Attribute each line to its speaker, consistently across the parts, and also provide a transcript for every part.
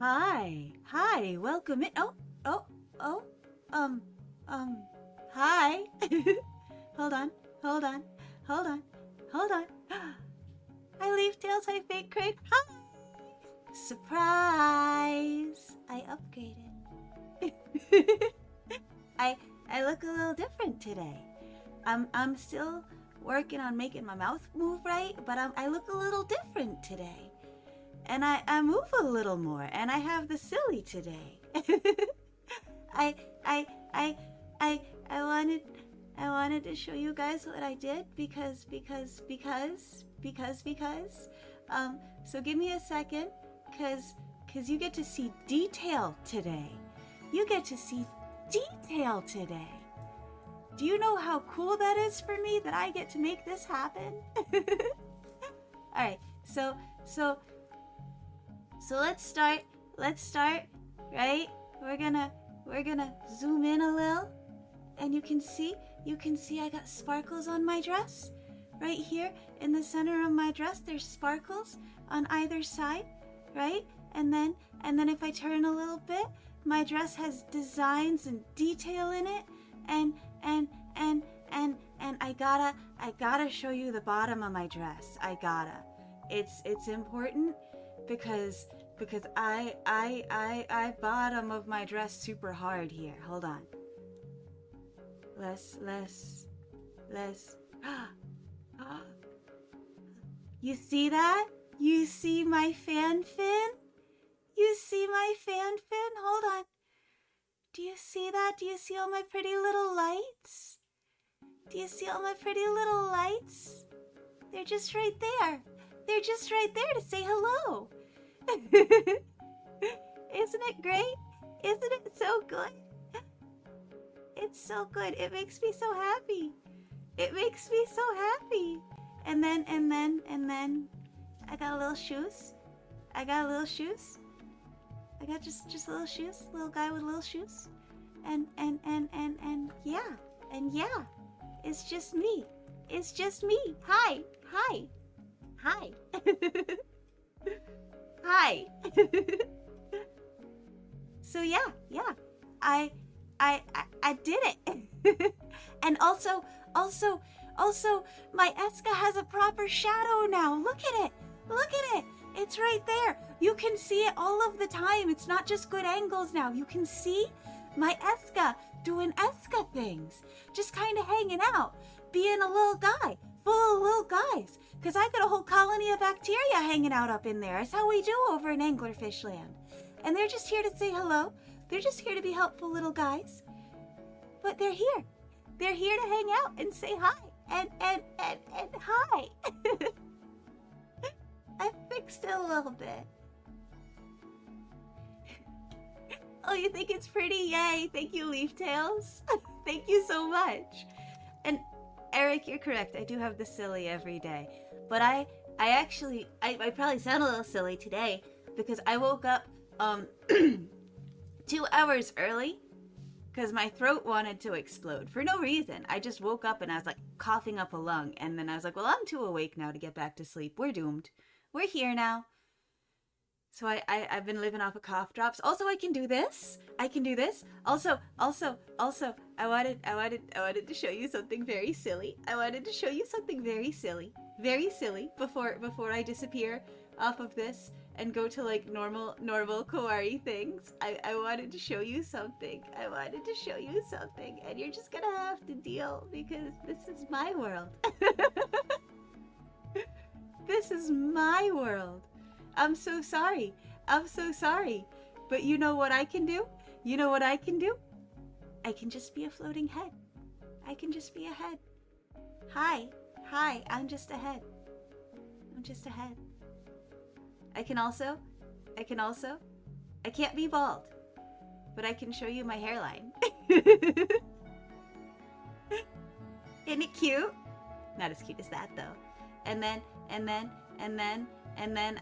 Speaker 1: Hi, welcome in. Oh, oh, um, hi. Hold on, hold on, hold on, hold on. Hi, Leaf Tails, hi, Fake Crate. Hi. Surprise! I upgraded. I look a little different today. I'm still working on making my mouth move right, but I look a little different today. And I move a little more, and I have the silly today. I I I I wanted to show you guys what I did because so give me a second cuz you get to see detail today. You get to see detail today. Do you know how cool that is for me that I get to make this happen? All right. So let's start, right? We're gonna zoom in a little, and you can see I got sparkles on my dress. Right here in the center of my dress, there's sparkles on either side, right? And then if I turn a little bit, my dress has designs and detail in it, and I gotta show you the bottom of my dress. I gotta. It's important because I bottom of my dress super hard here. Hold on. Less. You see that? You see my fan fin? You see my fan fin? Hold on. Do you see that? Do you see all my pretty little lights? Do you see all my pretty little lights? They're just right there. They're just right there to say hello. Isn't it great? Isn't it so good? It's so good. It makes me so happy. It makes me so happy. And then I got little shoes. I got just little shoes. Little guy with little shoes. And yeah. It's just me. It's just me. Hi. Hi. So yeah. I did it. And also my Eska has a proper shadow now. Look at it. It's right there. You can see it all of the time. It's not just good angles now. You can see my Eska doing Eska things. Just kind of hanging out. Being a little guy. Full of little guys. Because I got a whole colony of bacteria hanging out up in there. That's how we do over in Anglerfish Land. And they're just here to say hello. They're just here to be helpful little guys. But they're here. They're here to hang out and say hi. And hi. I fixed it a little bit. Oh, you think it's pretty? Yay. Thank you, Leaf Tails. Thank you so much. And Eric, you're correct. I do have the silly every day. But I probably sound a little silly today because I woke up 2 hours early because my throat wanted to explode for no reason. I just woke up and I was like coughing up a lung, and then I was like, well, I'm too awake now to get back to sleep. We're doomed. We're here now. So I've been living off of cough drops. Also, I can do this. Also, I wanted to show you something very silly. Very silly before I disappear off of this and go to like normal kawaii things. I wanted to show you something. And you're just gonna have to deal because this is my world. This is my world. I'm so sorry. But you know what I can do? I can just be a floating head. I can just be a head. Hi, I'm just a head. I can't be bald, but I can show you my hairline. Isn't it cute? Not as cute as that though. And then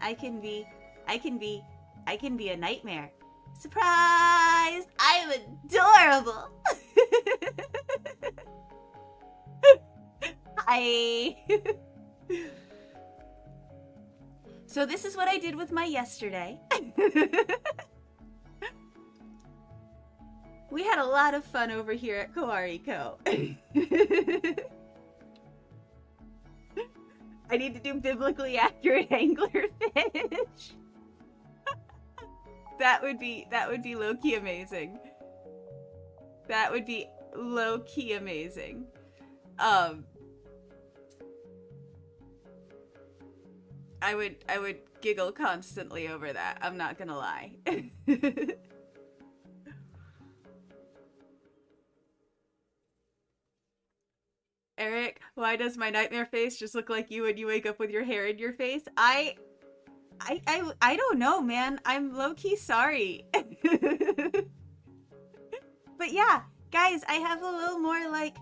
Speaker 1: I can be a nightmare. Surprise! I'm adorable. Hi. So this is what I did with my yesterday. We had a lot of fun over here at Kawariko. I need to do biblically accurate angler fish. That would be low-key amazing. That would be low-key amazing. I would giggle constantly over that. I'm not gonna lie. Eric, why does my nightmare face just look like you when you wake up with your hair in your face? I don't know, man. I'm low-key sorry. But yeah, guys, I have a little more like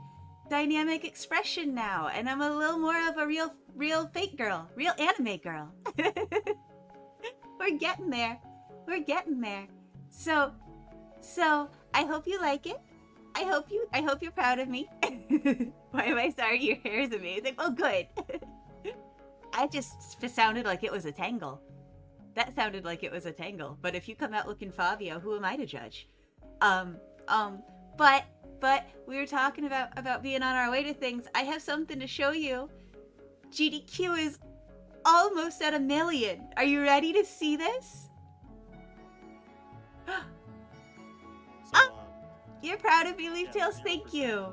Speaker 1: dynamic expression now, and I'm a little more of a real fake girl, real anime girl. We're getting there. We're getting there. So I hope you like it. I hope you're proud of me. Why am I sorry? Your hair is amazing. Oh, good. I just sounded like it was a tangle. That sounded like it was a tangle. But if you come out looking Fabio, who am I to judge? But we were talking about being on our way to things. I have something to show you. GDQ is almost at 1 million. Are you ready to see this? You're proud of me, Leaf Tails. Thank you.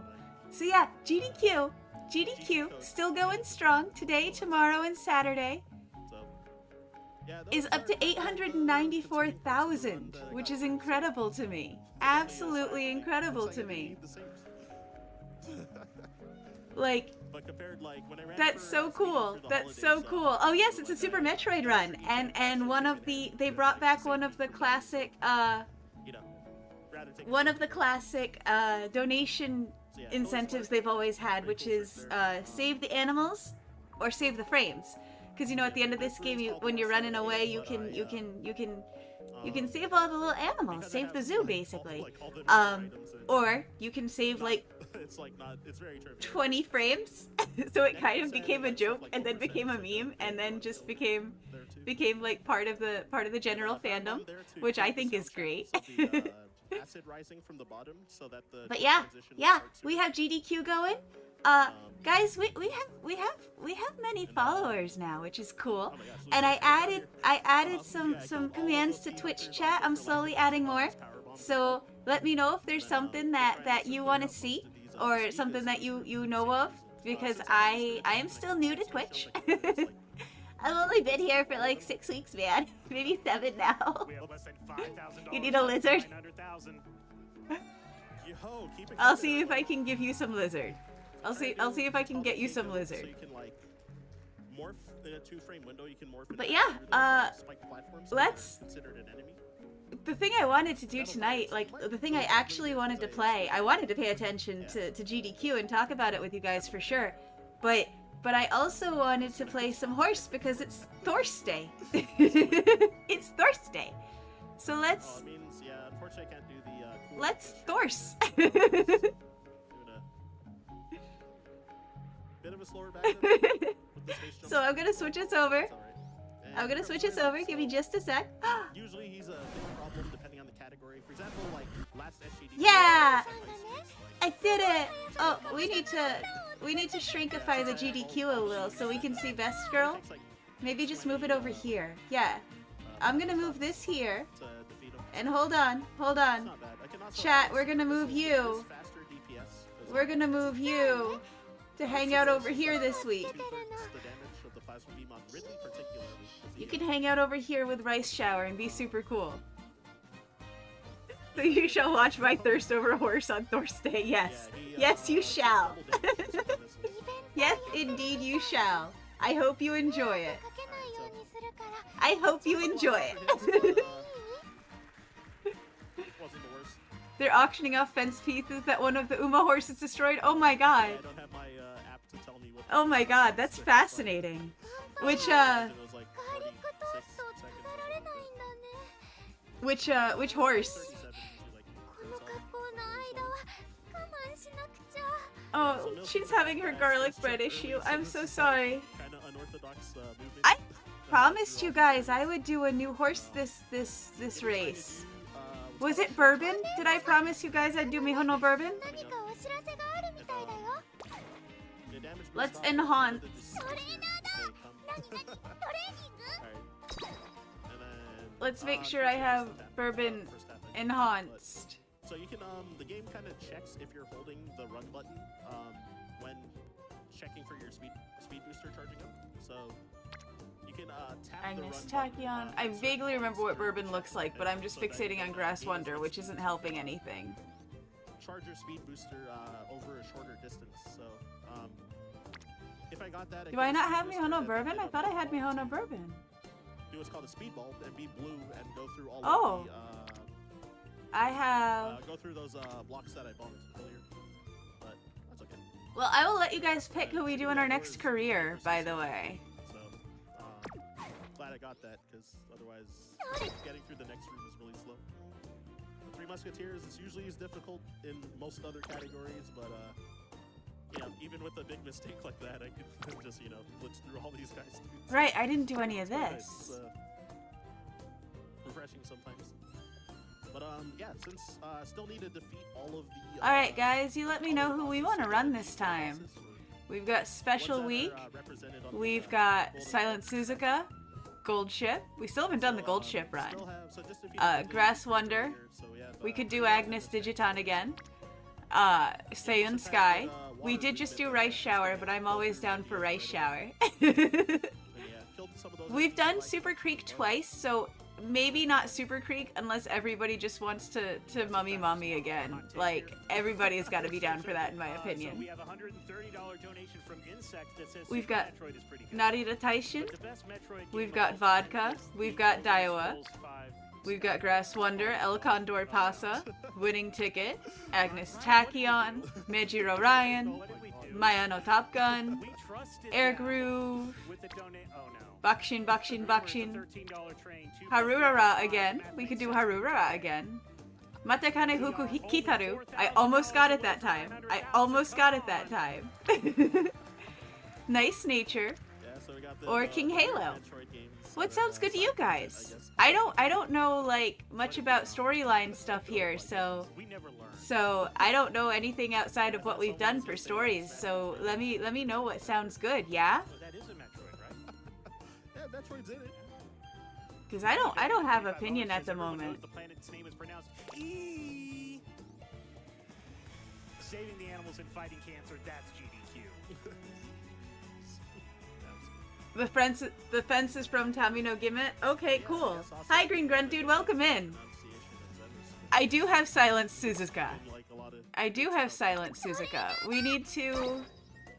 Speaker 1: So yeah, GDQ still going strong today, tomorrow, and Saturday. Is up to 894,000, which is incredible to me. Absolutely incredible to me. Like, that's so cool. That's so cool. Oh yes, it's a Super Metroid run, and they brought back one of the classic donation incentives they've always had, which is save the animals or save the frames. Because at the end of this game, when you're running away, you can save all the little animals, save the zoo basically, or you can save like 20 frames. So it kind of became a joke, and then became a meme, and then just became like part of the general fandom, which I think is great. But yeah, we have GDQ going. Guys, we have many followers now, which is cool. And I added some commands to Twitch chat. I'm slowly adding more. So let me know if there's something that you want to see, or something that you know of, because I am still new to Twitch. I've only been here for like 6 weeks, man. Maybe 7 now. You need a lizard? I'll see if I can give you some lizard. I'll see if I can get you some lizard. But yeah, the thing I wanted to do tonight, like the thing I actually wanted to play, I wanted to pay attention to GDQ and talk about it with you guys for sure. But I also wanted to play some horse because it's Thorseday. It's Thorseday. So let's Thorse. So I'm gonna switch us over. I'm gonna switch us over. Give me just a sec.
Speaker 2: Usually he's a problem depending on the category. For example, like last SGDQ.
Speaker 1: Yeah, I did it. Oh, we need to shrinkify the GDQ a little so we can see Best Girl. Maybe just move it over here. Yeah, I'm gonna move this here. And hold on. Chat, we're gonna move you. We're gonna move you to hang out over here this week. You can hang out over here with Rice Shower and be super cool. So you shall watch my thirst over a horse on Thorseday. Yes. Yes, you shall. Yes, indeed you shall. I hope you enjoy it. I hope you enjoy it. They're auctioning off fence pieces that one of the Uma horses destroyed. Oh my god. Oh my god, that's fascinating. Which horse? Oh, she's having her garlic bread issue. I'm so sorry. I promised you guys I would do a new horse this race. Was it bourbon? Did I promise you guys I'd do Mihono bourbon?
Speaker 3: 何かお知らせがあるみたいだよ。
Speaker 2: The damage boost
Speaker 1: Let's
Speaker 2: off
Speaker 1: enhance.
Speaker 2: the
Speaker 3: So
Speaker 2: boosters
Speaker 3: they
Speaker 2: may
Speaker 3: know.
Speaker 2: come-
Speaker 3: 何々トレーニング？
Speaker 2: Alright. And then,
Speaker 1: Let's make sure
Speaker 2: first
Speaker 1: I have
Speaker 2: half,
Speaker 1: bourbon
Speaker 2: first half,
Speaker 1: enhanced.
Speaker 2: So you can, the game kind of checks if you're holding the run button, when checking for your speed booster charging up. So you can, tap the run
Speaker 1: Agnes
Speaker 2: button,
Speaker 1: Tachyon. I
Speaker 2: at
Speaker 1: vaguely
Speaker 2: certain
Speaker 1: remember
Speaker 2: points
Speaker 1: what
Speaker 2: during
Speaker 1: bourbon
Speaker 2: the
Speaker 1: looks like, but I'm just
Speaker 2: so that
Speaker 1: fixating on
Speaker 2: the
Speaker 1: Grass
Speaker 2: game
Speaker 1: Wonder,
Speaker 2: is
Speaker 1: which isn't helping anything.
Speaker 2: charge your speed booster over a shorter distance. So if I got that,
Speaker 1: Do I
Speaker 2: get a
Speaker 1: not
Speaker 2: speed
Speaker 1: have
Speaker 2: booster
Speaker 1: Mihono
Speaker 2: and
Speaker 1: bourbon?
Speaker 2: then
Speaker 1: I thought I had
Speaker 2: do
Speaker 1: Mihono bourbon.
Speaker 2: what's called a speed bulb and be blue and go through all
Speaker 1: Oh.
Speaker 2: of the
Speaker 1: I have...
Speaker 2: go through those blocks that I bombed earlier. But that's okay.
Speaker 1: Well, I will let you guys pick who we do in our next career, by the way.
Speaker 2: So glad I got that because otherwise getting through the next room is really slow. The Three Musketeers is usually as difficult in most other categories, but yeah, even with a big mistake like that, I could just blitz through all these guys. Too.
Speaker 1: Right, I didn't do any of
Speaker 2: It's
Speaker 1: this.
Speaker 2: refreshing sometimes. But yeah, since still need to defeat all of the.
Speaker 1: Alright, guys, you let me know who we want to run this time.
Speaker 2: bosses, or
Speaker 1: We've got Special
Speaker 2: ones that
Speaker 1: Week.
Speaker 2: are, represented on the,
Speaker 1: We've got
Speaker 2: golden
Speaker 1: Silent
Speaker 2: flag.
Speaker 1: Suzuka. Gold Ship. We still haven't done the Gold Ship run.
Speaker 2: Still have- so just if you don't
Speaker 1: Grass
Speaker 2: believe
Speaker 1: Wonder.
Speaker 2: here, so we have,
Speaker 1: We could do Agnes Digiton again. Seiyun Sky. We did just do Rice Shower, but I'm always down for Rice Shower.
Speaker 2: but yeah, killed some of those
Speaker 1: We've
Speaker 2: enemies
Speaker 1: done
Speaker 2: like-
Speaker 1: Super Creek twice, so maybe not Super Creek unless everybody just wants to mummy mommy again. Like, everybody's got to be down for that, in my
Speaker 4: So we
Speaker 1: opinion.
Speaker 4: have a $130 donation from Insect that says
Speaker 1: We've
Speaker 4: Super
Speaker 1: got
Speaker 4: Metroid is pretty good.
Speaker 1: Narita Taishin.
Speaker 4: But the best Metroid game
Speaker 1: We've
Speaker 4: of
Speaker 1: got
Speaker 4: all time
Speaker 1: Vodka.
Speaker 4: is
Speaker 1: We've
Speaker 4: the
Speaker 1: got
Speaker 4: Elder
Speaker 1: Daiwa.
Speaker 4: Scrolls 5.
Speaker 1: We've got Grass Wonder, El Condor Pasa, Winning Ticket, Agnes Tachyon, Mejiro Ryan,
Speaker 4: What did we do?
Speaker 1: Mayano Top Gun,
Speaker 4: We trusted
Speaker 1: Air
Speaker 4: them
Speaker 1: Groove,
Speaker 4: with the donate. Oh no.
Speaker 1: Bakshin Bakshin Bakshin,
Speaker 4: $13 train.
Speaker 1: Harurara again. We could do Harurara again. Matekane Huku Kitaru. I almost got it that time. I almost got it that time. Nice Nature.
Speaker 2: Yeah, so we got the,
Speaker 1: Or King Halo.
Speaker 2: Metroid games
Speaker 1: What
Speaker 2: that
Speaker 1: sounds
Speaker 2: are,
Speaker 1: good to you
Speaker 2: side by side,
Speaker 1: guys?
Speaker 2: guess.
Speaker 1: I don't know like much about storyline stuff here, so
Speaker 4: We never learned.
Speaker 1: I don't know anything outside of what we've done for stories. So let me know what sounds good, yeah?
Speaker 4: So that is a Metroid, right?
Speaker 2: Yeah, Metroid's in it.
Speaker 1: Because I don't have
Speaker 4: $25
Speaker 1: opinion at
Speaker 4: says
Speaker 1: the
Speaker 4: everyone knows
Speaker 1: moment.
Speaker 4: The planet's name is pronounced E. Saving the animals and fighting cancer. That's GDQ.
Speaker 1: The fence is from Tamino Gimmet. Okay, cool. Hi, Green Grunt Dude. Welcome in. I do have Silent Suzuka. I do have Silent Suzuka. We need to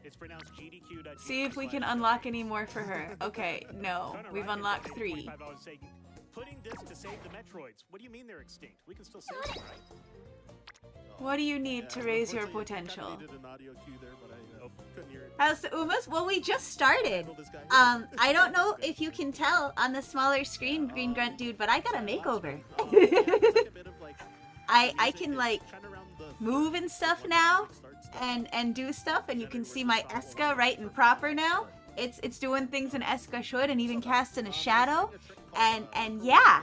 Speaker 4: It's pronounced GDQ.
Speaker 1: see if we can unlock any more for her. Okay, no. We've unlocked 3.
Speaker 4: $25 saying, putting this to save the Metroids. What do you mean they're extinct? We can still save them, right?
Speaker 1: What do you need to raise your potential?
Speaker 2: Needed an audio cue there, but I couldn't hear it.
Speaker 1: How's the Umas? Well, we just started.
Speaker 2: Kill this guy.
Speaker 1: I don't know if you can tell on the smaller screen, Green Grunt Dude, but I got a makeover.
Speaker 2: It's like a bit of, like,
Speaker 1: I
Speaker 2: music
Speaker 1: can
Speaker 2: is
Speaker 1: like
Speaker 2: kinda around the
Speaker 1: move and stuff
Speaker 2: when
Speaker 1: now
Speaker 2: music starts to-
Speaker 1: and do stuff, and you can see my Eska right and proper now. It's doing things an Eska should, and even casting a shadow, and yeah.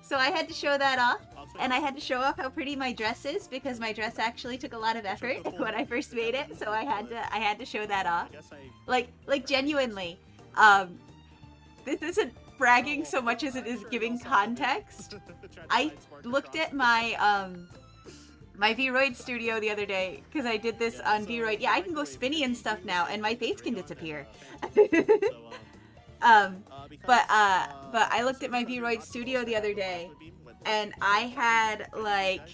Speaker 1: So I had to show that off, and I had to show off how pretty my dress is because my dress actually took a lot of effort when I first made it. So I had to show that off.
Speaker 2: I guess I
Speaker 1: Like genuinely, this isn't bragging so much as it is giving context. I looked at my my V-Roid studio the other day because I did this on V-Roid. Yeah, I can go spinny and stuff now, and my face can disappear. But I looked at my V-Roid studio the other day, and I had like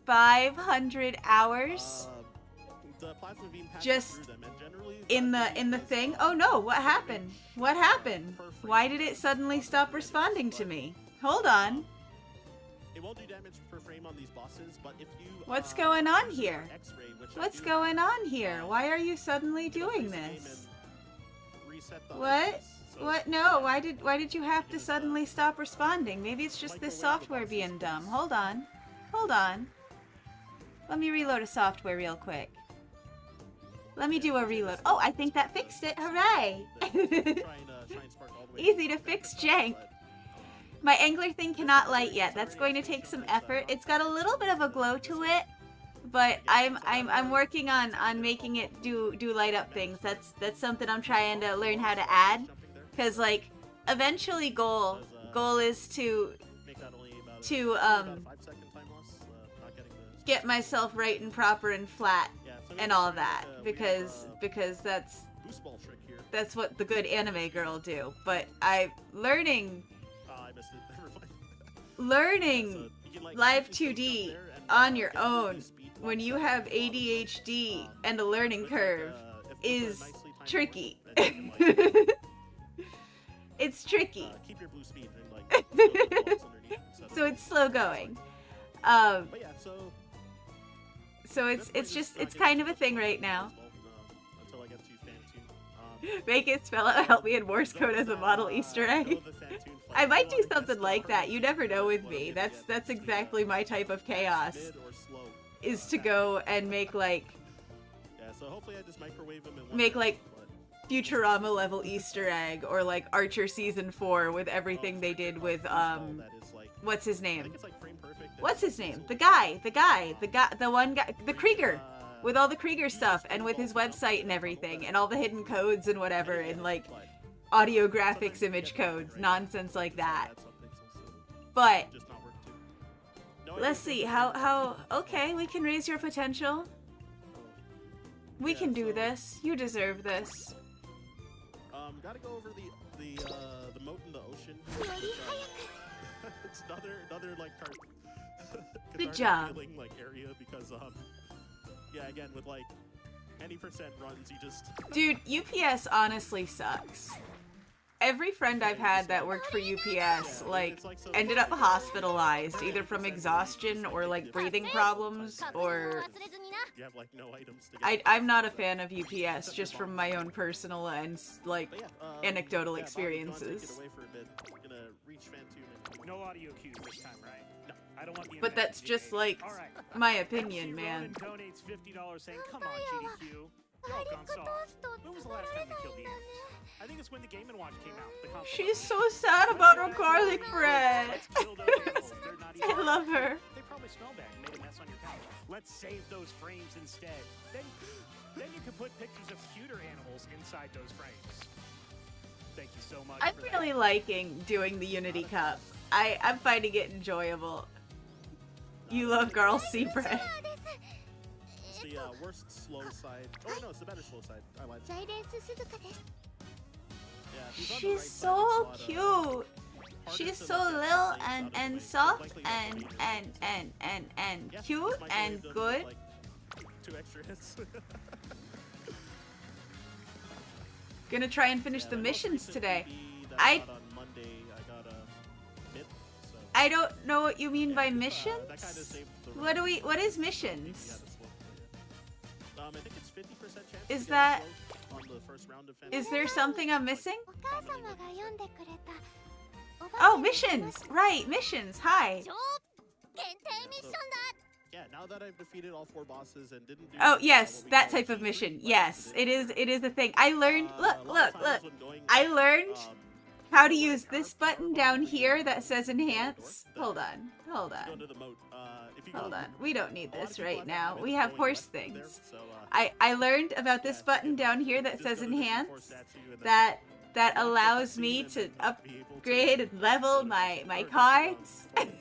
Speaker 1: 500 hours just in the thing. Oh no, what happened? What happened? Why did it suddenly stop responding to me? Hold on.
Speaker 2: It won't do damage per frame on these bosses, but if you
Speaker 1: What's going on here?
Speaker 2: X-ray, which I
Speaker 1: What's
Speaker 2: do,
Speaker 1: going on here? Why are you suddenly
Speaker 2: it'll
Speaker 1: doing
Speaker 2: freeze the game
Speaker 1: this?
Speaker 2: and reset the
Speaker 1: What?
Speaker 2: items, so
Speaker 1: What? No, why did you have to suddenly stop responding? Maybe it's just this software being dumb. Hold on. Hold on. Let me reload a software real quick. Let me do a reload. Oh, I think that fixed it. Hooray!
Speaker 2: try and spark all the way
Speaker 1: Easy to
Speaker 2: back
Speaker 1: fix
Speaker 2: the
Speaker 1: jank.
Speaker 2: but,
Speaker 1: My angler thing cannot light yet. That's going to take some effort. It's got a little bit of a glow to it, but I'm working on making it do light up things. That's something I'm trying to learn how to add, because like eventually goal is to get myself right and proper and flat and all that, because that's what the good anime girl do. But learning live 2D on your own when you have ADHD and a learning curve is tricky. It's tricky.
Speaker 2: Keep your blue speed and like
Speaker 1: So it's slow going.
Speaker 2: but yeah,
Speaker 1: So it's kind of a thing right now.
Speaker 2: Until I get to Fantune.
Speaker 1: Make it spell out help me in Morse code as a model Easter egg. I might do something like that. You never know with me. That's exactly my type of chaos. Is to go and make like
Speaker 2: so hopefully I just microwave them and
Speaker 1: make like Futurama level Easter egg, or like Archer season 4 with everything they did with what's his name? What's his name? The one guy, the Krieger, with all the Krieger stuff and with his website and everything and all the hidden codes and whatever and like audio graphics image codes, nonsense like that. But let's see how okay, we can raise your potential. We can do this. You deserve this.
Speaker 2: Gotta go over the moat in the ocean. It's another like
Speaker 1: Good job.
Speaker 2: feeling, like area because yeah, again with like any percent runs you just
Speaker 1: Dude, UPS honestly sucks. Every friend I've had that worked for UPS, like, ended up hospitalized, either from exhaustion or, like, breathing problems, or...
Speaker 2: you have, like, no items to get
Speaker 1: I'm not a fan of UPS, just from my own personal and, like, anecdotal experiences.
Speaker 4: No audio cues this time, right? No, I don't want the
Speaker 1: But that's just, like, my opinion, man.
Speaker 4: Donates $50 saying, "Come on, GDQ. Y'all gone soft. When was the last time we killed the ants? I think it's when the Game & Watch came out. The console.
Speaker 1: She's so sad about her garlic bread.
Speaker 4: Let's kill those animals. They're not even
Speaker 1: I love her.
Speaker 4: They probably smell bad and made a mess on your couch. Let's save those frames instead. Then you can put pictures of cuter animals inside those frames. Thank you so much.
Speaker 1: I'm
Speaker 4: for
Speaker 1: really
Speaker 4: that.
Speaker 1: liking doing the Unity Cup. I'm finding it enjoyable. You love girl sea bread.
Speaker 2: It's the worst slow side. Oh no, it's the better slow side. I lied. Yeah, he's on the right
Speaker 1: She's
Speaker 2: side.
Speaker 1: so
Speaker 2: It's a lot,
Speaker 1: cute.
Speaker 2: hardest
Speaker 1: She's
Speaker 2: to
Speaker 1: so
Speaker 2: look at
Speaker 1: little
Speaker 2: things out of the
Speaker 1: and
Speaker 2: way.
Speaker 1: soft
Speaker 2: Likely
Speaker 1: and
Speaker 2: you'll
Speaker 1: and
Speaker 2: Yeah,
Speaker 1: cute
Speaker 2: just microwave
Speaker 1: and
Speaker 2: them with,
Speaker 1: good.
Speaker 2: like, 2 extra hits.
Speaker 1: Gonna try and finish
Speaker 2: Yeah,
Speaker 1: the
Speaker 2: my most
Speaker 1: missions
Speaker 2: recent
Speaker 1: today.
Speaker 2: PB that
Speaker 1: I
Speaker 2: got on Monday, I got a mid, so
Speaker 1: I don't know what you mean by
Speaker 2: that kinda
Speaker 1: missions.
Speaker 2: saved the
Speaker 1: What
Speaker 2: run.
Speaker 1: what is
Speaker 2: Yeah,
Speaker 1: missions?
Speaker 2: that's slow, yeah. I think it's 50% chance
Speaker 1: Is
Speaker 2: to get
Speaker 1: that-
Speaker 2: slow on the first round of
Speaker 1: Is there something I'm missing?
Speaker 3: お母様が読んでくれたおば
Speaker 1: Oh,
Speaker 3: けの
Speaker 1: missions! Right, missions. Hi.
Speaker 3: 超限定ミッションだ
Speaker 2: Yeah, now that I've defeated all 4 bosses and didn't do
Speaker 1: Oh yes,
Speaker 2: what we
Speaker 1: that
Speaker 2: call
Speaker 1: type of
Speaker 2: cheat
Speaker 1: mission.
Speaker 2: like
Speaker 1: Yes,
Speaker 2: I did,
Speaker 1: it is a thing. I learned.
Speaker 2: a lot of
Speaker 1: Look.
Speaker 2: times when going,
Speaker 1: I learned
Speaker 2: um,
Speaker 1: how to use this button down here that says enhance. Hold on.
Speaker 2: go to the moat. If you
Speaker 1: Hold
Speaker 2: go,
Speaker 1: on. We don't need
Speaker 2: a lot of
Speaker 1: this
Speaker 2: people
Speaker 1: right
Speaker 2: have
Speaker 1: now.
Speaker 2: habit
Speaker 1: We
Speaker 2: of
Speaker 1: have
Speaker 2: going
Speaker 1: horse
Speaker 2: left there,
Speaker 1: things.
Speaker 2: so,
Speaker 1: I learned about this
Speaker 2: yeah,
Speaker 1: button down here that
Speaker 2: just
Speaker 1: says
Speaker 2: go to the G4
Speaker 1: enhance.
Speaker 2: statue and then
Speaker 1: That
Speaker 2: walk
Speaker 1: allows
Speaker 2: the
Speaker 1: me
Speaker 2: cutscene
Speaker 1: to
Speaker 2: and then be able to
Speaker 1: upgrade and level
Speaker 2: go to
Speaker 1: my
Speaker 2: the
Speaker 1: my
Speaker 2: first
Speaker 1: cards.
Speaker 2: round and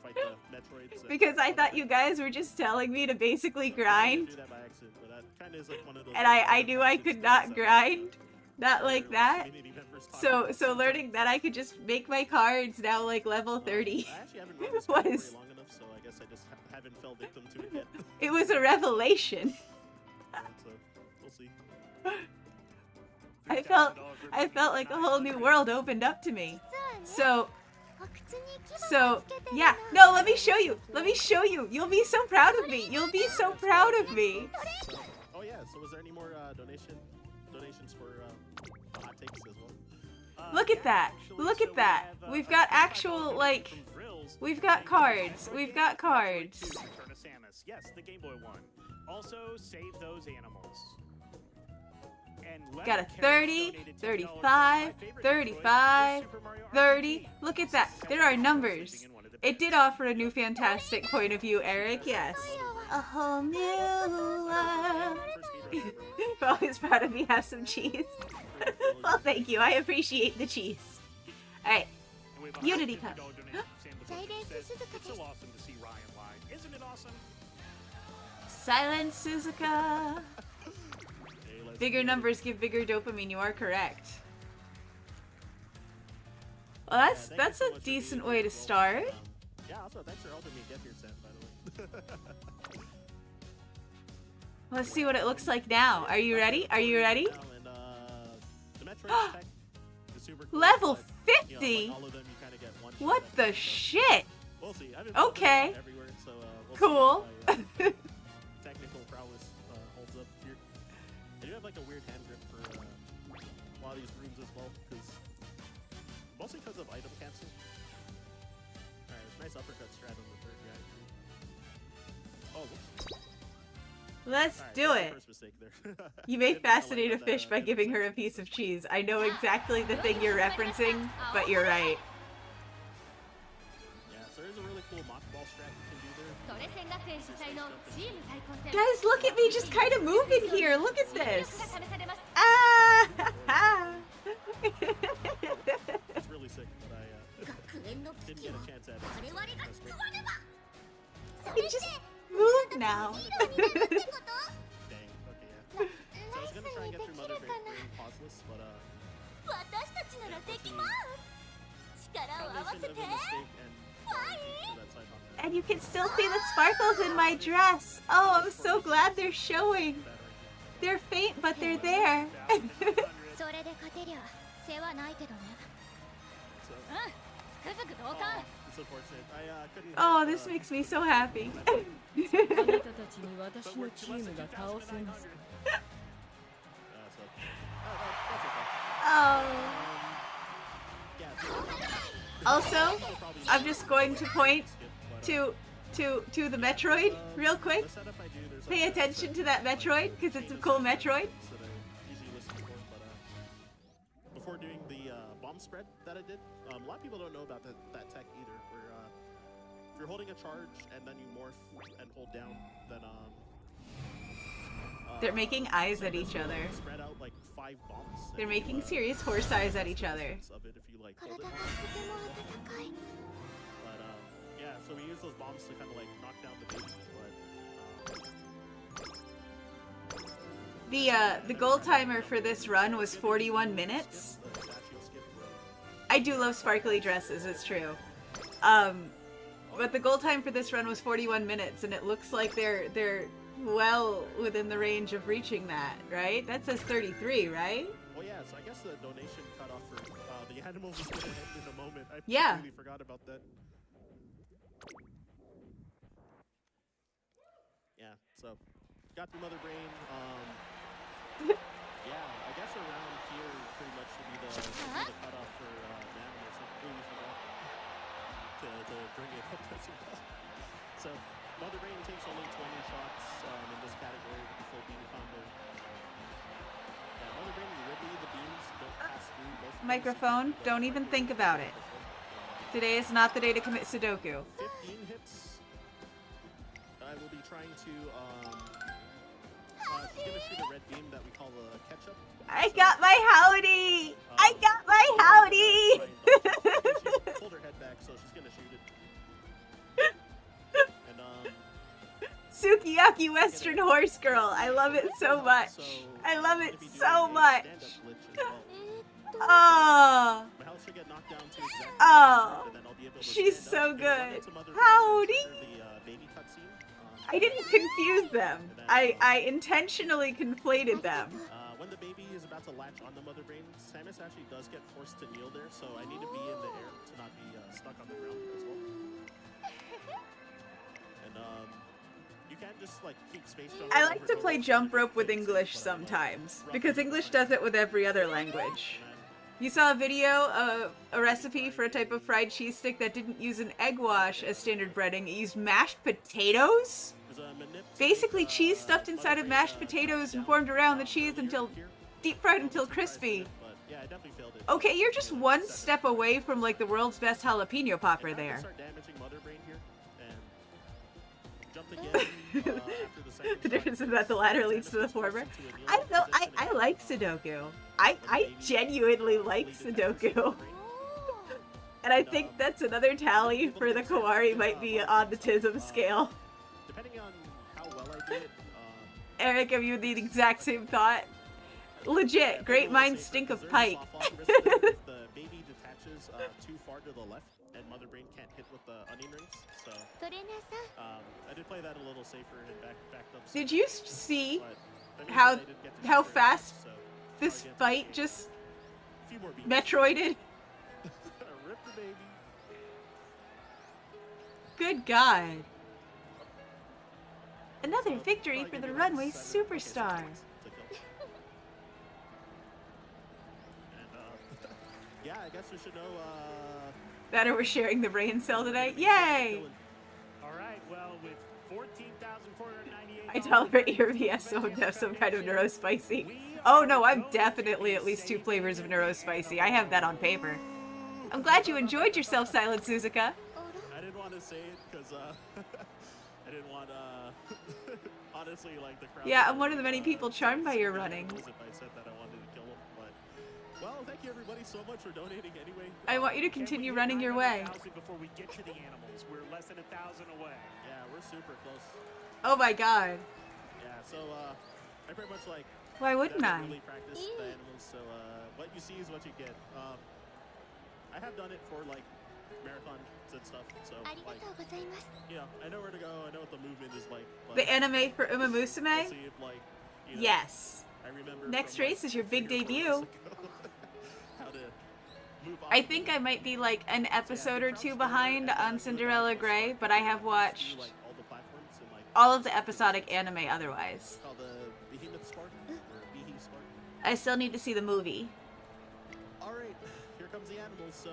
Speaker 2: fight the Metroids and
Speaker 1: Because I
Speaker 2: all
Speaker 1: thought
Speaker 2: that.
Speaker 1: you guys were just telling me to basically
Speaker 2: So I
Speaker 1: grind,
Speaker 2: do that by accident, but that kinda is like one of those
Speaker 1: and I knew I could not grind, not like that.
Speaker 2: community members talk
Speaker 1: So
Speaker 2: about
Speaker 1: learning that I could just make my cards now like level 30.
Speaker 2: I actually haven't run this category
Speaker 1: was-
Speaker 2: long enough, so I guess I just haven't fell victim to it yet.
Speaker 1: It was a revelation.
Speaker 2: So we'll see.
Speaker 1: I felt like a whole new world opened up to me.
Speaker 3: 実はね
Speaker 1: So
Speaker 3: お口に牙が
Speaker 1: so
Speaker 3: つけてるの
Speaker 1: yeah. No, let me show you. Let me show you. You'll be so proud of me. You'll be so proud of me.
Speaker 2: So, oh yeah, so was there any more donations for the hot takes as well?
Speaker 1: Look at that. Look at that. We've got actual, like, we've got cards. We've got cards.
Speaker 4: Return to Samus. Yes, the Game Boy one. Also, save those animals. And
Speaker 1: Got a
Speaker 4: Lemon Carrot
Speaker 1: 30,
Speaker 4: donated $10 saying,
Speaker 1: 35,
Speaker 4: "My favorite
Speaker 1: 35,
Speaker 4: Metroid is Super Mario
Speaker 1: 30. Look at that. There are numbers. It did offer a new fantastic point of view, Eric. Yes. A whole new world. I'm always proud of you. Have some cheese. Well, thank you. I appreciate the cheese. Alright. Unity Cup.
Speaker 4: It's so awesome to see Ryan live. Isn't it awesome?
Speaker 1: Silent Suzuka. Bigger numbers give bigger dopamine. You are correct. Well, that's a decent way to start.
Speaker 2: Yeah, also thanks for helping me get here, Sam, by the way.
Speaker 1: Let's see what it looks like now. Are you ready? Are you ready?
Speaker 2: And, the Metroid tech is super cool,
Speaker 1: Level
Speaker 2: but, you know,
Speaker 1: 50?
Speaker 2: like all of them, you kinda get one
Speaker 1: What
Speaker 2: shot
Speaker 1: the
Speaker 2: at.
Speaker 1: shit?
Speaker 2: We'll see. I've been
Speaker 1: Okay.
Speaker 2: playing everywhere, so, we'll
Speaker 1: Cool.
Speaker 2: see if my, technical prowess holds up here. I do have like a weird hand grip for a lot of these rooms as well, mostly because of item cancel. Alright, nice uppercut strat on the third guy. Oh, whoops.
Speaker 1: Let's
Speaker 2: Alright,
Speaker 1: do
Speaker 2: that's the
Speaker 1: it.
Speaker 2: first mistake there.
Speaker 1: You may
Speaker 2: Didn't know
Speaker 1: fascinate a
Speaker 2: that,
Speaker 1: fish by giving her a piece of cheese. I know exactly the thing you're referencing, but you're right.
Speaker 2: Yeah, so there's a really cool mock ball strat you can do there.
Speaker 1: Guys, look at me just kind of moving here. Look at this. Ah!
Speaker 2: It's really sick, but I didn't get a chance at it.
Speaker 1: I just move now.
Speaker 2: Dang, okay, yeah. So I was gonna try and get through Mother Brain pauseless, but probably shouldn't have been a mistake and that side hop.
Speaker 1: And you can still see the sparkles in my dress. Oh, I'm so glad they're showing. They're faint, but they're there.
Speaker 2: It's unfortunate. I couldn't.
Speaker 1: Oh, this makes me so happy. Oh. Also, I'm just going to point to the Metroid real quick. Pay attention to that Metroid because it's a cool Metroid.
Speaker 2: Before doing the bomb spread that I did, a lot of people don't know about that tech either. Where if you're holding a charge and then you morph and hold down, then
Speaker 1: They're making eyes at each other.
Speaker 2: spread out like 5 bombs.
Speaker 1: They're making serious horse eyes at each other.
Speaker 2: Of it if you like hold it. But yeah, so we use those bombs to kind of like knock down the baby.
Speaker 1: The goal timer for this run was 41 minutes. I do love sparkly dresses, it's true. But the goal time for this run was 41 minutes, and it looks like they're well within the range of reaching that, right? That says 33, right?
Speaker 2: Well, yeah, so I guess the donation cutoff for the animals is going to end in a moment. I
Speaker 1: Yeah.
Speaker 2: completely forgot about that. Yeah, so got through Mother Brain. Yeah, I guess around here pretty much should be the cutoff for the animals. I completely forgot to bring it up as well. So Mother Brain takes only 20 shots in this category with the full beam combo. Yeah, Mother Brain and Ridley, the beams don't pass through both
Speaker 1: Microphone, don't even think about it. Today is not the day to commit Sudoku.
Speaker 2: 15 hits. I will be trying to she's gonna shoot a red beam that we call the ketchup.
Speaker 1: I got my howdy! I got my howdy!
Speaker 2: She pulled her head back, so she's gonna shoot it. And
Speaker 1: Sukiyaki Western Horse Girl. I love it so much. I love it so much. Oh.
Speaker 2: My health should get knocked down to exactly
Speaker 1: Oh.
Speaker 2: and then I'll be able to
Speaker 1: She's
Speaker 2: stand
Speaker 1: so
Speaker 2: up. We're gonna run
Speaker 1: good.
Speaker 2: into Mother
Speaker 1: Howdy.
Speaker 2: for the baby cutscene.
Speaker 1: I didn't confuse them. I intentionally conflated them.
Speaker 2: When the baby is about to latch on the Mother Brain, Samus actually does get forced to kneel there, so I need to be in the air to not be stuck on the ground as well. And you can't just like keep space jumping.
Speaker 1: I like to play jump rope with English sometimes, because English does it with every other language. You saw a video of a recipe for a type of fried cheese stick that didn't use an egg wash as standard breading. It used mashed potatoes? Basically cheese stuffed inside of mashed potatoes and formed around the cheese until deep fried until crispy.
Speaker 2: Yeah, I definitely failed it.
Speaker 1: Okay, you're just one step away from like the world's best jalapeno popper
Speaker 2: And I
Speaker 1: there.
Speaker 2: can start damaging Mother Brain here, and jumped again after the second
Speaker 1: The
Speaker 2: shot.
Speaker 1: difference is that the latter leads to the former. I don't know. I like Sudoku. I genuinely like Sudoku. And I think that's another tally for the Kawari might be on the Tism scale.
Speaker 2: Depending on how well I do it,
Speaker 1: Eric, have you the exact same thought? Legit, great minds stink of pike.
Speaker 2: The baby detaches too far to the left, and Mother Brain can't hit with the onion rings. So
Speaker 3: トレーナーさん
Speaker 2: I did play that a little safer and backed up.
Speaker 1: Did you see
Speaker 2: But that means
Speaker 1: how
Speaker 2: that I did get to
Speaker 1: how
Speaker 2: shoot very
Speaker 1: fast
Speaker 2: so
Speaker 1: this
Speaker 2: again,
Speaker 1: fight just
Speaker 2: a few more beats.
Speaker 1: Metroided?
Speaker 2: Rip the baby.
Speaker 1: Good God. Another victory for the runway superstar.
Speaker 2: Yeah, I guess we should know.
Speaker 1: That or we're sharing the brain cell today. Yay!
Speaker 4: All right, well, with 14,498.
Speaker 1: I tolerate your VS so have some kind of neurospicy. Oh no, I'm definitely at least 2 flavors of neurospicy. I have that on paper. I'm glad you enjoyed yourself, Silent Suzuka.
Speaker 2: I didn't want to say it because I didn't want honestly like the crowd.
Speaker 1: Yeah, I'm one of the many people charmed by your running.
Speaker 2: If I said that I wanted to kill him, but well, thank you everybody so much for donating anyway.
Speaker 1: I want you to continue running your way.
Speaker 4: Before we get to the animals, we're less than 1,000 away.
Speaker 2: Yeah, we're super close.
Speaker 1: Oh my God.
Speaker 2: Yeah, so I pretty much like.
Speaker 1: Why wouldn't I?
Speaker 2: Really practice the animals, so what you see is what you get. I have done it for like marathons and stuff, so
Speaker 3: ありが
Speaker 2: like
Speaker 3: とうございます
Speaker 2: you know, I know where to go. I know what the movement is like. But
Speaker 1: The anime for
Speaker 2: we'll
Speaker 1: UMAMUSUME?
Speaker 2: see if, like, you know,
Speaker 1: Yes.
Speaker 2: I remember
Speaker 1: Next
Speaker 2: from,
Speaker 1: race
Speaker 2: like,
Speaker 1: is your big
Speaker 2: 3 or 4
Speaker 1: debut.
Speaker 2: years ago how to move
Speaker 1: I
Speaker 2: off
Speaker 1: think
Speaker 2: the-
Speaker 1: I might be like an episode or 2 behind on Cinderella Grey, but I have watched
Speaker 2: like all the platforms and like
Speaker 1: all of the episodic anime otherwise.
Speaker 2: it's called the Behemoth Spark or Behe Spark.
Speaker 1: I still need to see the movie.
Speaker 2: All right, here comes the animals. So,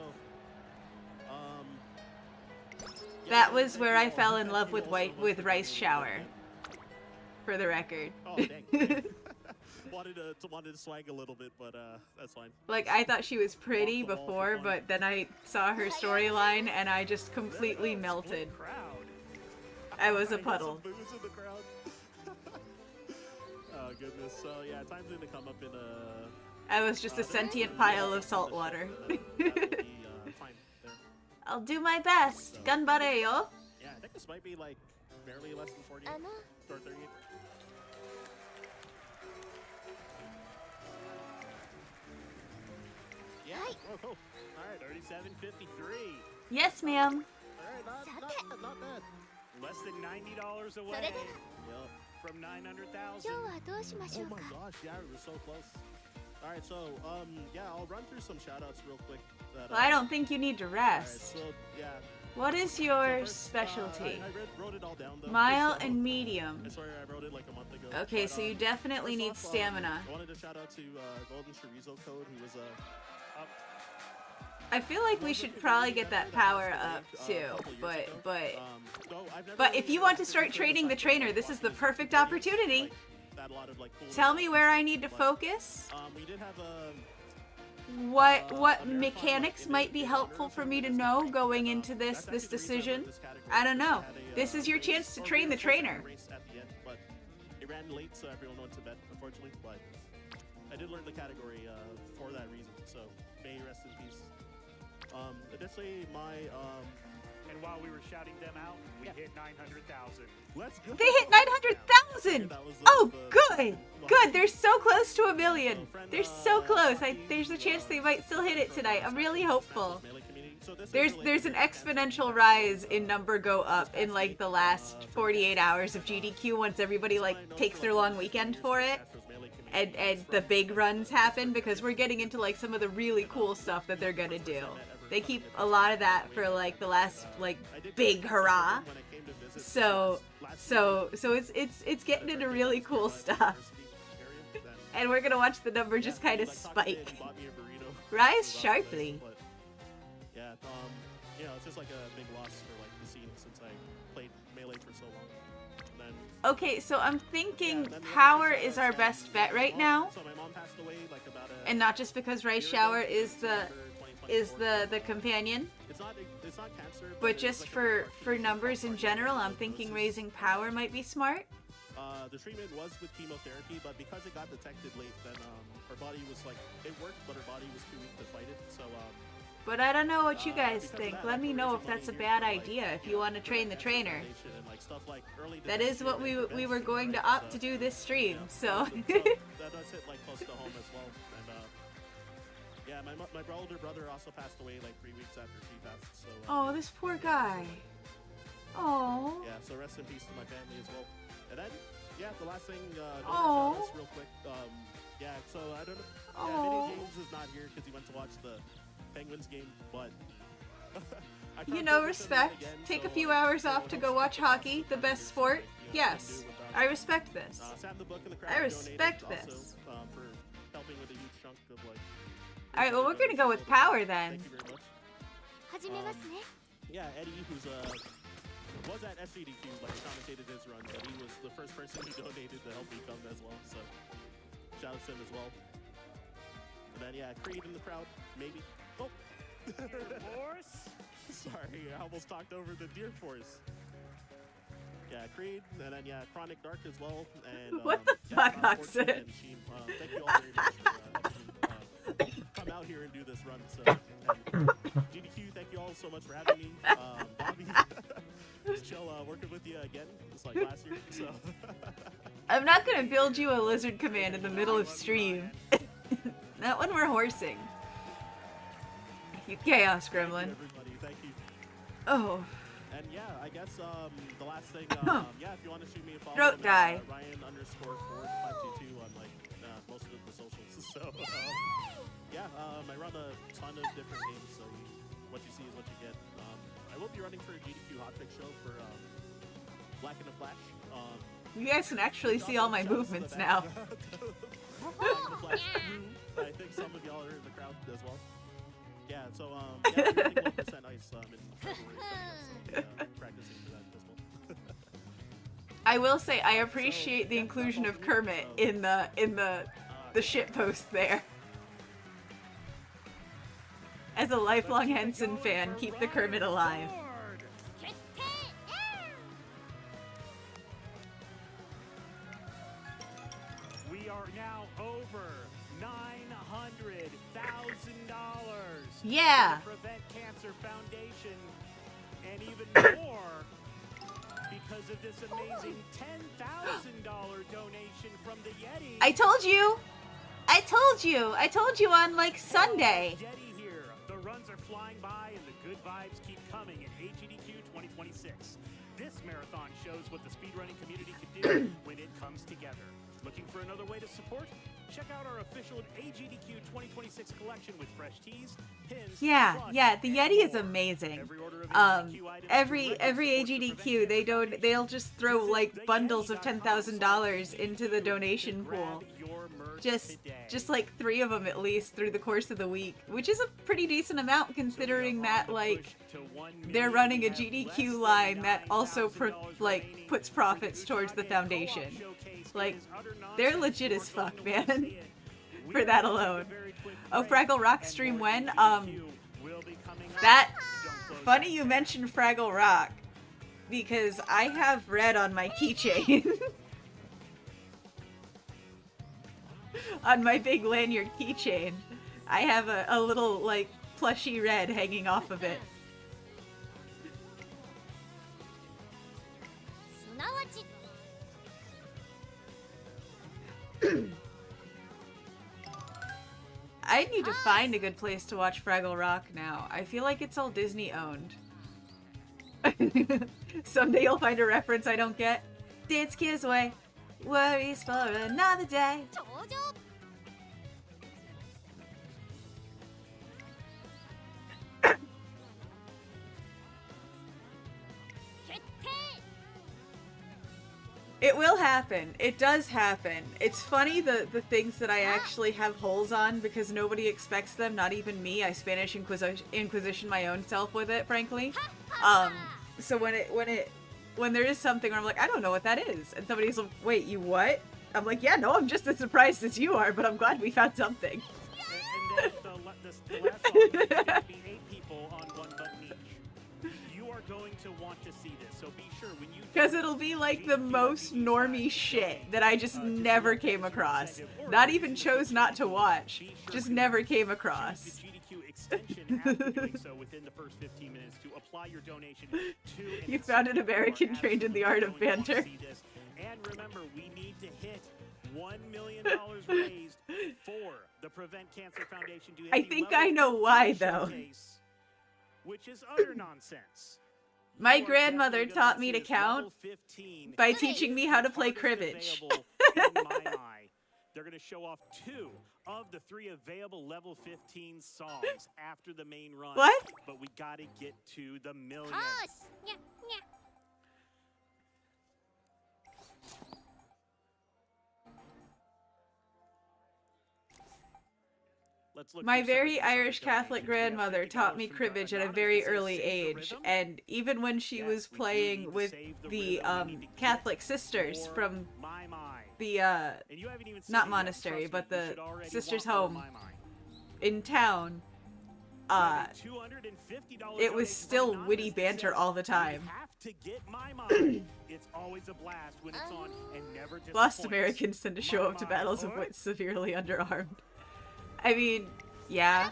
Speaker 2: yeah,
Speaker 1: That was
Speaker 2: thank
Speaker 1: where
Speaker 2: you
Speaker 1: I
Speaker 2: all.
Speaker 1: fell in
Speaker 2: Thank
Speaker 1: love
Speaker 2: you
Speaker 1: with
Speaker 2: all so much
Speaker 1: with
Speaker 2: for
Speaker 1: Rice
Speaker 2: donating.
Speaker 1: Shower, for the record.
Speaker 2: Oh dang. wanted to swag a little bit, but that's fine.
Speaker 1: Like, I thought she was pretty
Speaker 2: Off the wall for
Speaker 1: before,
Speaker 2: fun.
Speaker 1: but then I saw her storyline and I just completely melted.
Speaker 4: Crowd.
Speaker 1: I was a
Speaker 2: I got some
Speaker 1: puddle.
Speaker 2: boos in the crowd. Oh goodness. So yeah, time's going to come up in
Speaker 1: I was just a sentient pile of salt water.
Speaker 2: That'll be, fine there.
Speaker 1: I'll do my best. Ganbare yo.
Speaker 2: Yeah, I think this might be like barely less than 40
Speaker 3: あの
Speaker 2: or 38. Yeah. Oh, cool.
Speaker 4: All right, 37.53.
Speaker 1: Yes, ma'am.
Speaker 2: All right, not bad.
Speaker 4: Less than $90
Speaker 3: そ
Speaker 4: away
Speaker 3: れで
Speaker 2: Yup.
Speaker 4: from 900,000.
Speaker 3: 今日はどうしまし
Speaker 2: Oh
Speaker 3: ょう
Speaker 2: my
Speaker 3: か
Speaker 2: gosh, yeah, we were so close. All right, so yeah, I'll run through some shoutouts real quick. That,
Speaker 1: Well, I don't think you need to
Speaker 2: All right,
Speaker 1: rest.
Speaker 2: so yeah.
Speaker 1: What is
Speaker 2: So
Speaker 1: your
Speaker 2: first,
Speaker 1: specialty?
Speaker 2: I wrote it all down though.
Speaker 1: Mile
Speaker 2: So,
Speaker 1: and medium.
Speaker 2: I swear I wrote it like a month ago.
Speaker 1: Okay,
Speaker 2: but,
Speaker 1: so you definitely
Speaker 2: first
Speaker 1: need
Speaker 2: off,
Speaker 1: stamina.
Speaker 2: I wanted to shout out to Golden Chorizo Code, who was
Speaker 1: I feel like we should probably get that power up too, but if you want to start training the trainer, this is the perfect opportunity. Tell me where I need to focus.
Speaker 2: We did have
Speaker 1: What mechanics might be helpful for me to know going into this decision? I don't know. This is your chance to train the trainer.
Speaker 2: But it ran late, so everyone went to bed, unfortunately. But I did learn the category for that reason. So may you rest in peace. Additionally, my
Speaker 4: And while we were shouting them out, we hit 900,000.
Speaker 2: let's go.
Speaker 1: They hit 900,000! Oh, good! Good, they're so close to 1 million. They're so close. There's a chance they might still hit it tonight. I'm really hopeful. There's an exponential rise in number go up in like the last 48 hours of GDQ once everybody like takes their long weekend for it. And the big runs happen because we're getting into like some of the really cool stuff that they're gonna do. They keep a lot of that for like the last like big hurrah. So it's getting into really cool stuff. And we're gonna watch the number just kind of spike. Rise sharply.
Speaker 2: Yeah, you know, it's just like a big loss for like the scene since I played Melee for so long. then
Speaker 1: Okay, so I'm thinking
Speaker 2: then the
Speaker 1: power
Speaker 2: other
Speaker 1: is
Speaker 2: thing
Speaker 1: our
Speaker 2: is
Speaker 1: best bet
Speaker 2: my
Speaker 1: right
Speaker 2: mom-
Speaker 1: now,
Speaker 2: So my mom passed away like about a
Speaker 1: and not just because Rice
Speaker 2: year ago,
Speaker 1: Shower is the
Speaker 2: December 2024.
Speaker 1: companion,
Speaker 2: It's not cancer,
Speaker 1: but
Speaker 2: it's
Speaker 1: just
Speaker 2: like a
Speaker 1: for
Speaker 2: rare
Speaker 1: numbers in
Speaker 2: carcinoma
Speaker 1: general, I'm
Speaker 2: of
Speaker 1: thinking
Speaker 2: lymphocytes.
Speaker 1: raising power might be smart.
Speaker 2: The treatment was with chemotherapy, but because it got detected late, then her body was like, it worked, but her body was too weak to fight it. So
Speaker 1: But I don't know what you guys
Speaker 2: because of
Speaker 1: think.
Speaker 2: that,
Speaker 1: Let
Speaker 2: like,
Speaker 1: me
Speaker 2: we're
Speaker 1: know
Speaker 2: raising
Speaker 1: if that's a
Speaker 2: money here
Speaker 1: bad
Speaker 2: for, like,
Speaker 1: idea, if you want to
Speaker 2: for
Speaker 1: train the
Speaker 2: cancer
Speaker 1: trainer.
Speaker 2: foundation and, like, stuff like early
Speaker 1: That is
Speaker 2: detection
Speaker 1: what
Speaker 2: and
Speaker 1: we
Speaker 2: prevention,
Speaker 1: were going to
Speaker 2: right?
Speaker 1: opt to do this stream,
Speaker 2: Yeah.
Speaker 1: so...
Speaker 2: So that does hit like close to home as well. And yeah, my older brother also passed away like 3 weeks after she passed. So
Speaker 1: Oh, this poor guy. Oh.
Speaker 2: yeah, so rest in peace to my family as well. And then yeah, the last thing, shout
Speaker 1: Aw.
Speaker 2: outs real quick. Yeah, so I don't know.
Speaker 1: Aw.
Speaker 2: Yeah, Vinny James is not here because he went to watch the Penguins game, but. I
Speaker 1: You
Speaker 2: can't
Speaker 1: know,
Speaker 2: focus on that
Speaker 1: respect.
Speaker 2: again,
Speaker 1: Take a
Speaker 2: so,
Speaker 1: few hours
Speaker 2: so
Speaker 1: off to
Speaker 2: hope
Speaker 1: go watch
Speaker 2: someone
Speaker 1: hockey,
Speaker 2: else
Speaker 1: the
Speaker 2: can
Speaker 1: best
Speaker 2: do,
Speaker 1: sport.
Speaker 2: like, you know,
Speaker 1: Yes,
Speaker 2: can do without
Speaker 1: I respect this.
Speaker 2: Sam the Book in the crowd
Speaker 1: I respect
Speaker 2: donated
Speaker 1: this.
Speaker 2: also, for helping with a huge chunk of like.
Speaker 1: Alright, well, we're gonna go with power then.
Speaker 2: Thank you very much.
Speaker 3: 始めますね
Speaker 2: Yeah, Eddie, who's was at AGDQ, like commentated his run, but he was the first person who donated to help me come as well. So shout out to him as well. And then yeah, Creed in the crowd, maybe. Oh,
Speaker 4: Force.
Speaker 2: sorry, I almost talked over the Deer Force. Yeah, Creed, and then yeah, Chronic Dark as well. And
Speaker 1: What the
Speaker 2: yeah,
Speaker 1: fuck,
Speaker 2: Cloud
Speaker 1: Honse?
Speaker 2: 14 and Sheen, thank you all very much for helping me, come out here and do this run. So, and GDQ, thank you all so much for having me. Bobby, it's chill working with you again. It's like last year. So
Speaker 1: I'm not gonna build you a lizard command in the middle of stream. Not when we're horsing. You chaos
Speaker 2: thank you,
Speaker 1: gremlin.
Speaker 2: everybody. Thank you.
Speaker 1: Oh.
Speaker 2: And yeah, I guess the last thing, yeah, if you want to shoot me a follow,
Speaker 1: Throat
Speaker 2: I'm
Speaker 1: guy.
Speaker 2: at, Ryan_Ford522 on like most of the socials. So yeah, I run a ton of different games, so what you see is what you get. I will be running for a GDQ hotfix show for Black in the Flash.
Speaker 1: You guys can actually see all my movements now.
Speaker 2: Black in the Flash crew. I think some of y'all are in the crowd as well. Yeah, so yeah, I'm running 1% ice in February coming up, so practicing for that as well.
Speaker 1: I will say I appreciate the inclusion of Kermit in the shit post there. As a lifelong Henson fan, keep the Kermit alive.
Speaker 3: 決定
Speaker 4: We are now over $900,000.
Speaker 1: Yeah.
Speaker 4: For the Prevent Cancer Foundation, and even more because of this amazing $10,000 donation from the Yeti.
Speaker 1: I told you! I told you! I told you on like Sunday!
Speaker 4: Yeti here. The runs are flying by and the good vibes keep coming at AGDQ 2026. This marathon shows what the speedrunning community can do when it comes together. Looking for another way to support? Check out our official AGDQ 2026 collection with fresh tees, pins,
Speaker 1: Yeah,
Speaker 4: plush,
Speaker 1: yeah, the
Speaker 4: and
Speaker 1: Yeti is
Speaker 4: more.
Speaker 1: amazing.
Speaker 4: Every order of AGDQ items
Speaker 1: Every
Speaker 4: directly supports the
Speaker 1: AGDQ
Speaker 4: Prevent
Speaker 1: they'll just throw like bundles of $10,000 into the donation pool. Just like 3 of them at least through the course of the week, which is a pretty decent amount considering that like they're running a GDQ line that also puts profits towards the foundation. Like, they're legit as fuck, man. For that alone. Oh, Fraggle Rock stream when? That funny you mentioned Fraggle Rock because I have red on my keychain. On my big lanyard keychain. I have a little like plushy red hanging off of it.
Speaker 3: すなわち
Speaker 1: I need to find a good place to watch Fraggle Rock now. I feel like it's all Disney owned. Someday you'll find a reference I don't get. Dance kiss away. Worries for another day.
Speaker 3: 登場 決定
Speaker 1: It will happen. It does happen. It's funny the things that I actually have holes on because nobody expects them, not even me. I Spanish Inquisition my own self with it, frankly. So when it when there is something where I'm like, I don't know what that is. And somebody's like, wait, you what? I'm like, yeah, no, I'm just as surprised as you are, but I'm glad we found something.
Speaker 4: And then the last song is going to be 8 people on one button each. You are going to want to see this, so be sure when you...
Speaker 1: Because it'll be like the most normie shit that I just never came across. Not even chose not to watch. Just never came across.
Speaker 4: The GDQ extension after doing so within the first 15 minutes to apply your donation to...
Speaker 1: You found an American trained in the art of banter.
Speaker 4: And remember, we need to hit $1 million raised for the Prevent Cancer Foundation.
Speaker 1: I think I know why, though.
Speaker 4: Which is utter nonsense.
Speaker 1: My grandmother taught me to count by teaching me how to play cribbage.
Speaker 4: They're going to show off 2 of the 3 available level 15 songs after the main run.
Speaker 1: What?
Speaker 4: But we got to get to the million.
Speaker 3: Honse. Yeah, yeah.
Speaker 4: Let's look
Speaker 1: My
Speaker 4: through some
Speaker 1: very
Speaker 4: of the
Speaker 1: Irish
Speaker 4: donations.
Speaker 1: Catholic
Speaker 4: We have
Speaker 1: grandmother taught
Speaker 4: $50
Speaker 1: me
Speaker 4: from
Speaker 1: cribbage at a
Speaker 4: Anonymous
Speaker 1: very
Speaker 4: that says
Speaker 1: early
Speaker 4: save the
Speaker 1: age,
Speaker 4: rhythm.
Speaker 1: and even when she
Speaker 4: Yes,
Speaker 1: was
Speaker 4: we do
Speaker 1: playing
Speaker 4: need to
Speaker 1: with
Speaker 4: save the
Speaker 1: the
Speaker 4: rhythm. We need to
Speaker 1: Catholic
Speaker 4: get
Speaker 1: sisters
Speaker 4: for
Speaker 1: from
Speaker 4: My My.
Speaker 1: the
Speaker 4: And you haven't even seen
Speaker 1: not
Speaker 4: it yet.
Speaker 1: monastery,
Speaker 4: Trust
Speaker 1: but
Speaker 4: me, you
Speaker 1: the
Speaker 4: should already
Speaker 1: sisters'
Speaker 4: want more
Speaker 1: home
Speaker 4: My My.
Speaker 1: in town,
Speaker 4: We have a $250
Speaker 1: it was
Speaker 4: donation
Speaker 1: still
Speaker 4: from
Speaker 1: witty
Speaker 4: Anonymous that
Speaker 1: banter
Speaker 4: says,
Speaker 1: all the time.
Speaker 4: "We have to get My My." It's always a blast when it's on and never disappoints.
Speaker 1: Lost Americans tend to show
Speaker 4: My
Speaker 1: up to
Speaker 4: My,
Speaker 1: battles of
Speaker 4: boy.
Speaker 1: wits severely underarmed. I mean, yeah.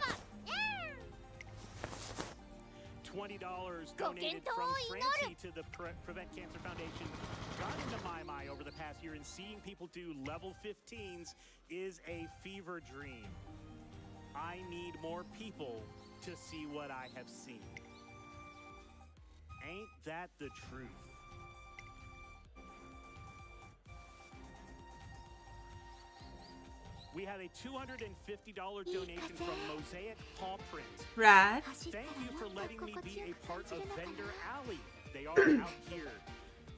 Speaker 4: $20 donated from Francie to the Prevent Cancer Foundation. Got into My My over the past year, and seeing people do level 15s is a fever dream. I need more people to see what I have seen. Ain't that the truth? We had a $250 donation from Mosaic Paw Print.
Speaker 1: Rad.
Speaker 4: Thank you for letting me be a part of Vendor Alley. They are out here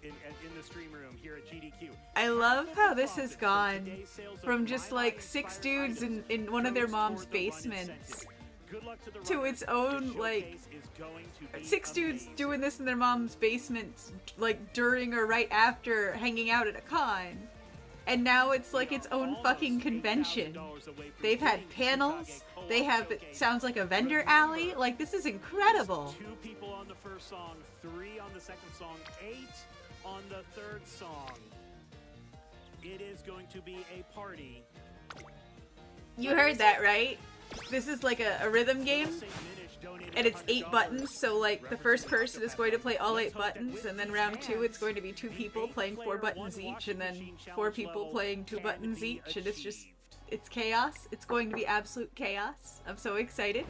Speaker 4: in the stream room here at GDQ.
Speaker 1: I love how this has gone from just like 6 dudes in one of their mom's basements to its own like 6 dudes doing this in their mom's basement like during or right after hanging out at a con. And now it's like its own fucking convention. They've had panels. They have, it sounds like a vendor alley. Like, this is incredible.
Speaker 4: 2 people on the first song, 3 on the second song, 8 on the third song. It is going to be a party.
Speaker 1: You heard that, right? This is like a rhythm game. And it's 8 buttons, so like the first person is going to play all 8 buttons, and then round 2 it's going to be 2 people playing 4 buttons each, and then 4 people playing 2 buttons each, and it's just, it's chaos. It's going to be absolute chaos. I'm so excited.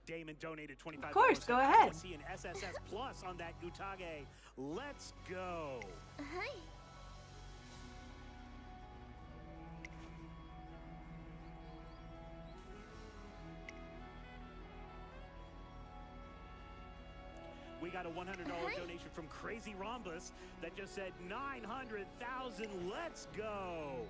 Speaker 4: Damon donated $25.
Speaker 1: Of course, go ahead.
Speaker 4: See an SSS plus on that Utage. Let's go. We got a $100 donation from Crazy Rhombus that just said 900,000. Let's go.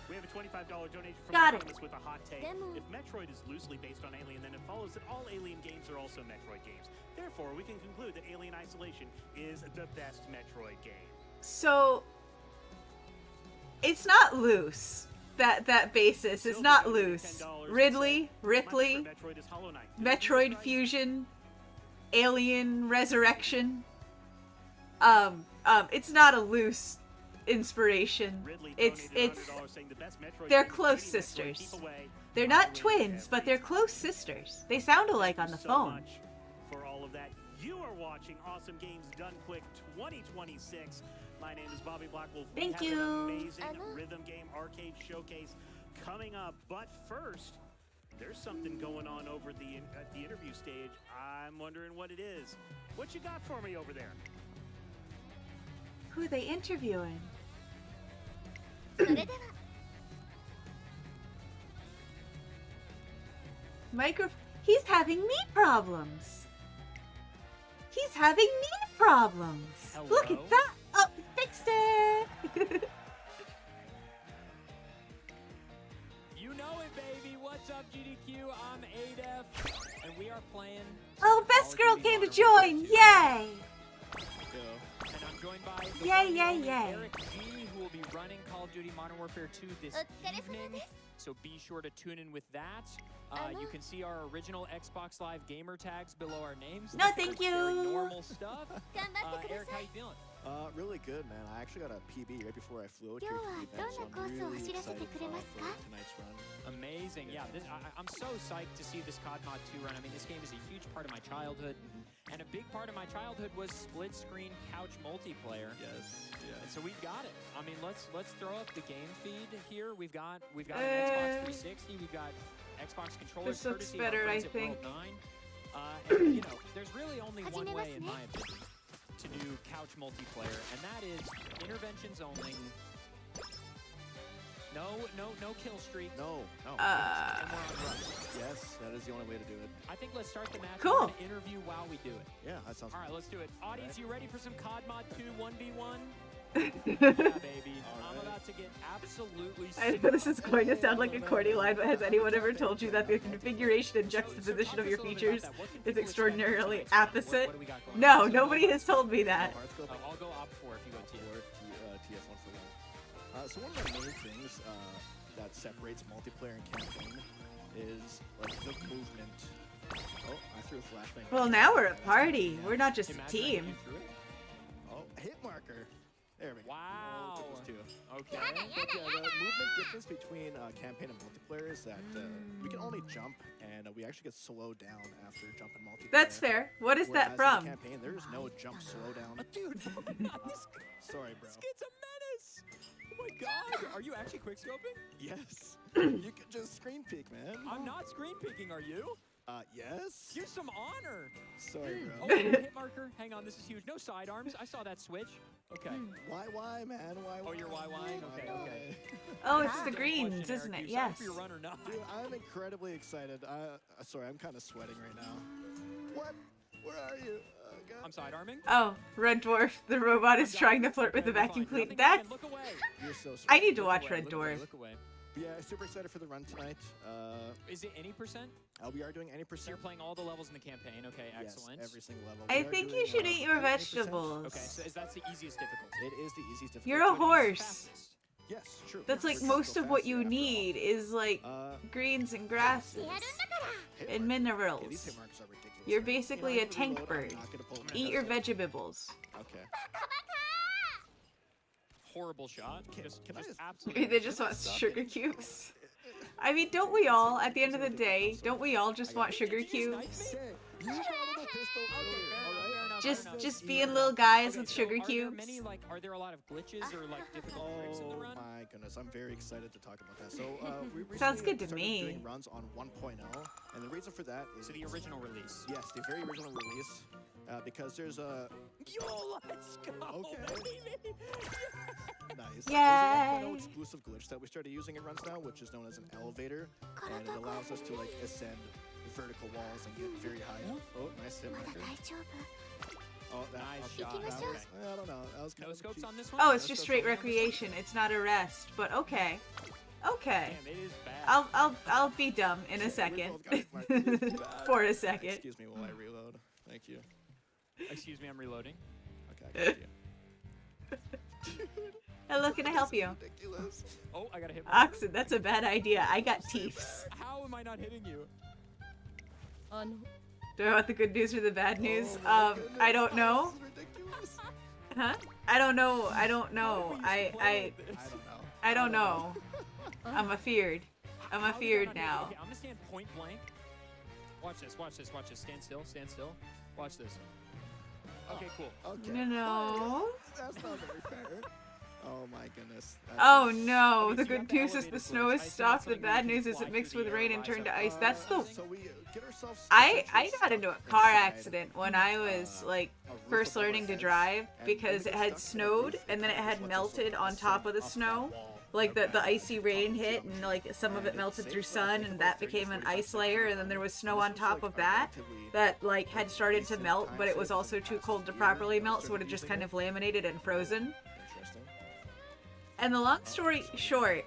Speaker 4: We have a $25 donation from
Speaker 1: Got it.
Speaker 4: Rhombus with a hot take. If Metroid is loosely based on Alien, then it follows that all Alien games are also Metroid games. Therefore, we can conclude that Alien Isolation is the best Metroid game.
Speaker 1: So, it's not loose. That basis is not loose. Ridley, Ripley,
Speaker 4: Metroid is Hollow Knight.
Speaker 1: Metroid Fusion, Alien Resurrection. It's not a loose inspiration. It's they're close sisters. They're not twins, but they're close sisters. They sound alike on the phone.
Speaker 4: For all of that, you are watching Awesome Games Done Quick 2026. My name is Bobby Blackwolf.
Speaker 1: Thank
Speaker 4: we have
Speaker 1: you.
Speaker 4: An amazing rhythm game arcade showcase coming up. But first, there's something going on over at the interview stage. I'm wondering what it is. What you got for me over there?
Speaker 1: Who are they interviewing? He's having knee problems. He's having knee problems.
Speaker 4: Hello?
Speaker 1: Look at that. Oh, fixed it.
Speaker 5: What's up, GDQ? I'm ADF, and we are playing.
Speaker 1: Oh, best girl came to join! Yay!
Speaker 5: And I'm joined by the
Speaker 1: Yay,
Speaker 5: one and
Speaker 1: yay,
Speaker 5: only
Speaker 1: yay.
Speaker 5: Eric G, who will be running Call of Duty Modern Warfare 2 this evening. So be sure to tune in with that. You can see our original Xbox Live gamer tags below our names.
Speaker 1: No,
Speaker 5: They're
Speaker 1: thank
Speaker 5: very
Speaker 1: you.
Speaker 5: normal stuff. Eric, how you feeling?
Speaker 2: Really good, man. I actually got a PB right before I flew out here to the event, so I'm
Speaker 3: 今日はどんなコースを
Speaker 2: really
Speaker 3: 走らせて
Speaker 2: excited
Speaker 3: くれますか？
Speaker 2: for tonight's run.
Speaker 5: Amazing. Yeah, I'm so psyched to see this COD Mod 2 run. I mean, this game is a huge part of my childhood. And a big part of my childhood was split screen couch multiplayer.
Speaker 2: Yes,
Speaker 5: And
Speaker 2: yes.
Speaker 5: so we've got it. I mean, let's throw up the game feed here. We've got an Xbox 360. We've got Xbox controllers.
Speaker 1: This looks
Speaker 5: courtesy of our
Speaker 1: better, I
Speaker 5: friends at
Speaker 1: think.
Speaker 5: World 9. And you know, there's really only one way, in my opinion, to do couch multiplayer, and that is interventions only. No kill streak.
Speaker 2: No.
Speaker 5: And we're on rush.
Speaker 2: Yes, that is the only way to do it.
Speaker 5: I think let's start the match.
Speaker 1: Cool.
Speaker 5: We're gonna interview while we do it.
Speaker 2: Yeah, that sounds
Speaker 5: All right, let's do it. Audience, you ready for some COD Mod 2 1v1?
Speaker 1: I
Speaker 5: Yeah, baby. I'm
Speaker 2: Alright.
Speaker 5: about to get absolutely
Speaker 1: know this is going to sound like a corny line, but has anyone ever told you that the configuration and juxtaposition of your features is extraordinarily opposite? No, nobody has told me that.
Speaker 2: Let's go
Speaker 5: I'll go op 4 if you go T.
Speaker 2: for TF1 for one. So one of the main things that separates multiplayer and campaign is like the movement. Oh, I threw a flashbang.
Speaker 1: Well, now we're a party. We're not just a
Speaker 5: Imagine
Speaker 1: team.
Speaker 5: you threw it.
Speaker 2: Oh, hit marker. There we go.
Speaker 5: Wow.
Speaker 2: Oh, took us two.
Speaker 5: Okay.
Speaker 2: But yeah, the movement difference between campaign and multiplayer is that we can only jump, and we actually get slowed down after jumping multiplayer.
Speaker 1: That's fair. What is that
Speaker 2: Whereas in
Speaker 1: from?
Speaker 2: the campaign, there is no jump slowdown.
Speaker 5: Dude,
Speaker 2: Sorry, bro.
Speaker 5: this kid's a menace. Oh my god. Are you actually quickscoping?
Speaker 2: Yes. You can just screen peek, man.
Speaker 5: I'm not screen peeking, are you?
Speaker 2: Yes.
Speaker 5: Give some honor.
Speaker 2: Sorry,
Speaker 5: Oh,
Speaker 2: bro.
Speaker 5: hit marker. Hang on, this is huge. No sidearms. I saw that switch. Okay.
Speaker 2: Why, man? Why?
Speaker 5: Oh, you're YYing? Okay, okay.
Speaker 1: Oh, it's the
Speaker 5: Dumb
Speaker 1: greens,
Speaker 5: question,
Speaker 1: isn't
Speaker 5: Eric.
Speaker 1: it?
Speaker 5: You sorry
Speaker 1: Yes.
Speaker 5: for your run or not?
Speaker 2: Dude, I'm incredibly excited. Sorry, I'm kind of sweating right now. What? Where are you? God.
Speaker 5: I'm sidearming.
Speaker 1: Oh, Red Dwarf, the robot is trying to flirt with the vacuum cleaner. That's.
Speaker 5: Look away.
Speaker 2: You're so sweet.
Speaker 1: I need to
Speaker 5: Look
Speaker 1: watch
Speaker 5: away,
Speaker 1: Red
Speaker 5: look away,
Speaker 1: Dwarf.
Speaker 5: Look away.
Speaker 2: Yeah, super excited for the run tonight.
Speaker 5: Is it any percent?
Speaker 2: We are doing any
Speaker 5: So
Speaker 2: percent.
Speaker 5: you're playing all the levels in the campaign. Okay,
Speaker 2: Yes,
Speaker 5: excellent.
Speaker 2: every single level.
Speaker 1: I
Speaker 2: We are
Speaker 1: think
Speaker 2: doing,
Speaker 1: you should eat your
Speaker 2: 80%.
Speaker 1: vegetables.
Speaker 5: Okay, so that's the easiest difficulty.
Speaker 2: It is the easiest difficulty.
Speaker 1: You're a
Speaker 5: Which means
Speaker 1: horse.
Speaker 5: fastest.
Speaker 2: Yes, true.
Speaker 1: That's like
Speaker 2: We're
Speaker 1: most
Speaker 2: so
Speaker 1: of what
Speaker 2: fast
Speaker 1: you
Speaker 2: after all.
Speaker 1: need is like greens and grasses
Speaker 2: Hit
Speaker 1: and
Speaker 2: mark. Okay, these
Speaker 1: minerals.
Speaker 2: hit marks are ridiculous.
Speaker 1: You're
Speaker 2: You know,
Speaker 1: basically
Speaker 2: I'm
Speaker 1: a
Speaker 2: gonna
Speaker 1: tank
Speaker 2: reload, I'm
Speaker 1: bird.
Speaker 2: not gonna pull my
Speaker 1: Eat your
Speaker 2: pistol.
Speaker 1: vegetables.
Speaker 2: Okay.
Speaker 5: Horrible shot.
Speaker 2: Can I just-
Speaker 5: absolutely.
Speaker 1: They just want sugar cubes. I mean, don't we all, at the end of the day, don't we all just want sugar cubes?
Speaker 2: Okay. You grabbed the pistol earlier, alright?
Speaker 1: Just being little guys
Speaker 5: Okay,
Speaker 1: with
Speaker 5: so
Speaker 1: sugar
Speaker 5: are there
Speaker 1: cubes.
Speaker 5: many, like, are there a lot of glitches or like difficult tricks in the
Speaker 2: Oh
Speaker 5: run?
Speaker 2: my goodness, I'm very excited to talk about that. So we recently
Speaker 1: Sounds good to
Speaker 2: started
Speaker 1: me.
Speaker 2: doing runs on 1.0, and the reason for that is
Speaker 5: So the original release.
Speaker 2: Yes, the very original release, because there's a
Speaker 5: Yo, let's go,
Speaker 2: Okay.
Speaker 5: baby!
Speaker 2: nice.
Speaker 1: Yay.
Speaker 2: There's a 1.0 exclusive glitch that we started using in runs now, which is known as an elevator, and it allows us to like ascend vertical walls and get very high up. Oh, nice hit
Speaker 3: まだ
Speaker 2: marker.
Speaker 3: 大丈夫。
Speaker 2: Oh, that,
Speaker 5: Nice
Speaker 2: okay,
Speaker 5: shot.
Speaker 2: that was,
Speaker 3: Okay.
Speaker 2: I don't know. That was kind
Speaker 5: No
Speaker 2: of
Speaker 5: scopes
Speaker 2: cheap.
Speaker 5: on this one?
Speaker 1: Oh, it's
Speaker 2: No
Speaker 1: just
Speaker 2: scopes
Speaker 1: straight
Speaker 2: on this one.
Speaker 1: recreation. It's not a rest, but okay. Okay.
Speaker 5: Damn, it is bad.
Speaker 1: I'll be dumb in a
Speaker 2: We
Speaker 1: second.
Speaker 2: both got hit marked.
Speaker 1: For a second.
Speaker 2: Excuse me while I reload. Thank you.
Speaker 5: Excuse me, I'm reloading.
Speaker 2: Okay, I got you.
Speaker 1: Hello, can I help you?
Speaker 2: Ridiculous.
Speaker 5: Oh, I got a hit.
Speaker 1: Oxen, that's a bad idea. I got teeths.
Speaker 5: How am I not hitting you?
Speaker 1: Do I want the good news or the bad news?
Speaker 2: Oh my
Speaker 1: I don't
Speaker 2: goodness.
Speaker 1: know.
Speaker 2: This is ridiculous.
Speaker 1: Huh? I don't know. I don't know.
Speaker 5: How do we
Speaker 1: I
Speaker 5: explode this?
Speaker 1: I don't know. I'm afeared. I'm
Speaker 5: How is that
Speaker 1: afeared
Speaker 5: not hitting?
Speaker 1: now.
Speaker 5: Okay, I'm gonna stand point blank. Watch this, watch this, watch this. Stand still, stand still. Watch this. Okay, cool.
Speaker 2: Okay.
Speaker 1: No.
Speaker 2: That's not very fair. Oh my goodness. That's
Speaker 1: Oh
Speaker 2: just-
Speaker 1: no,
Speaker 5: Okay,
Speaker 1: the
Speaker 5: so you have
Speaker 1: good
Speaker 5: the
Speaker 1: news is
Speaker 5: elevator
Speaker 1: the
Speaker 5: glitch.
Speaker 1: snow
Speaker 5: I
Speaker 1: is
Speaker 5: assume
Speaker 1: stopped.
Speaker 5: that's
Speaker 1: The
Speaker 5: something
Speaker 1: bad
Speaker 5: we
Speaker 1: news
Speaker 5: can
Speaker 1: is it
Speaker 5: fly
Speaker 1: mixed
Speaker 5: through
Speaker 1: with
Speaker 5: the
Speaker 1: rain
Speaker 5: air,
Speaker 1: and turned to
Speaker 5: rise
Speaker 1: ice.
Speaker 5: up.
Speaker 1: That's the
Speaker 2: So we get ourselves.
Speaker 1: I
Speaker 2: essentially
Speaker 1: got into a
Speaker 2: stuck
Speaker 1: car
Speaker 2: inside
Speaker 1: accident when I was like
Speaker 2: a roof
Speaker 1: first
Speaker 2: above our
Speaker 1: learning to
Speaker 2: heads,
Speaker 1: drive
Speaker 2: and
Speaker 1: because
Speaker 2: we
Speaker 1: it
Speaker 2: get
Speaker 1: had
Speaker 2: stuck in the
Speaker 1: snowed
Speaker 2: roof,
Speaker 1: and then it
Speaker 2: just
Speaker 1: had
Speaker 2: lets us
Speaker 1: melted on
Speaker 2: ascend
Speaker 1: top of the
Speaker 2: up that
Speaker 1: snow.
Speaker 2: wall.
Speaker 1: Like the
Speaker 2: Okay.
Speaker 1: icy rain hit and like some of it melted through sun and that became an ice layer and then there was snow on top of that that like had started to melt but it was also too cold to properly melt so it had just kind of laminated and frozen.
Speaker 2: Interesting.
Speaker 1: And the long story short,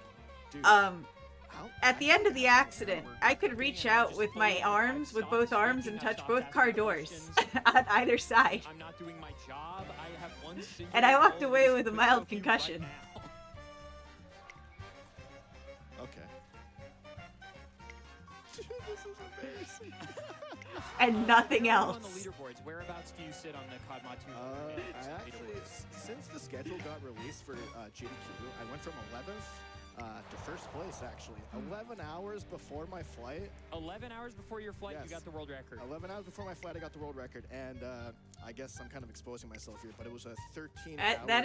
Speaker 2: Dude,
Speaker 1: um
Speaker 2: how
Speaker 1: At the end of the accident, I could reach out with my arms, with both arms, and touch both car doors on either side.
Speaker 5: I'm not doing my job. I have one single
Speaker 1: And I walked
Speaker 5: goal
Speaker 1: away
Speaker 5: to
Speaker 1: with a
Speaker 5: quit
Speaker 1: mild
Speaker 5: smoking
Speaker 1: concussion.
Speaker 5: right now.
Speaker 2: Okay. Dude, this is embarrassing.
Speaker 1: And nothing
Speaker 5: Where are you
Speaker 1: else.
Speaker 5: on the leaderboards? Whereabouts do you sit on the COD Mod 2
Speaker 2: I actually, since the schedule got released for GDQ, I went from 11th to first place, actually. 11 hours before my flight.
Speaker 5: 11 hours before your flight,
Speaker 2: Yes.
Speaker 5: you got the world record.
Speaker 2: 11 hours before my flight, I got the world record, and I guess I'm kind of exposing myself here, but it was a 13
Speaker 1: That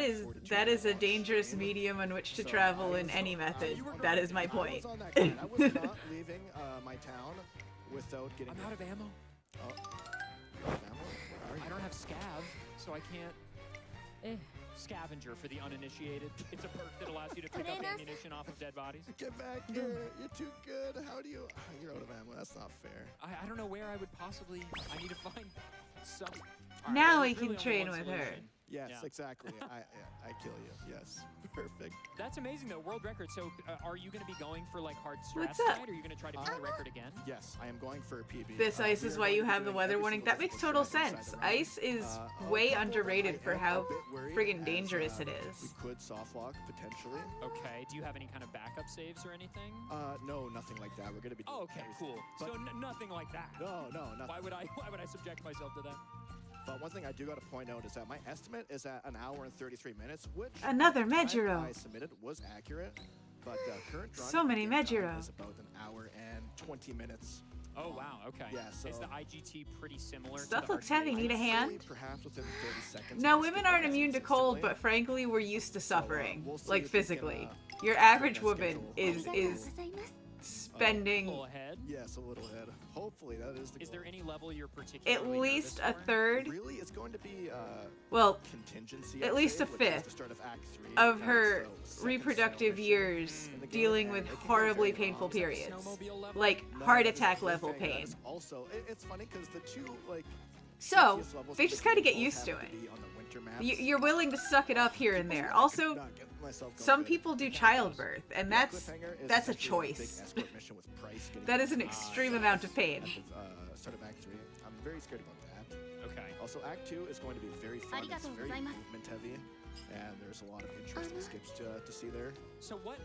Speaker 1: is a dangerous medium on which to travel in any method. That is my
Speaker 2: I
Speaker 1: point.
Speaker 2: was on that grind. I was not leaving my town without getting...
Speaker 5: I'm out of ammo.
Speaker 2: Oh. Where are you?
Speaker 5: I don't have scav, so I can't. Scavenger for the uninitiated. It's a perk that allows you to pick up ammunition off of dead bodies.
Speaker 2: Get back here! You're too good! How do you... You're out of ammo. That's not fair.
Speaker 5: I don't know where I would possibly. I need to find some. All right,
Speaker 1: Now
Speaker 5: well,
Speaker 1: we
Speaker 5: there's
Speaker 1: can
Speaker 5: really
Speaker 1: train
Speaker 5: only one
Speaker 1: with her.
Speaker 5: solution.
Speaker 2: Yes,
Speaker 5: Yeah.
Speaker 2: exactly. I kill you. Yes. Perfect.
Speaker 5: That's amazing though, world record. So are you going to be going for like hard strats
Speaker 1: What's up?
Speaker 5: tonight, or are you going to try to beat the record again?
Speaker 2: Yes, I am going for a PB.
Speaker 1: This ice
Speaker 2: we
Speaker 1: is
Speaker 2: are
Speaker 1: why
Speaker 2: going
Speaker 1: you
Speaker 2: to be
Speaker 1: have the
Speaker 2: doing
Speaker 1: weather
Speaker 2: every
Speaker 1: warning.
Speaker 2: single
Speaker 1: That makes
Speaker 2: physical
Speaker 1: total
Speaker 2: track inside
Speaker 1: sense.
Speaker 2: the round.
Speaker 1: Ice is
Speaker 2: A
Speaker 1: way
Speaker 2: couple
Speaker 1: underrated
Speaker 2: I
Speaker 1: for
Speaker 2: am
Speaker 1: how
Speaker 2: a bit worried
Speaker 1: friggin'
Speaker 2: as,
Speaker 1: dangerous it
Speaker 2: We
Speaker 1: is.
Speaker 2: could soft lock potentially.
Speaker 5: Okay. Do you have any kind of backup saves or anything?
Speaker 2: No, nothing like that. We're gonna be. Doing
Speaker 5: Oh, okay,
Speaker 2: everything.
Speaker 5: cool.
Speaker 2: But
Speaker 5: So nothing like that.
Speaker 2: no, nothing.
Speaker 5: Why would I subject myself to that?
Speaker 2: But one thing I do got to point out is that my estimate is at an hour and 33 minutes, which
Speaker 1: Another
Speaker 2: at the time
Speaker 1: Medjiro.
Speaker 2: I submitted was accurate, but current run
Speaker 1: So many
Speaker 2: game time
Speaker 1: Medjiro.
Speaker 2: is about an hour and 20 minutes.
Speaker 5: Oh wow. Okay.
Speaker 2: Yeah, so-
Speaker 5: Is the IGT pretty similar?
Speaker 1: Stuff
Speaker 5: to the
Speaker 1: looks
Speaker 5: hard
Speaker 1: heavy.
Speaker 5: game?
Speaker 1: Need a
Speaker 2: I'd say
Speaker 1: hand?
Speaker 2: Perhaps within 30 seconds.
Speaker 1: No,
Speaker 2: of this
Speaker 1: women
Speaker 2: game,
Speaker 1: aren't
Speaker 2: yes,
Speaker 1: immune to
Speaker 2: instantly.
Speaker 1: cold, but frankly, we're used to suffering.
Speaker 2: we'll see
Speaker 1: Like
Speaker 2: if we can,
Speaker 1: physically.
Speaker 2: uh,
Speaker 1: Your
Speaker 2: get
Speaker 1: average
Speaker 2: that
Speaker 1: woman
Speaker 2: schedule.
Speaker 1: is spending
Speaker 5: Full ahead.
Speaker 2: Yes, a little ahead. Hopefully that is the
Speaker 5: Is
Speaker 2: goal.
Speaker 5: there any level you're particularly
Speaker 1: at least
Speaker 5: nervous
Speaker 1: a
Speaker 5: for?
Speaker 1: third.
Speaker 2: Really, it's going to be
Speaker 1: Well,
Speaker 2: contingency.
Speaker 1: at
Speaker 2: I'd
Speaker 1: least
Speaker 2: say,
Speaker 1: a
Speaker 2: which is
Speaker 1: fifth
Speaker 2: the start of Act 3,
Speaker 1: of
Speaker 2: so
Speaker 1: her
Speaker 2: second
Speaker 1: reproductive
Speaker 2: snow mission
Speaker 1: years
Speaker 2: in the game,
Speaker 1: dealing
Speaker 2: and
Speaker 1: with
Speaker 2: it can go
Speaker 1: horribly
Speaker 2: very
Speaker 1: painful
Speaker 2: long.
Speaker 1: periods.
Speaker 5: Snowmobile level?
Speaker 1: Like
Speaker 2: No,
Speaker 1: heart
Speaker 2: this is
Speaker 1: attack
Speaker 2: the
Speaker 1: level
Speaker 2: thing that
Speaker 1: pain.
Speaker 2: is Also, it's funny because the two like.
Speaker 1: So,
Speaker 2: easiest levels
Speaker 1: they
Speaker 2: of
Speaker 1: just
Speaker 2: the
Speaker 1: kind of
Speaker 2: game
Speaker 1: get
Speaker 2: both
Speaker 1: used to
Speaker 2: happen
Speaker 1: it.
Speaker 2: be on the winter maps.
Speaker 1: You're willing to suck it up here and there. Also,
Speaker 2: Not getting myself going
Speaker 1: some
Speaker 2: good.
Speaker 1: people do childbirth, and
Speaker 2: Yeah,
Speaker 1: that's
Speaker 2: Cliffhanger is
Speaker 1: that's a
Speaker 2: essentially big
Speaker 1: choice.
Speaker 2: escort mission with Price getting
Speaker 1: That is an
Speaker 2: killed,
Speaker 1: extreme amount of pain.
Speaker 2: at the start of Act 3. I'm very scared about that.
Speaker 5: Okay.
Speaker 2: Also, Act 2 is going to be very fun. It's very movement heavy, and there's a lot of interesting skips to see there.
Speaker 5: So what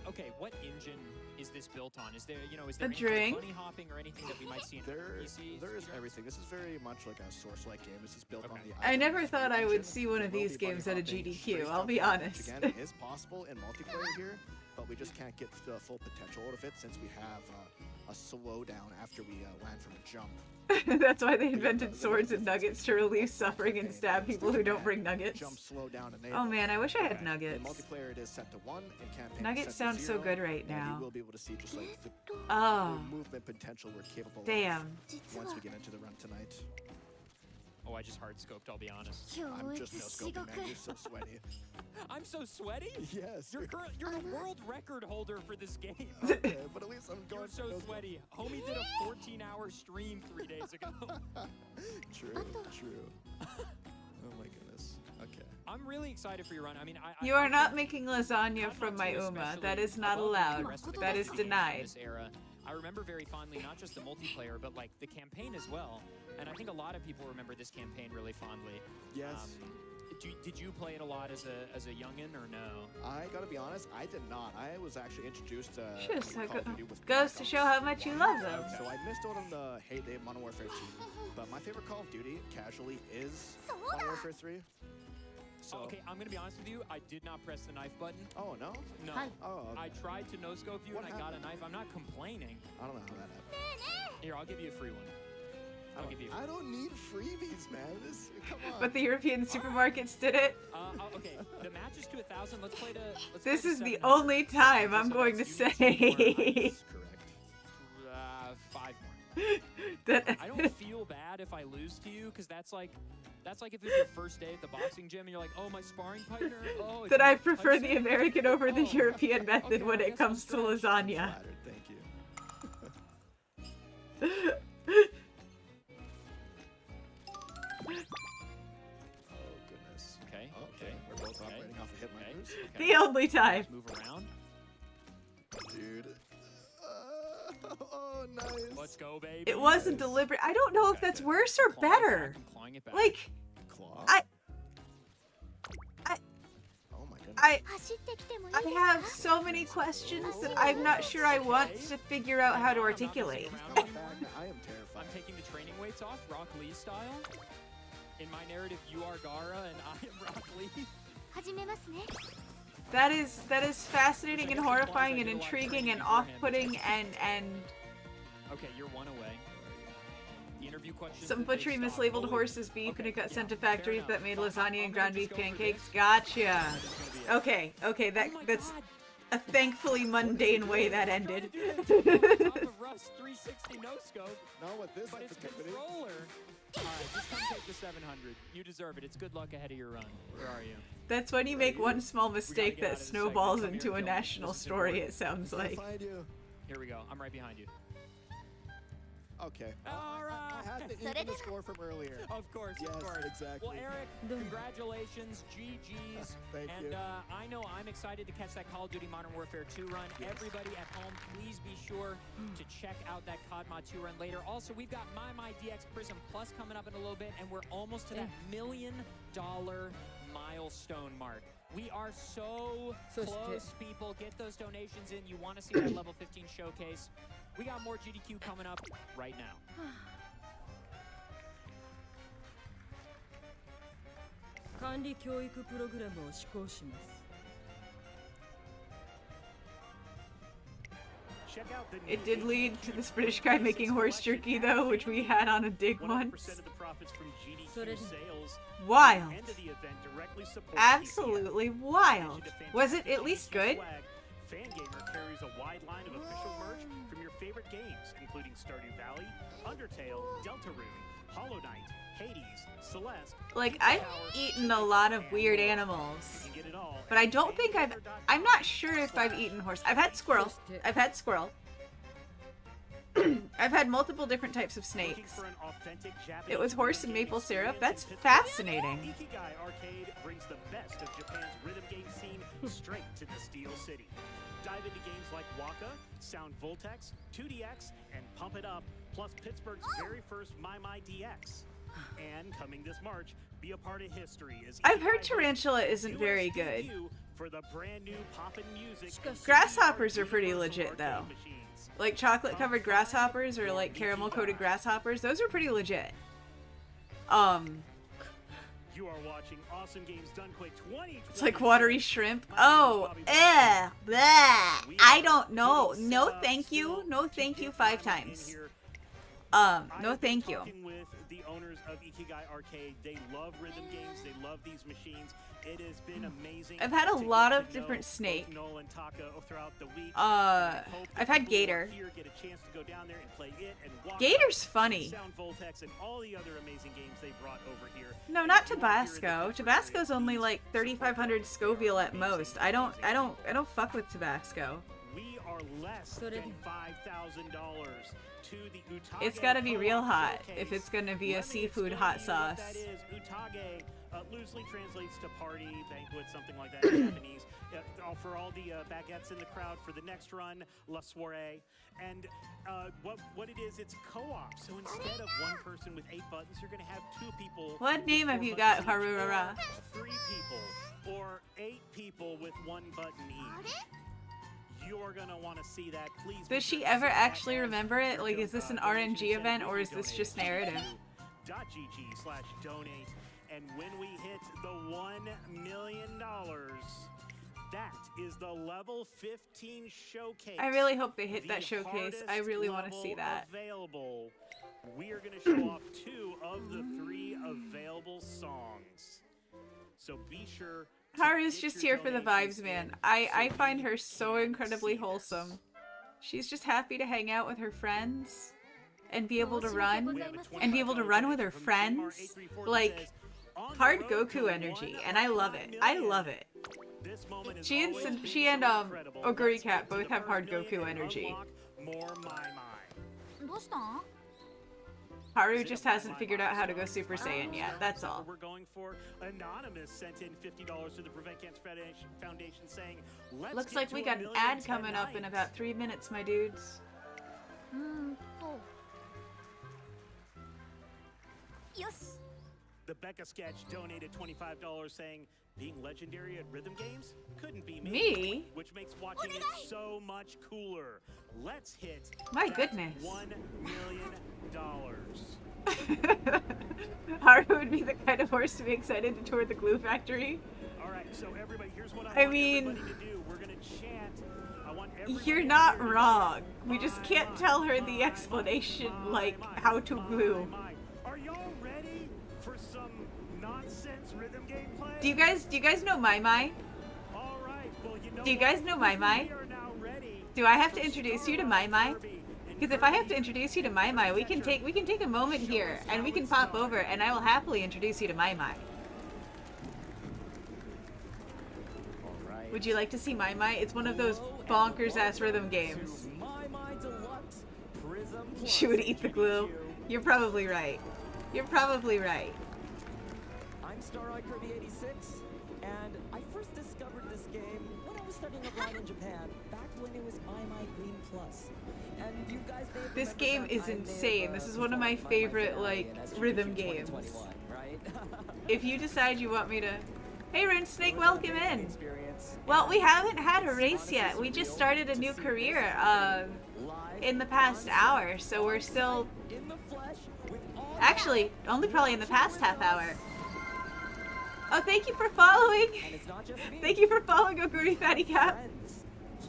Speaker 5: engine is this built on? Is there is there
Speaker 1: A
Speaker 5: any kind of
Speaker 1: drink.
Speaker 5: bunny hopping or anything that we might see in
Speaker 2: There
Speaker 5: PC?
Speaker 2: is everything. This is very much like a Source-like game. This is built on
Speaker 5: Okay.
Speaker 2: the.
Speaker 1: I never
Speaker 2: Icon
Speaker 1: thought I
Speaker 2: engine.
Speaker 1: would see one of
Speaker 2: There will
Speaker 1: these
Speaker 2: be bunny
Speaker 1: games at a
Speaker 2: hopping,
Speaker 1: GDQ,
Speaker 2: straight
Speaker 1: I'll be
Speaker 2: jumping,
Speaker 1: honest.
Speaker 2: Which again is possible in multiplayer here, but we just can't get the full potential out of it since we have a slowdown after we land from a jump.
Speaker 1: That's why they invented swords and nuggets to relieve suffering and stab people who don't bring nuggets.
Speaker 2: Jump, slow down, enable.
Speaker 1: Oh man, I wish I had
Speaker 2: In
Speaker 1: nuggets.
Speaker 2: multiplayer, it is set to 1. In campaign,
Speaker 1: Nuggets
Speaker 2: it's set
Speaker 1: sound
Speaker 2: to
Speaker 1: so
Speaker 2: 0,
Speaker 1: good right
Speaker 2: and
Speaker 1: now.
Speaker 2: you will be able to see just like the
Speaker 1: Oh,
Speaker 2: movement potential we're capable
Speaker 1: damn.
Speaker 2: of once we get into the run tonight.
Speaker 5: Oh, I just hard scoped. I'll be honest.
Speaker 2: I'm just no scoping, man. You're so sweaty.
Speaker 5: I'm so sweaty.
Speaker 2: Yes.
Speaker 5: You're the world record holder for this game.
Speaker 2: Okay, but at least I'm going
Speaker 5: You're so
Speaker 2: no
Speaker 5: sweaty. Homie did a 14-hour stream 3 days ago.
Speaker 2: True. Oh my goodness. Okay.
Speaker 5: I'm really excited for your run. I mean,
Speaker 1: You are not making lasagna
Speaker 5: COD
Speaker 1: from
Speaker 5: Mod
Speaker 1: my
Speaker 5: 2
Speaker 1: Uma.
Speaker 5: especially
Speaker 1: That is not
Speaker 5: above the
Speaker 1: allowed.
Speaker 5: rest of the
Speaker 1: That is
Speaker 5: games in
Speaker 1: denied.
Speaker 5: This era. I remember very fondly not just the multiplayer, but like the campaign as well. And I think a lot of people remember this campaign really fondly.
Speaker 2: Yes.
Speaker 5: Did you play it a lot as a youngin or no?
Speaker 2: I gotta be honest, I did not. I was actually introduced to
Speaker 1: Just
Speaker 2: Call of Duty with
Speaker 1: goes to
Speaker 2: Black
Speaker 1: show
Speaker 2: Ops
Speaker 1: how much you
Speaker 2: 1.
Speaker 1: love them.
Speaker 2: So I missed out on the heyday of Modern Warfare 2. But my favorite Call of Duty, casually, is Modern Warfare 3. So,
Speaker 5: Okay, I'm gonna be honest with you. I did not press the knife button.
Speaker 2: Oh, no?
Speaker 5: No.
Speaker 2: Oh, okay.
Speaker 5: I tried to no scope you
Speaker 2: What
Speaker 5: and I got a
Speaker 2: happened?
Speaker 5: knife. I'm not complaining.
Speaker 2: I don't know how that happened.
Speaker 5: Here, I'll give you a free one. I'll give you.
Speaker 2: I don't need freebies, man. Come on.
Speaker 1: But the European supermarkets did it.
Speaker 5: Okay, the match is to 1,000. Let's play to. Let's
Speaker 1: This
Speaker 5: play to
Speaker 1: is the
Speaker 5: 700.
Speaker 1: only time I'm
Speaker 5: So
Speaker 1: going to
Speaker 5: that's units
Speaker 1: say
Speaker 5: more ice.
Speaker 2: Correct.
Speaker 5: 5 more.
Speaker 1: that
Speaker 5: I don't feel bad if I lose to you, because that's like if it's your first day at the boxing gym and you're like, oh, my sparring partner. Oh,
Speaker 1: that I
Speaker 5: it's
Speaker 1: prefer the
Speaker 5: Honse.
Speaker 1: American over the
Speaker 5: Oh,
Speaker 1: European method
Speaker 5: okay,
Speaker 1: when
Speaker 5: I
Speaker 1: it
Speaker 5: guess I'll
Speaker 1: comes to
Speaker 5: stretch.
Speaker 1: lasagna.
Speaker 2: Flattered, thank you. Oh, goodness.
Speaker 5: Okay.
Speaker 2: Oh, okay. We're both
Speaker 5: Okay.
Speaker 2: operating off of hit
Speaker 5: Okay.
Speaker 2: markers.
Speaker 5: Okay.
Speaker 1: The only time.
Speaker 5: Move around.
Speaker 2: Dude. Oh, nice.
Speaker 5: Let's go, baby.
Speaker 1: It wasn't deliberate. I don't know if that's worse or better.
Speaker 5: Clawing it back.
Speaker 1: Like,
Speaker 2: Claw.
Speaker 1: I
Speaker 2: Oh my goodness.
Speaker 1: I
Speaker 3: 走ってきてもいい
Speaker 1: I
Speaker 3: です
Speaker 1: have
Speaker 3: か
Speaker 1: so many questions that I'm not sure I want to figure out how to articulate.
Speaker 2: I am terrified.
Speaker 5: I'm taking the training weights off, Rock Lee style. In my narrative, you are Gara and I am Rock Lee.
Speaker 3: 始めますね
Speaker 1: That is fascinating and horrifying and intriguing and off-putting and
Speaker 5: Okay, you're one away. The interview question.
Speaker 1: some butchery mislabeled horses beef and it got sent to factories that made lasagna and ground beef pancakes. Gotcha. Okay, that's a thankfully mundane way that ended.
Speaker 5: Russ 360 no scope,
Speaker 2: Not with this
Speaker 5: but it's
Speaker 2: sensitivity.
Speaker 5: controller. All right, just come take the 700. You deserve it. It's good luck ahead of your run. Where are you?
Speaker 1: That's when you make one small mistake that snowballs into a national story, it sounds like.
Speaker 2: Find you.
Speaker 5: Here we go. I'm right behind you.
Speaker 2: Okay.
Speaker 5: All right.
Speaker 2: I had the infinite score from earlier.
Speaker 5: Of course,
Speaker 2: Yes,
Speaker 5: of course.
Speaker 2: exactly.
Speaker 5: Well, Eric, congratulations, GG's.
Speaker 2: Thank
Speaker 5: and
Speaker 2: you.
Speaker 5: I know I'm excited to catch that Call of Duty Modern Warfare 2 run. Everybody at home, please be sure to check out that COD Mod 2 run later. Also, we've got My DX Prism Plus coming up in a little bit, and we're almost to that $1 million milestone mark. We are so close, people. Get those donations in. You want to see that level 15 showcase. We got more GDQ coming up right now.
Speaker 6: 管理教育プログラムを施行します
Speaker 4: Check out the
Speaker 1: It did lead to this British guy making horse jerky though, which we had on a dig
Speaker 4: 100%
Speaker 1: once.
Speaker 4: of the profits from GDQ
Speaker 6: So did-
Speaker 4: sales
Speaker 1: Wild.
Speaker 4: end of the event directly support
Speaker 1: Absolutely wild. Was it at least good?
Speaker 4: Fangamer carries a wide line of official merch from your favorite games, including Stardew Valley, Undertale, Deltarune, Hollow Knight, Hades, Celeste.
Speaker 1: Like,
Speaker 4: Pizza
Speaker 1: I've
Speaker 4: Tower,
Speaker 1: eaten a lot of
Speaker 4: and
Speaker 1: weird
Speaker 4: more.
Speaker 1: animals.
Speaker 4: You can get it all
Speaker 1: But I
Speaker 4: at
Speaker 1: don't think I'm not sure if I've eaten horse. I've had squirrel. I've had squirrel. I've had multiple different types of
Speaker 4: Looking
Speaker 1: snakes.
Speaker 4: for an authentic Japanese
Speaker 1: It was horse and
Speaker 4: rhythm game
Speaker 1: maple syrup.
Speaker 4: experience
Speaker 1: That's
Speaker 4: in Pittsburgh?
Speaker 1: fascinating.
Speaker 4: Ikigai Arcade brings the best of Japan's rhythm game scene straight to the Steel City. Dive into games like Waka, Sound Voltex, 2DX, and Pump It Up, plus Pittsburgh's very first My DX. And coming this March, be a part of history as
Speaker 1: I've heard
Speaker 4: Ikigai
Speaker 1: Tarantula
Speaker 4: hosts
Speaker 1: isn't very good.
Speaker 4: USDQ for the brand new Poppin' Music.
Speaker 1: Grasshoppers are pretty legit,
Speaker 4: arcade
Speaker 1: though.
Speaker 4: machines.
Speaker 1: Like chocolate covered grasshoppers or like caramel coated grasshoppers. Those are pretty legit.
Speaker 4: You are watching Awesome Games Done Quick 20.
Speaker 1: It's like watery shrimp. Oh, bleh. I don't know. No thank you. No thank you 5 times. No thank you.
Speaker 4: Talking with the owners of Ikigai Arcade. They love rhythm games. They love these machines. It has been amazing.
Speaker 1: I've had a
Speaker 4: to
Speaker 1: lot
Speaker 4: get
Speaker 1: of
Speaker 4: to know
Speaker 1: different
Speaker 4: both
Speaker 1: snake.
Speaker 4: Noel and Taka throughout the week.
Speaker 1: I've had gator.
Speaker 4: Here, get a chance to go down there and play it and walk
Speaker 1: Gator's funny.
Speaker 4: Sound Voltex and all the other amazing games they brought over here.
Speaker 1: No, not Tabasco. Tabasco's only like 3,500 Scoville at most. I don't fuck with Tabasco.
Speaker 4: We are less
Speaker 6: So
Speaker 4: than
Speaker 6: did-
Speaker 4: $5,000 to the Utage.
Speaker 1: It's gotta be real hot
Speaker 4: Showcase.
Speaker 1: if it's gonna be a
Speaker 4: Let me
Speaker 1: seafood
Speaker 4: explain
Speaker 1: hot
Speaker 4: what
Speaker 1: sauce.
Speaker 4: That is Utage. Loosely translates to party, banquet, something like that in Japanese. For all the baguettes in the crowd for the next run, La Soirée. And what it is, it's co-op. So instead of one person with 8 buttons, you're going to have 2 people.
Speaker 1: What name
Speaker 4: with
Speaker 1: have
Speaker 4: 4
Speaker 1: you got,
Speaker 4: buttons each,
Speaker 1: Harurara?
Speaker 4: or 3 people, or 8 people with 1 button each. You're gonna want to see that. Please.
Speaker 1: Does she ever actually remember it? Like, is this an RNG event or is this just narrative?
Speaker 4: .gg/donate, and when we hit the $1 million, that is the level 15 showcase.
Speaker 1: I really hope they hit that
Speaker 4: The
Speaker 1: showcase. I
Speaker 4: hardest
Speaker 1: really want to
Speaker 4: level
Speaker 1: see that.
Speaker 4: Available. We are going to show off 2 of the 3 available songs. So be sure. to
Speaker 1: Haru's
Speaker 4: get
Speaker 1: just
Speaker 4: your
Speaker 1: here for the
Speaker 4: donations
Speaker 1: vibes, man.
Speaker 4: in
Speaker 1: I
Speaker 4: so
Speaker 1: find
Speaker 4: we
Speaker 1: her so
Speaker 4: can
Speaker 1: incredibly
Speaker 4: see this.
Speaker 1: wholesome. She's just happy to hang out with her friends and be able to run
Speaker 4: We have a
Speaker 1: and be able to run with her
Speaker 4: from
Speaker 1: friends.
Speaker 4: Tamar834 that
Speaker 1: Like,
Speaker 4: says, "On the
Speaker 1: hard
Speaker 4: road to
Speaker 1: Goku energy, and I love it.
Speaker 4: 1
Speaker 1: I
Speaker 4: million."
Speaker 1: love it.
Speaker 4: This moment has
Speaker 1: She and
Speaker 4: always been
Speaker 1: she
Speaker 4: so
Speaker 1: and
Speaker 4: incredible.
Speaker 1: Oguri
Speaker 4: Let's
Speaker 1: Cat
Speaker 4: get to
Speaker 1: both
Speaker 4: the
Speaker 1: have
Speaker 4: first
Speaker 1: hard
Speaker 4: million
Speaker 1: Goku
Speaker 4: and
Speaker 1: energy.
Speaker 4: unlock more My.
Speaker 3: どうしたん
Speaker 1: Haru just hasn't figured out how to go Super Saiyan yet. That's all.
Speaker 4: We're going for Anonymous sent in $50 to the Prevent Cancer Foundation saying, "Let's
Speaker 1: Looks
Speaker 4: get
Speaker 1: like
Speaker 4: to
Speaker 1: we
Speaker 4: a
Speaker 1: got an
Speaker 4: million
Speaker 1: ad coming up in
Speaker 4: tonight."
Speaker 1: about 3 minutes, my dudes.
Speaker 3: よし
Speaker 4: The Becca sketch donated $25 saying, being legendary at rhythm games couldn't be me.
Speaker 1: Me?
Speaker 4: Which makes watching it so much cooler. Let's hit
Speaker 1: My
Speaker 4: that
Speaker 1: goodness.
Speaker 4: $1 million.
Speaker 1: Haru would be the kind of horse to be excited to tour the glue factory.
Speaker 4: All right, so everybody, here's what
Speaker 1: I
Speaker 4: want
Speaker 1: mean,
Speaker 4: everybody to do. We're gonna chant. I want everybody
Speaker 1: You're
Speaker 4: to
Speaker 1: not
Speaker 4: hear
Speaker 1: wrong. We
Speaker 4: my,
Speaker 1: just can't
Speaker 4: my,
Speaker 1: tell her
Speaker 4: my,
Speaker 1: the explanation
Speaker 4: my,
Speaker 1: like
Speaker 4: my,
Speaker 1: how to
Speaker 4: my,
Speaker 1: glue.
Speaker 4: my. Are y'all ready for some nonsense rhythm gameplay?
Speaker 1: Do you guys know My My?
Speaker 4: All right, well, you know
Speaker 1: Do you
Speaker 4: what?
Speaker 1: guys know My My?
Speaker 4: We are now ready
Speaker 1: Do I have to
Speaker 4: for
Speaker 1: introduce you to
Speaker 4: Starlight
Speaker 1: My My?
Speaker 4: Kirby. And
Speaker 1: Because if I have
Speaker 4: Kirby,
Speaker 1: to introduce you to My My, we can take a moment here and we can pop over and I will happily introduce you to My My. Would you like to see My My? It's one of those bonkers ass rhythm games. She would eat the glue. You're probably right. You're probably right.
Speaker 7: I'm Starlight Kirby 86, and I first discovered this game when I was studying abroad in Japan, back when it was My Green Plus. And you guys may have
Speaker 1: This
Speaker 7: remembered
Speaker 1: game
Speaker 7: that
Speaker 1: is
Speaker 7: I may have,
Speaker 1: insane. This is one of my
Speaker 7: performed
Speaker 1: favorite,
Speaker 7: finale
Speaker 1: like,
Speaker 7: in SGDQ
Speaker 1: rhythm games.
Speaker 7: 2021, right?
Speaker 1: If you decide you want me to... Hey, Rune Snake, welcome in.
Speaker 7: Experience.
Speaker 1: Well, we haven't had a race yet. We just started a new career in the past hour, so we're still...
Speaker 7: In the flesh, with all
Speaker 1: Actually, only probably in the past half hour. Oh, thank you for following.
Speaker 7: and it's not just me.
Speaker 1: Thank you for following Oguri Fatty Cap.
Speaker 7: Friends.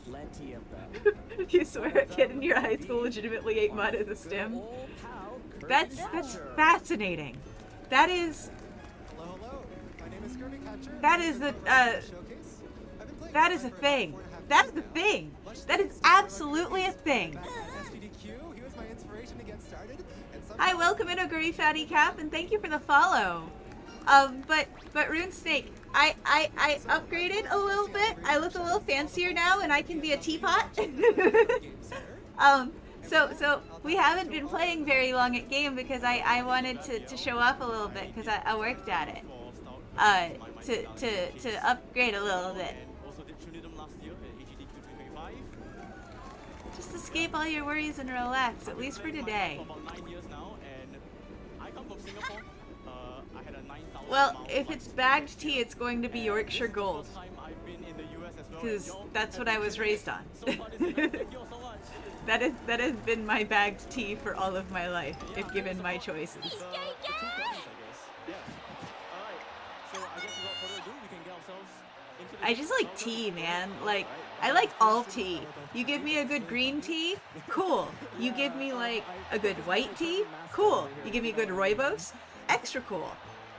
Speaker 7: Plenty of them.
Speaker 1: You swear a kid in your high school legitimately ate mud as a stem? That's fascinating. That is...
Speaker 8: Hello, hello. My name is Kirby Catcher.
Speaker 1: That is the,
Speaker 8: Showcase. I've been playing
Speaker 1: that is a
Speaker 8: for
Speaker 1: thing.
Speaker 8: about 4.5
Speaker 1: That is
Speaker 8: years
Speaker 1: a
Speaker 8: now.
Speaker 1: thing.
Speaker 8: Much
Speaker 1: That
Speaker 8: thanks
Speaker 1: is
Speaker 8: to Starlight
Speaker 1: absolutely a
Speaker 8: Kirby.
Speaker 1: thing.
Speaker 8: Back at SGDQ, he was my inspiration to get started. And
Speaker 1: Hi,
Speaker 8: somehow-
Speaker 1: welcome in Oguri Fatty Cap, and thank you for the follow. But Rune Snake, I upgraded a little bit. I look a little fancier now, and I can be a teapot. So we haven't been playing very long at game because I wanted to show off a little bit because I worked at it. To upgrade a little bit. Just escape all your worries and relax, at least for today. Well, if it's bagged tea, it's going to be Yorkshire Gold. Because that's what I was raised on. That has been my bagged tea for all of my life, if given my choices. I just like tea, man. Like, I like all tea. You give me a good green tea, cool. You give me like a good white tea, cool. You give me a good rooibos, extra cool.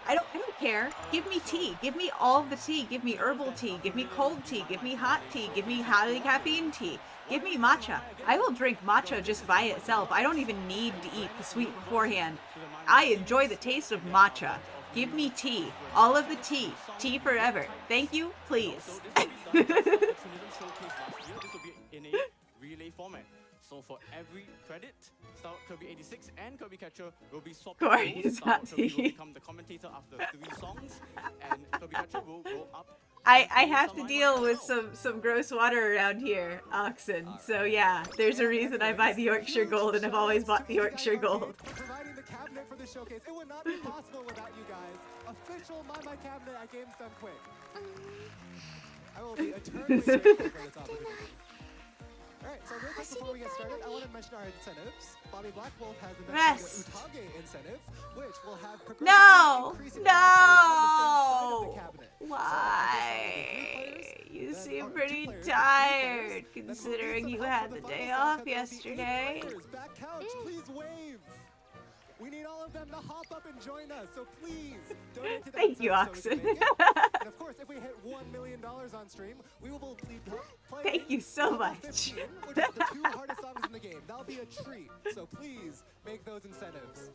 Speaker 1: I don't care. Give me tea. Give me all the tea. Give me herbal tea. Give me cold tea. Give me hot tea. Give me highly caffeine tea. Give me matcha. I will drink matcha just by itself. I don't even need to eat the sweet beforehand. I enjoy the taste of matcha. Give me tea. All of the tea. Tea forever. Thank you, please.
Speaker 7: So for every credit, Star Kirby 86 and Kirby Catcher will be swapped.
Speaker 1: Corey
Speaker 7: roles.
Speaker 1: is
Speaker 7: Star
Speaker 1: not
Speaker 7: Kirby
Speaker 1: tea.
Speaker 7: will become the commentator after 3 songs, and Kirby Catcher will go up.
Speaker 1: I have to deal with some gross water around here, oxen. So yeah, there's a reason I buy the Yorkshire Gold and I've always bought the Yorkshire Gold.
Speaker 8: For providing the cabinet for the showcase. It would not be possible without you guys. Official My cabinet at Games Done Quick. I will be eternally grateful for this opportunity. Alright, so real quick before we get started, I want to mention our incentives. Bobby Black Wolf has the
Speaker 1: Rest.
Speaker 8: Utage incentive, which will have progressively
Speaker 1: No!
Speaker 8: increasing
Speaker 1: No!
Speaker 8: on the same side of the cabinet.
Speaker 1: Why? You seem pretty tired, considering you had the day off yesterday.
Speaker 8: Back couch, please wave. We need all of them to hop up and join us, so please donate to that
Speaker 1: Thank you,
Speaker 8: incentive so we
Speaker 1: Oxen.
Speaker 8: can make it. And of course, if we hit $1 million on stream, we will be playing
Speaker 1: Thank you so
Speaker 8: Level
Speaker 1: much.
Speaker 8: 15, which is the 2 hardest songs in the game. That'll be a treat, so please make those incentives.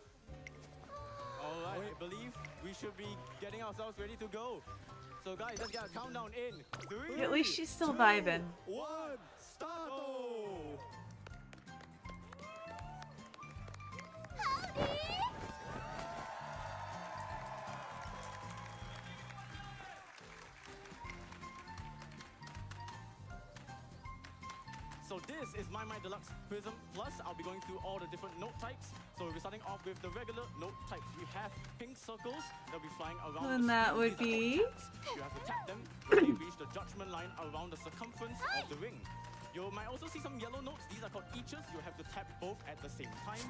Speaker 7: Alright, I believe we should be getting ourselves ready to go. So guys, let's get a countdown in 3,
Speaker 1: At least she's still vibing.
Speaker 8: 1, start!
Speaker 7: So So this is My Deluxe Prism Plus. I'll be going through all the different note types. So we'll be starting off with the regular note types. We have pink circles that'll be flying around
Speaker 1: And
Speaker 7: the
Speaker 1: that
Speaker 7: screen.
Speaker 1: would
Speaker 7: These are
Speaker 1: be
Speaker 7: called taps. You have to tap them when you reach the judgment line around the circumference of the ring. You might also see some yellow notes. These are called eaches. You have to tap both at the same time.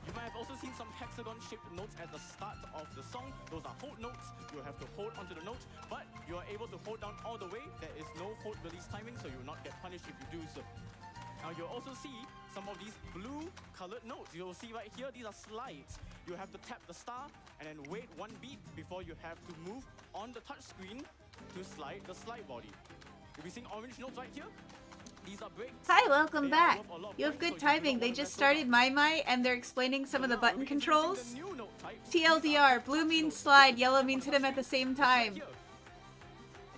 Speaker 7: You might have also seen some hexagon-shaped notes at the start of the song. Those are hold notes. You have to hold onto the note, but you are able to hold down all the way. There is no hold-release timing, so you will not get punished if you do so. Now you'll also see some of these blue colored notes. You'll see right here, these are slides. You have to tap the star and then wait 1 beat before you have to move on the touch screen to slide the slide body. You'll be seeing orange notes right here. These are breaks.
Speaker 1: Hi, welcome
Speaker 7: They are
Speaker 1: back.
Speaker 7: worth a lot of
Speaker 1: You have
Speaker 7: points,
Speaker 1: good
Speaker 7: so you do
Speaker 1: timing.
Speaker 7: not
Speaker 1: They
Speaker 7: wanna
Speaker 1: just
Speaker 7: mess those up.
Speaker 1: started My and they're explaining some of the
Speaker 7: Now,
Speaker 1: button
Speaker 7: we'll be introducing
Speaker 1: controls.
Speaker 7: the new note types.
Speaker 1: TLDR, blue means slide, yellow means hit him at the same time.
Speaker 7: Here.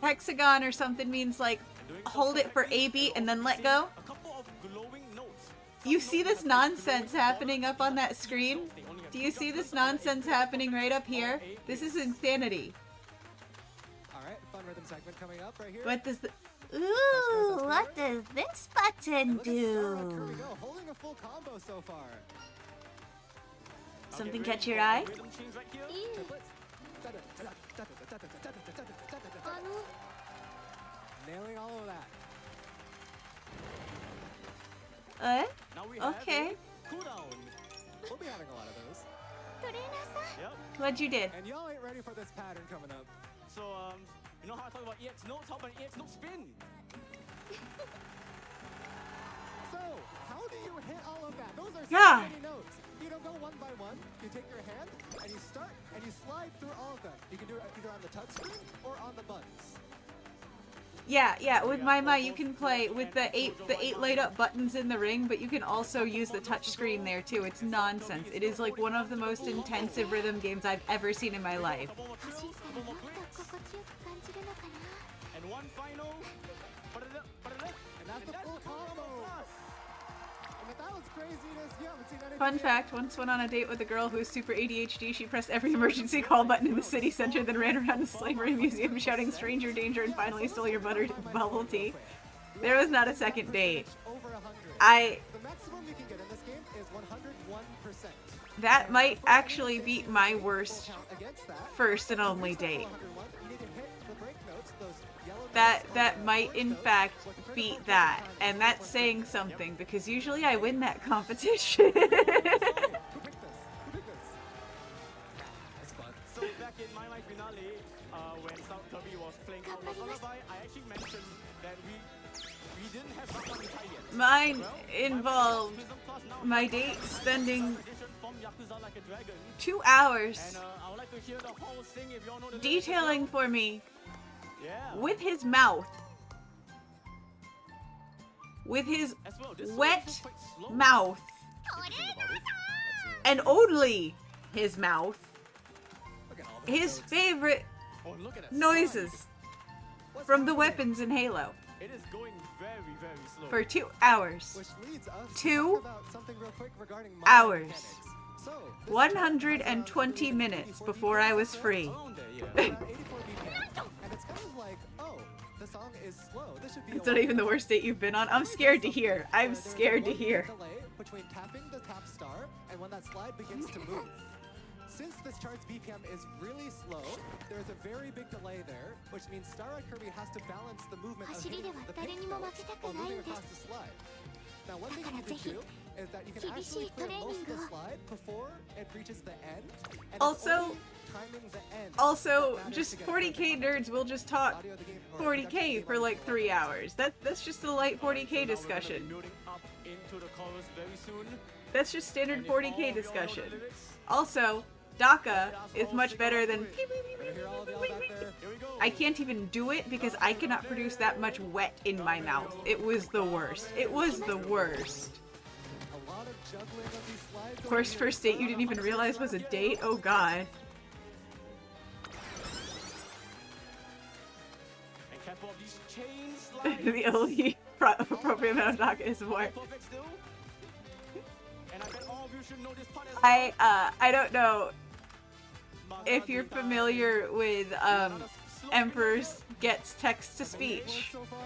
Speaker 1: Hexagon or something means like hold it for A beat and then let go.
Speaker 7: A couple of glowing notes.
Speaker 1: You see this nonsense happening up on that screen? Do you see this nonsense happening right up here? This is insanity.
Speaker 8: All right, fun rhythm segment coming up right here.
Speaker 1: What does the...
Speaker 3: Ooh, what does this button
Speaker 8: And look at Starlight
Speaker 3: do?
Speaker 8: Kirby go, holding a full combo so far.
Speaker 1: Something catch your eye?
Speaker 7: Rhythm change right here.
Speaker 3: あの
Speaker 8: Nailing all of that.
Speaker 7: Now we have
Speaker 1: Okay.
Speaker 7: a cooldown.
Speaker 8: We'll be having a lot of those.
Speaker 3: トレーナーさん
Speaker 7: Yep.
Speaker 1: What'd you did?
Speaker 8: And y'all ain't ready for this pattern coming up.
Speaker 7: So you know how I talk about EX notes? How about EX note spin?
Speaker 8: So, how do you hit all of that? Those are so
Speaker 1: Yeah.
Speaker 8: many notes. You don't go one by one. You take your hand and you start and you slide through all of them. You can do it either on the touch screen or on the buttons.
Speaker 1: Yeah, with My you can play with the eight light up buttons in the ring, but you can also use the touch screen there too. It's nonsense. It is like one of the most intensive rhythm games I've ever seen in my life.
Speaker 7: Couple more
Speaker 3: 走
Speaker 7: drills,
Speaker 3: ったら
Speaker 7: couple
Speaker 3: も
Speaker 7: more
Speaker 3: っと
Speaker 7: breaks,
Speaker 3: 心地よく感じるのかな
Speaker 7: and one final.
Speaker 8: And that's the full combo. And if that was craziness, you haven't seen anything
Speaker 1: Fun
Speaker 8: yet.
Speaker 1: fact, once went on a date with a girl who was super ADHD. She pressed every emergency call button in the city center, then ran around the slavery museum shouting stranger danger and finally stole your bubble tea. There was not a second date.
Speaker 8: Over 100.
Speaker 1: The
Speaker 8: maximum you can get in this game is 101%.
Speaker 1: That might actually be my worst
Speaker 8: Count against that.
Speaker 1: first and only
Speaker 8: Here's the
Speaker 1: date.
Speaker 8: 401. You need to hit the break notes, those yellow
Speaker 1: That
Speaker 8: notes
Speaker 1: that
Speaker 8: on the
Speaker 1: might
Speaker 8: first
Speaker 1: in
Speaker 8: note
Speaker 1: fact
Speaker 8: with critical
Speaker 1: beat
Speaker 8: hit
Speaker 1: that,
Speaker 8: time
Speaker 1: and
Speaker 8: of
Speaker 1: that's
Speaker 8: 1%.
Speaker 1: saying something because usually I win that competition.
Speaker 8: Who picked this? Who picked this? That's fun.
Speaker 7: So back in My Finale, when South Kirby was playing Outlaw Lullaby, I actually mentioned that we didn't have that one yet.
Speaker 1: Mine
Speaker 7: Well,
Speaker 1: involved
Speaker 7: Prism Plus now
Speaker 1: my
Speaker 7: has
Speaker 1: date
Speaker 7: a
Speaker 1: spending
Speaker 7: edition from Yakuza Like a Dragon.
Speaker 1: 2 hours
Speaker 7: And I would like to hear the whole thing if you all know the lyrics as
Speaker 1: detailing
Speaker 7: well.
Speaker 1: for me
Speaker 7: Yeah.
Speaker 1: with his mouth, with his
Speaker 7: As well, this song is
Speaker 1: wet
Speaker 7: also quite slow.
Speaker 1: mouth,
Speaker 3: トレーナーさん
Speaker 1: and only his mouth,
Speaker 8: Look at all those
Speaker 1: his
Speaker 8: notes.
Speaker 1: favorite
Speaker 7: Oh, look at that
Speaker 1: noises
Speaker 7: slide.
Speaker 1: from the weapons in Halo
Speaker 7: It is going very, very slow.
Speaker 1: for 2 hours.
Speaker 8: Which leads us to
Speaker 1: 2
Speaker 8: talk about something real quick regarding
Speaker 1: hours.
Speaker 8: mechanics. So, this
Speaker 1: 120 minutes before I was free.
Speaker 7: Around there, yeah.
Speaker 8: around 84 BPM, and it's kind of like, oh, the song is slow. This should be
Speaker 1: It's not even the worst date you've been on. I'm scared to hear. I'm scared to hear.
Speaker 8: Delay between tapping the tap star and when that slide begins to move. Since this chart's BPM is really slow, there's a very big delay there, which means Starlight Kirby has to balance the movement of
Speaker 3: 走り
Speaker 8: hitting
Speaker 3: では
Speaker 8: the
Speaker 3: 誰
Speaker 8: pink
Speaker 3: にも
Speaker 8: notes
Speaker 3: 負けたく
Speaker 8: while
Speaker 3: ない
Speaker 8: moving
Speaker 3: んです
Speaker 8: across the slide. Now, one thing
Speaker 3: だから
Speaker 8: you can
Speaker 3: ぜひ
Speaker 8: do is that you can
Speaker 3: 厳しい
Speaker 8: actually clear
Speaker 3: トレーニ
Speaker 8: most
Speaker 3: ン
Speaker 8: of
Speaker 3: グ
Speaker 8: the
Speaker 3: を
Speaker 8: slide before it reaches the end. And
Speaker 1: Also-
Speaker 8: it's only timing the end
Speaker 1: Also,
Speaker 8: that matters
Speaker 1: just
Speaker 8: to get
Speaker 1: 40k
Speaker 8: further.
Speaker 1: nerds will just talk
Speaker 8: Audio of the game- or
Speaker 1: 40k
Speaker 8: production
Speaker 1: for
Speaker 8: of the
Speaker 1: like
Speaker 8: game
Speaker 1: 3 hours. That's just a light 40k discussion.
Speaker 7: Building up into the chorus very soon.
Speaker 1: That's just standard
Speaker 7: And if all
Speaker 1: 40k
Speaker 7: of y'all know the
Speaker 1: discussion.
Speaker 7: lyrics,
Speaker 1: Also, DACA is much better than...
Speaker 8: Better hear all of y'all back there.
Speaker 7: here we go.
Speaker 1: I can't even do it because I cannot produce that much wet in my mouth. It was the worst. It was the worst.
Speaker 8: A lot of juggling of these slides.
Speaker 1: Of course, first date you didn't even realize was a date? Oh god.
Speaker 7: And careful of these chain slides.
Speaker 1: The only appropriate amount of DACA is more.
Speaker 7: Perfect still. And I bet all of you should know this part as
Speaker 1: I don't know if you're familiar with Emperor's Gets text to speech.
Speaker 8: So far,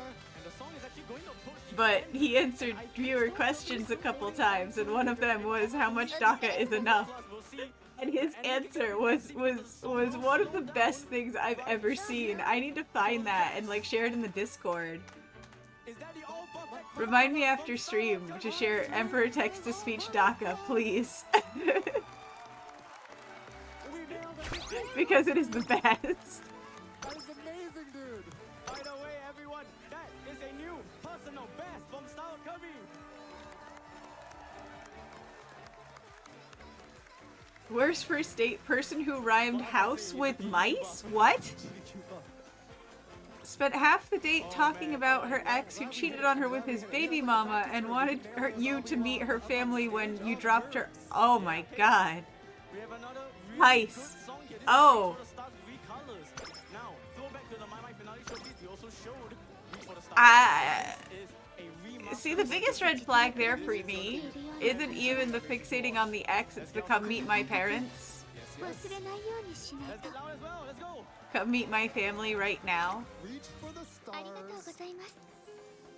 Speaker 7: And the song is actually going to approach the
Speaker 1: but
Speaker 7: end.
Speaker 1: he answered viewer questions a couple times, and one of them was how much DACA is enough.
Speaker 7: We'll see.
Speaker 1: And his answer was one of the best things I've ever seen. I need to find that and like share it in the Discord.
Speaker 7: Is that the all perfect?
Speaker 1: Remind me after stream to share Emperor text-to-speech DACA, please. Because it is the best.
Speaker 8: That is amazing, dude.
Speaker 7: By the way, everyone, that is a new personal best from Star Kirby.
Speaker 1: Worst first date, person who rhymed house with mice? What? Spent half the date talking about her ex who cheated on her with his baby mama and wanted you to meet her family when you dropped her. Oh my god.
Speaker 7: We have another really
Speaker 1: Heist.
Speaker 7: good song here. This
Speaker 1: Oh.
Speaker 7: is Reach for the Stars recolors. Now, throwback to the My My finale showcase, we also showed Reach for the Stars. This is a remaster.
Speaker 1: See, the biggest red flag there for me isn't even the fixating on the ex, it's the come meet my parents.
Speaker 3: 忘れないようにしない
Speaker 7: Let's
Speaker 3: と
Speaker 7: get loud as well. Let's go.
Speaker 1: Come meet my family right now.
Speaker 8: Reach for the
Speaker 3: ありがとうご
Speaker 8: stars.
Speaker 3: ざいます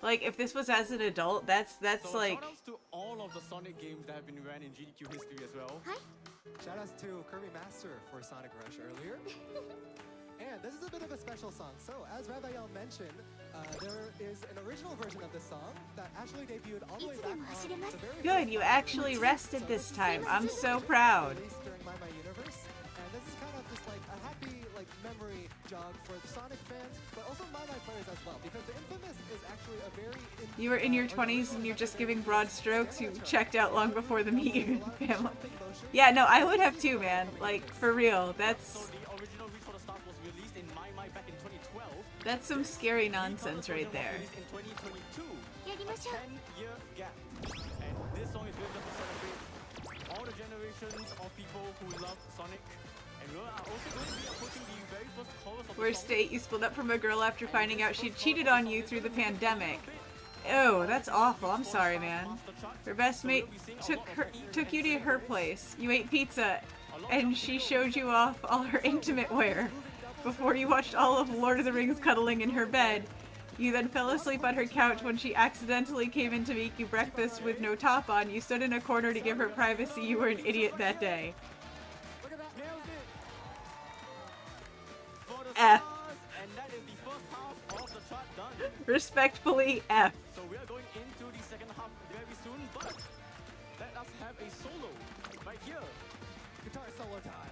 Speaker 1: Like, if this was as an adult, that's
Speaker 7: So
Speaker 1: like...
Speaker 7: shoutouts to all of the Sonic games that have been ran in GDQ history as well.
Speaker 3: はい
Speaker 8: Shoutouts to Kirby Master for Sonic Rush earlier. And this is a bit of a special song. So, as Raphael mentioned, there is an original version of this song that actually debuted all the way back on the very
Speaker 1: Good,
Speaker 8: first
Speaker 1: you
Speaker 8: time.
Speaker 1: actually rested this time. I'm so proud.
Speaker 8: Released during My Universe, and this is kind of just like a happy memory jog for the Sonic fans, but also My players as well, because the Infamous is actually a very
Speaker 1: You were in your 20s and you're just giving broad strokes. You checked out long before the meet your family. Yeah, no, I would have too, man. Like, for real.
Speaker 7: So
Speaker 1: That's
Speaker 7: the original Reach for the Stars was released in My back in 2012.
Speaker 1: some scary nonsense right there.
Speaker 7: Released in 2022.
Speaker 3: やりましょう
Speaker 7: 10-year gap. And this song is really just to celebrate all the generations of people who love Sonic. And we are also going to be approaching the very first chorus of the
Speaker 1: Worst
Speaker 7: song.
Speaker 1: date, you split up from a girl after finding out she cheated on you through the pandemic. Oh, that's awful. I'm sorry, man. Her best mate took you to her place. You ate pizza, and she showed you off all her intimate wear. Before you watched all of Lord of the Rings cuddling in her bed. You then fell asleep on her couch when she accidentally came in to make you breakfast with no top on. You stood in a corner to give her privacy. You were an idiot that day.
Speaker 7: Look at that. Nailed it. For the
Speaker 1: F.
Speaker 7: stars, and that is the first half of the chart done.
Speaker 1: Respectfully, F.
Speaker 7: So we are going into the second half very soon, but let us have a solo right here.
Speaker 8: guitar solo time.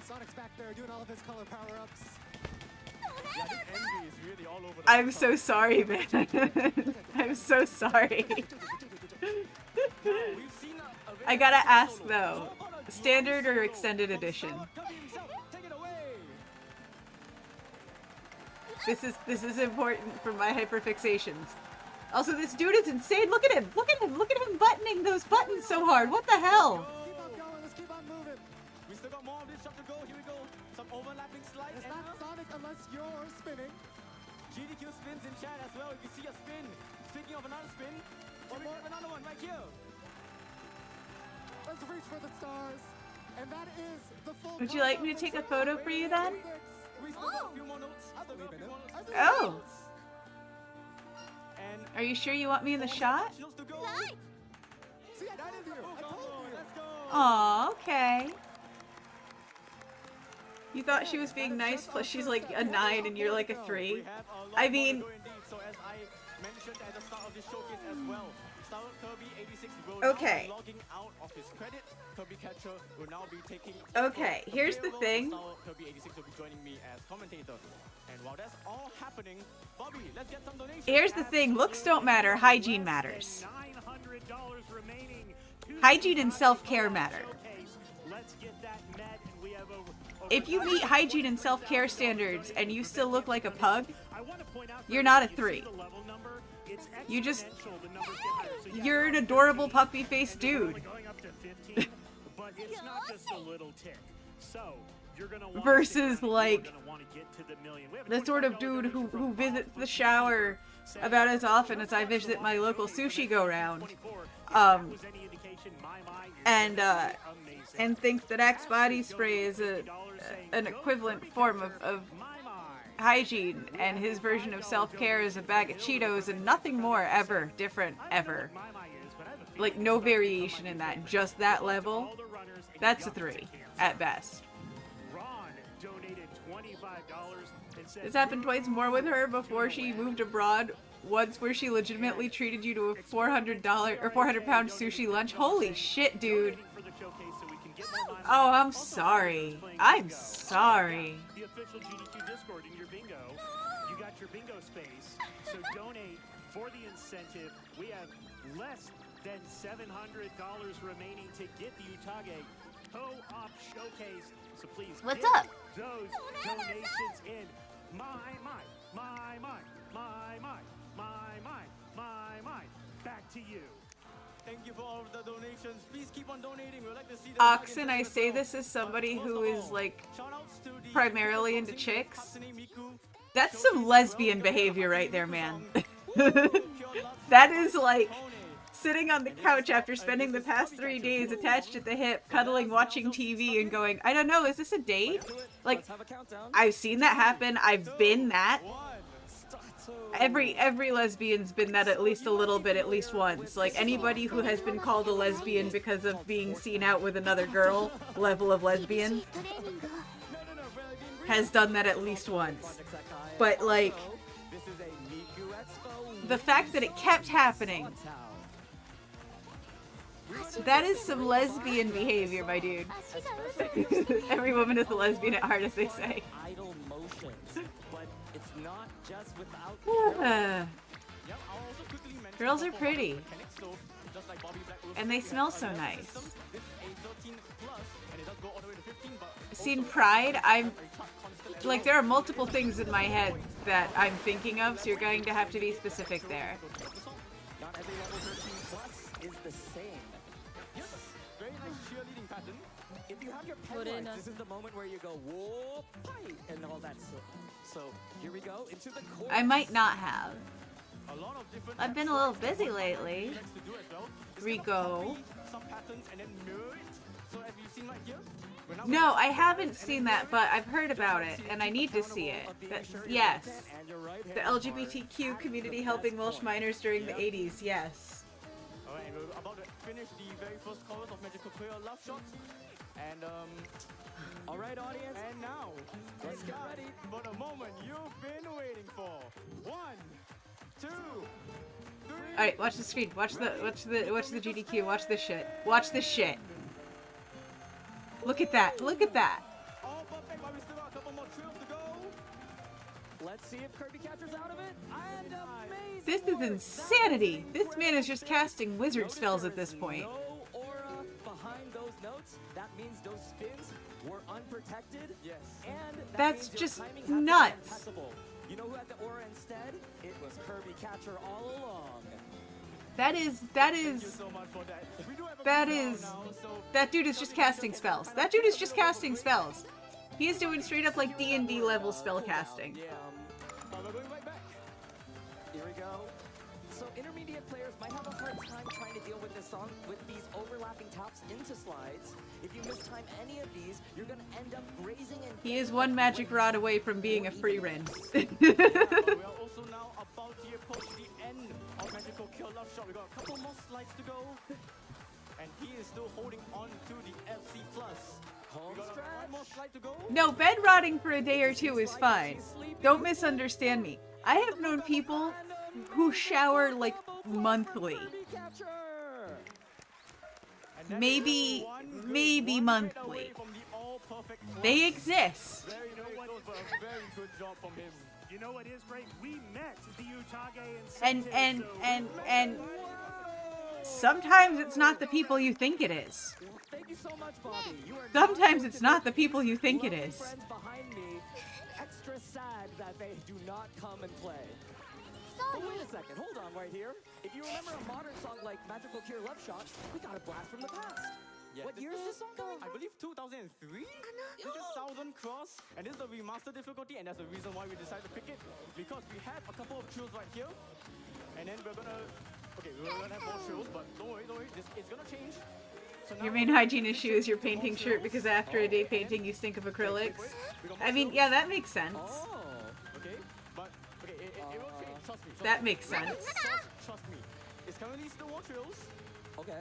Speaker 8: Sonic's back there doing all of his color power-ups.
Speaker 7: Yeah, this envy is really all over the
Speaker 1: I'm
Speaker 7: place.
Speaker 1: so sorry, man. I'm so sorry.
Speaker 7: We've seen a very
Speaker 1: I gotta
Speaker 7: nice
Speaker 1: ask
Speaker 7: solo.
Speaker 1: though,
Speaker 7: How about a
Speaker 1: standard or
Speaker 7: solo
Speaker 1: extended
Speaker 7: from
Speaker 1: edition?
Speaker 7: Star Kirby himself? Take it away.
Speaker 1: This is important for my hyperfixations. Also, this dude is insane. Look at him. Look at him. Look at him buttoning those buttons so hard. What the hell?
Speaker 8: Keep on going, let's keep on moving.
Speaker 7: We still got more of this stuff to go. Here we go. Some overlapping slide.
Speaker 8: It's
Speaker 7: and
Speaker 8: not Sonic unless you're spinning.
Speaker 7: GDQ spins in chat as well. If you see a spin. Speaking of another spin, here we have another one right here.
Speaker 8: Let's reach for the stars. And that is the full
Speaker 1: Would you like me to take a photo for you then?
Speaker 7: We still got a few more notes.
Speaker 8: I believe in him.
Speaker 1: Oh.
Speaker 7: And
Speaker 1: Are you sure you want me in the shot?
Speaker 7: chills to go.
Speaker 8: See, I did you. I told you.
Speaker 7: Let's go.
Speaker 1: Aw, okay. You thought she was being nice, plus she's like a 9 and you're like a 3.
Speaker 7: We have a lot
Speaker 1: I
Speaker 7: more to
Speaker 1: mean-
Speaker 7: go indeed. So as I mentioned at the start of this showcase as well, Star Kirby 86 will
Speaker 1: Okay.
Speaker 7: now be logging out of his credit. Kirby Catcher will now be taking
Speaker 1: Okay,
Speaker 7: over
Speaker 1: here's the
Speaker 7: payroll.
Speaker 1: thing.
Speaker 7: Star Kirby 86 will be joining me as commentator. And while that's all happening, Bobby, let's get some donations.
Speaker 1: Here's the thing. Looks don't matter. Hygiene matters.
Speaker 4: $900 remaining.
Speaker 1: Hygiene and self-care matter.
Speaker 4: Let's get that met, and we have over
Speaker 1: If you meet hygiene and self-care standards and you still look like a pug,
Speaker 4: I want to point out
Speaker 1: you're
Speaker 4: that
Speaker 1: not a
Speaker 4: if you see
Speaker 1: 3.
Speaker 4: the level number, it's
Speaker 1: You just-
Speaker 4: exponential, the numbers get higher. So yeah,
Speaker 1: you're an
Speaker 4: we're
Speaker 1: adorable
Speaker 4: 13,
Speaker 1: puppy-faced
Speaker 4: and we're only
Speaker 1: dude.
Speaker 4: going up to 15, but it's not just a little tick. So you're gonna want
Speaker 1: Versus,
Speaker 4: to
Speaker 1: like,
Speaker 4: get to the million. We have a
Speaker 1: the sort of
Speaker 4: $25
Speaker 1: dude who
Speaker 4: donation from
Speaker 1: visits
Speaker 4: Bob
Speaker 1: the shower
Speaker 4: Saying,
Speaker 1: about as often as I visit my local sushi go-round.
Speaker 4: 24. If
Speaker 1: Um,
Speaker 4: that was any indication, my mind is
Speaker 1: and,
Speaker 4: gonna be amazing.
Speaker 1: And thinks that Axe body spray is an equivalent form of
Speaker 4: My mind.
Speaker 1: hygiene, and his version of self-care is a bag of Cheetos and nothing more ever different ever. Like no variation in that, just that level. That's a 3 at best. This happened twice more with her before she moved abroad. Once where she legitimately treated you to a $400 or 400-pound sushi lunch. Holy shit, dude. Oh, I'm sorry. I'm sorry.
Speaker 4: The official GDQ Discord in your bingo. You got your bingo space. So donate for the incentive. We have less than $700 remaining to get the Utage Co-op Showcase. So please
Speaker 1: What's
Speaker 4: get
Speaker 1: up?
Speaker 4: those donations in. My. Back to you.
Speaker 7: Thank you for all of the donations. Please keep on donating. We'd like to see the
Speaker 1: Oxen, I say this as somebody who is like primarily into chicks. That's some lesbian behavior right there, man. That is like sitting on the couch after spending the past 3 days attached at the hip, cuddling, watching TV, and going, I don't know, is this a date? Like, I've seen that happen. I've been that. Every lesbian's been that at least a little bit, at least once. Like, anybody who has been called a lesbian because of being seen out with another girl, level of lesbian, has done that at least once. But, like, the fact that it kept happening, that is some lesbian behavior, my dude. Every woman is a lesbian at heart, as they say.
Speaker 9: Idle motions, but it's not just without
Speaker 1: Girls are pretty. And they smell so nice. Seen Pride? I'm like, there are multiple things in my head that I'm thinking of, so you're going to have to be specific there.
Speaker 9: Not every level 13 plus is the same. Yes, very nice cheerleading pattern. If you have your pen lights, this is the moment where you go whoa, fight, and all that stuff. So here we go into the core.
Speaker 1: I might not have. I've been a little busy lately. Rico. No, I haven't seen that, but I've heard about it, and I need to see it. Yes. The LGBTQ community helping Welsh miners during the 80s, yes.
Speaker 7: Alright, and we're about to finish the very first chorus of Magical Queer Love Shot. And,
Speaker 9: Alright, audience.
Speaker 7: And now, let's get ready for the moment you've been waiting for. 1, 2, 3.
Speaker 1: Alright, watch the screen. Watch the GDQ. Watch this shit. Watch this shit. Look at that. Look at that.
Speaker 7: All perfect, but we still got a couple more trails to go.
Speaker 9: Let's see if Kirby catches out of it. And amazing.
Speaker 1: This is insanity. This man is just casting wizard spells at this point.
Speaker 9: No aura behind those notes. That means those spins were unprotected.
Speaker 7: Yes.
Speaker 9: And
Speaker 1: That's
Speaker 9: means your
Speaker 1: just
Speaker 9: timing had to be
Speaker 1: nuts.
Speaker 9: impeccable. You know who had the aura instead? It was Kirby Catcher all along.
Speaker 1: That is, that dude is just casting spells. That dude is just casting spells. He is doing straight up like D&D level spell casting.
Speaker 9: Yeah. We're going right back. Here we go. So intermediate players might have a hard time trying to deal with this song with these overlapping taps into slides. If you mistime any of these, you're gonna end up grazing and
Speaker 1: He is one magic rod away from being a free Ren.
Speaker 7: We are also now about to approach the end of Magical Kill Love Shot. We got a couple more slides to go. And he is still holding on to the FC Plus.
Speaker 9: home
Speaker 7: We got
Speaker 9: stretch.
Speaker 7: one more slide to go.
Speaker 1: No, bed rotting for a day or two is fine. Don't misunderstand me. I have known people who shower like monthly.
Speaker 9: Kirby Catcher.
Speaker 7: And that
Speaker 1: Maybe-
Speaker 7: is one good
Speaker 1: maybe
Speaker 7: one
Speaker 1: monthly.
Speaker 7: away from the all-perfect plus.
Speaker 1: They exist.
Speaker 7: Very, very close, but a very good job from him.
Speaker 4: You know what is great? We met the Utage incentive.
Speaker 1: And sometimes it's not the people you think it is.
Speaker 9: Thank you so much, Bobby. You are
Speaker 1: Sometimes it's not the people you think it
Speaker 9: lovely
Speaker 1: is.
Speaker 9: friends behind me. Extra sad that they do not come and play. But wait a second, hold on right here. If you remember a modern song like Magical Cure Love Shot, we got a blast from the past.
Speaker 7: Yeah,
Speaker 9: What year is this song coming
Speaker 7: I
Speaker 9: from?
Speaker 7: believe 2003? This is Southern Cross, and this is the remastered difficulty, and that's the reason why we decided to pick it, because we have a couple of trills right here, and then we're gonna... Okay, we're gonna have more trills, but don't worry, it's gonna change. So now
Speaker 1: Your main hygiene issue is your painting shirt because after a day painting you stink of acrylics. I mean, yeah, that makes sense.
Speaker 9: Oh.
Speaker 7: But okay, it will change. Trust me.
Speaker 1: That makes sense.
Speaker 7: Trust me. It's currently still more trills.
Speaker 9: Okay.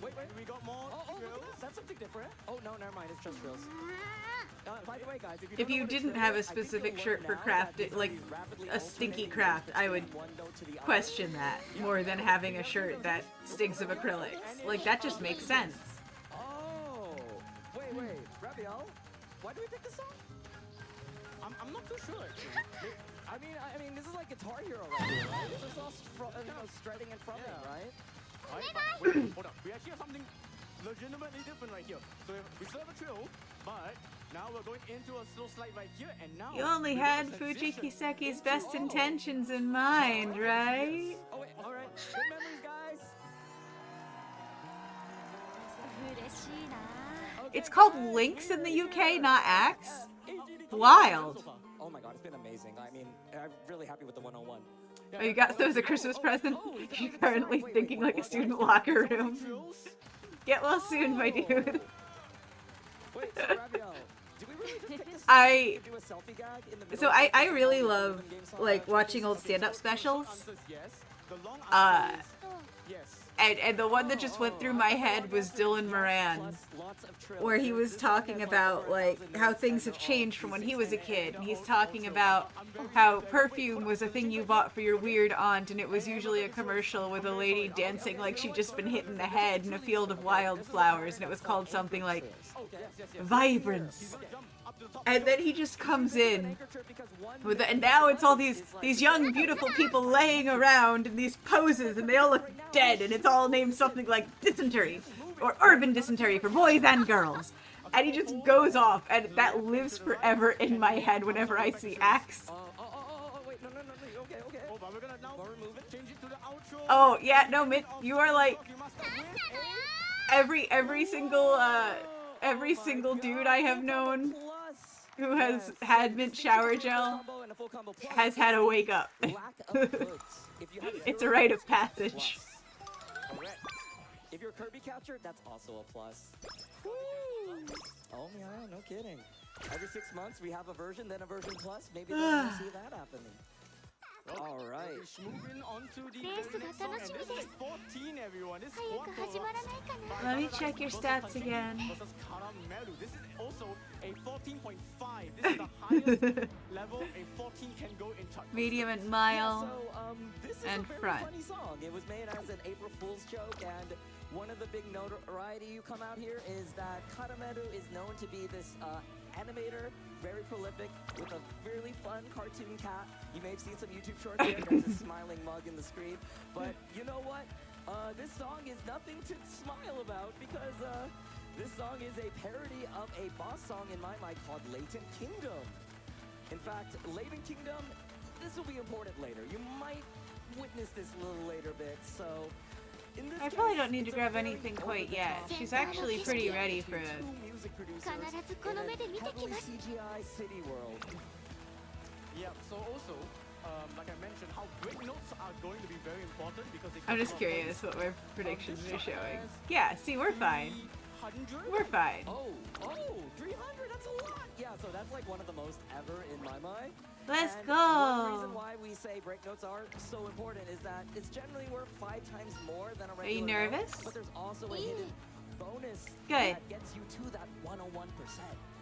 Speaker 9: Wait.
Speaker 7: We got more trills.
Speaker 9: That's something different. Oh, no, never mind. It's just drills. By the way, guys,
Speaker 1: If you didn't have a specific shirt for craft, like a stinky craft, I would question that more than having a shirt that stinks of acrylics. Like, that just makes sense.
Speaker 9: Oh, wait, Rabiel, why do we pick this song?
Speaker 7: I'm not too sure actually.
Speaker 9: I mean, this is like Guitar Hero right here, right? This is all stretching and frumming, right?
Speaker 7: Wait, hold on. We actually have something legitimately different right here. So we still have a trill, but now we're going into a slow slide right here, and now
Speaker 1: You only had Fujikiseki's best intentions in mind, right?
Speaker 9: Oh wait, all right. Good memories, guys.
Speaker 3: 嬉しいな。
Speaker 1: It's called Lynx in the UK, not Axe. Wild.
Speaker 9: Oh my god, it's been amazing. I mean, I'm really happy with the 101.
Speaker 1: Oh, you got those as a Christmas present? You're currently thinking like a student locker room. Get well soon, my dude.
Speaker 9: Wait, so Rabiel, do we really just pick this
Speaker 1: I
Speaker 9: to do a selfie gag in the middle?
Speaker 1: So I really love like watching old stand-up specials. And the one that just went through my head was Dylan Moran, where he was talking about like how things have changed from when he was a kid. And he's talking about how perfume was a thing you bought for your weird aunt, and it was usually a commercial with a lady dancing like she'd just been hit in the head in a field of wildflowers, and it was called something like Vibrance. And then he just comes in with and now it's all these young beautiful people laying around in these poses, and they all look dead, and it's all named something like dysentery or urban dysentery for boys and girls. And he just goes off, and that lives forever in my head whenever I see Axe.
Speaker 9: Wait, no, okay.
Speaker 1: Oh yeah, no, Mitt, you are like every single dude I have known who has had mint shower gel has had a wake up. It's a rite of passage.
Speaker 9: If you're Kirby catcher, that's also a plus. Oh yeah, no kidding. Every 6 months we have a version, then a version plus. Maybe we'll see that happening. All right.
Speaker 7: Moving on to the
Speaker 3: レースが
Speaker 7: next song,
Speaker 3: 楽
Speaker 7: and
Speaker 3: しみ
Speaker 7: this
Speaker 3: で
Speaker 7: is
Speaker 3: す。
Speaker 7: 14, everyone. This is
Speaker 3: 早く始まらないかな。
Speaker 1: Let me check your stats again.
Speaker 7: versus Caramelu. This is also a 14.5. This is the highest level a 14 can go in chart.
Speaker 1: Medium and
Speaker 9: Yeah,
Speaker 1: mile.
Speaker 9: so, this is
Speaker 1: and
Speaker 9: a very
Speaker 1: front.
Speaker 9: funny song. It was made as an April Fool's joke, and one of the big notoriety you come out here is that Karameru is known to be this animator, very prolific, with a really fun cartoon cat. You may have seen some YouTube shorts there. There's a smiling mug in the screen. But you know what? This song is nothing to smile about, because this song is a parody of a boss song in my mind called Latent Kingdom. In fact, Latent Kingdom, this will be important later. You might witness this a little later bit, so... In this
Speaker 1: I probably
Speaker 9: case,
Speaker 1: don't need to
Speaker 9: it's a
Speaker 1: grab
Speaker 9: very
Speaker 1: anything quite
Speaker 9: over-the-top
Speaker 1: yet. She's actually pretty ready for it.
Speaker 9: two music producers
Speaker 3: 必ずこの目で見てき
Speaker 9: in a
Speaker 3: ます
Speaker 9: heavily CGI city world.
Speaker 7: Yeah, so also, like I mentioned, how break notes are going to be very important because they
Speaker 1: I'm just curious what my predictions are showing. Yeah, see, we're fine. We're fine.
Speaker 9: Oh, 300, that's a lot! Yeah, so that's like one of the most ever in my mind.
Speaker 1: Let's
Speaker 9: And one reason
Speaker 1: go.
Speaker 9: why we say break notes are so important is that it's generally worth 5 times more than a
Speaker 1: Are you
Speaker 9: regular note,
Speaker 1: nervous?
Speaker 9: but there's also a hidden bonus
Speaker 1: Good.
Speaker 9: that gets you to that 101%.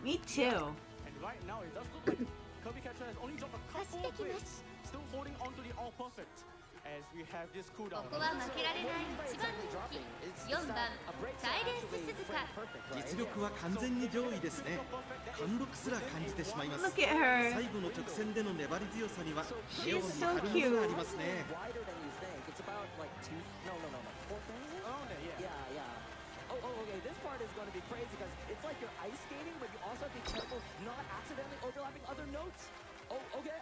Speaker 1: Me too.
Speaker 7: And right now, it does look like Kirby Catcher has only dropped a couple of
Speaker 3: 走ってきます
Speaker 7: bits, still holding on to the all perfect as we have this cooldown.
Speaker 3: ここは負けられない一番人気4番サイレンス鈴鹿
Speaker 10: 実力は完全に上位ですね。貫禄すら感じてしまいます。
Speaker 1: Look at her.
Speaker 10: 最後の直線での粘り強さには
Speaker 1: She's
Speaker 10: 目を
Speaker 1: so
Speaker 10: 見張るものがあり
Speaker 1: cute.
Speaker 10: ますね。
Speaker 9: Wider than you think. It's about like 2, no, 4 frames?
Speaker 7: Around there, yeah.
Speaker 9: Yeah. Oh, okay. This part is going to be crazy because it's like you're ice skating, but you also have to be careful not accidentally overlapping other notes. Oh, okay.